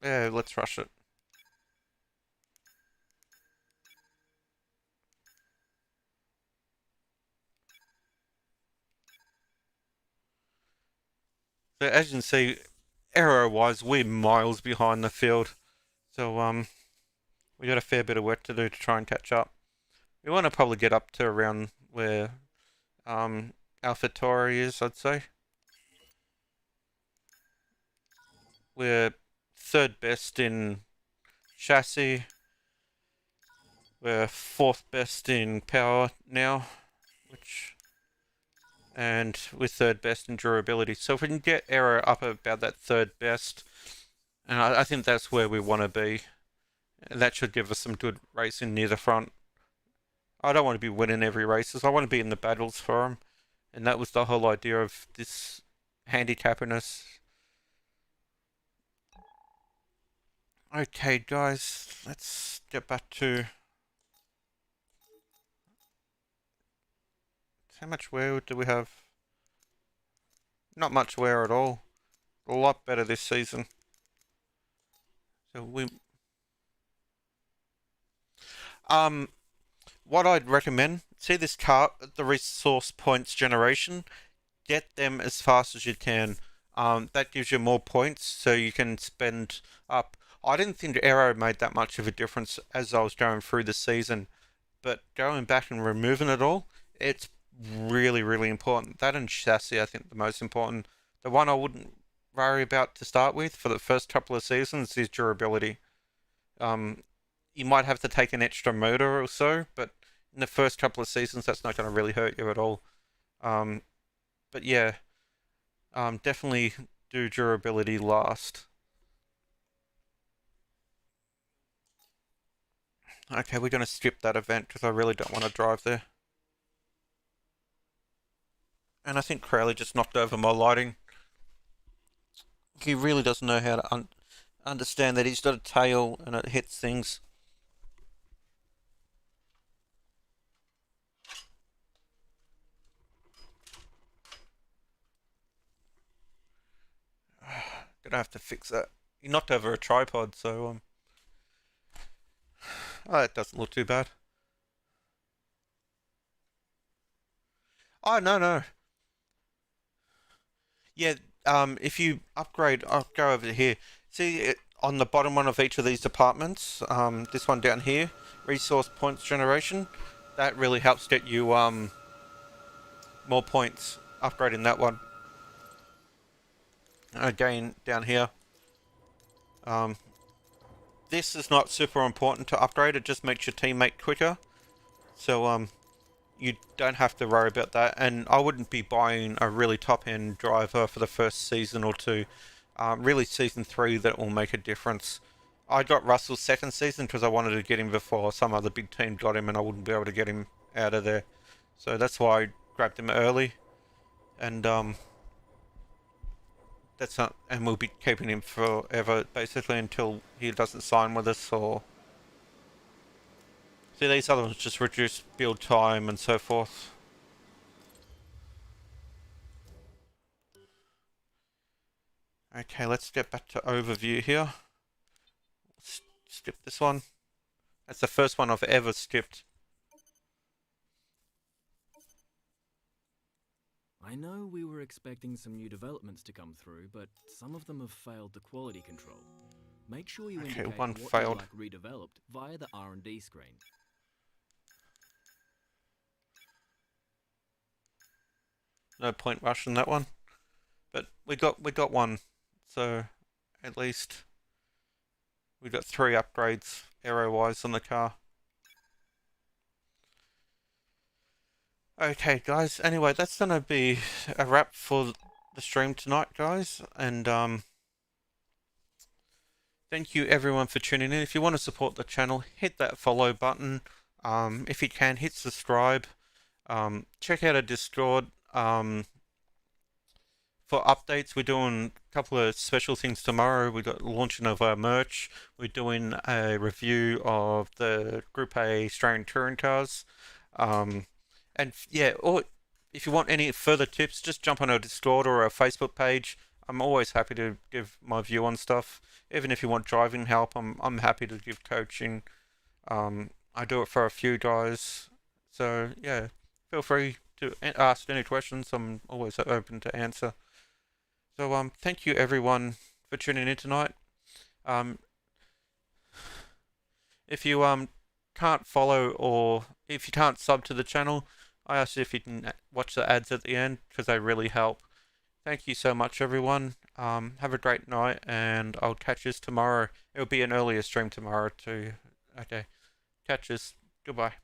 Yeah, let's rush it. So as you can see, aero-wise, we're miles behind the field. So we got a fair bit of work to do to try and catch up. We want to probably get up to around where AlphaTauri is, I'd say. We're third best in chassis. We're fourth best in power now, and we're third best in durability. So if we can get aero up about that third best, and I think that's where we want to be. And that should give us some good racing near the front. I don't want to be winning every races. I want to be in the battles for them. And that was the whole idea of this handicappiness. Okay, guys, let's get back to how much wear do we have? Not much wear at all. A lot better this season. So what I'd recommend, see this car, the resource points generation, get them as fast as you can. That gives you more points, so you can spend up. I didn't think aero made that much of a difference as I was going through the season, but going back and removing it all, it's really, really important. That and chassis, I think, the most important. The one I wouldn't worry about to start with for the first couple of seasons is durability. You might have to take an extra motor or so, but in the first couple of seasons, that's not going to really hurt you at all. But yeah, definitely do durability last. Okay, we're going to skip that event because I really don't want to drive there. And I think Crowley just knocked over my lighting. He really doesn't know how to understand that he's got a tail and it hits things. Gonna have to fix that. He knocked over a tripod, so oh, it doesn't look too bad. Oh no no. Yeah, if you upgrade, I'll go over here. See it on the bottom one of each of these departments. This one down here, resource points generation. That really helps get you more points upgrading that one. Again, down here. This is not super important to upgrade. It just makes your teammate quicker. So you don't have to worry about that. And I wouldn't be buying a really top-end driver for the first season or two. Really, season 3 that will make a difference. I got Russell's second season because I wanted to get him before some other big team got him, and I wouldn't be able to get him out of there. So that's why I grabbed him early. And and we'll be keeping him forever, basically, until he doesn't sign with us or See, these other ones just reduce build time and so forth. Okay, let's get back to overview here. Skip this one. That's the first one I've ever skipped. I know we were expecting some new developments to come through, but some of them have failed the quality control. Make sure you Okay, indicate one what failed. you'd like redeveloped via the R&D screen. No point rushing that one. But we got one. So at least we got 3 upgrades aero-wise on the car. Okay, guys. Anyway, that's gonna be a wrap for the stream tonight, guys. And thank you everyone for tuning in. If you want to support the channel, hit that follow button. If you can, hit subscribe. Check out our Discord. For updates, we're doing a couple of special things tomorrow. We've got launching of our merch. We're doing a review of the Group A Australian touring cars. And yeah, or if you want any further tips, just jump on our Discord or our Facebook page. I'm always happy to give my view on stuff. Even if you want driving help, I'm happy to give coaching. I do it for a few guys. So yeah, feel free to ask any questions. I'm always open to answer. So thank you everyone for tuning in tonight. If you can't follow or if you can't sub to the channel, I ask you if you can watch the ads at the end because they really help. Thank you so much everyone. Have a great night and I'll catch you tomorrow. It'll be an earlier stream tomorrow too. Okay. Catch you. Goodbye.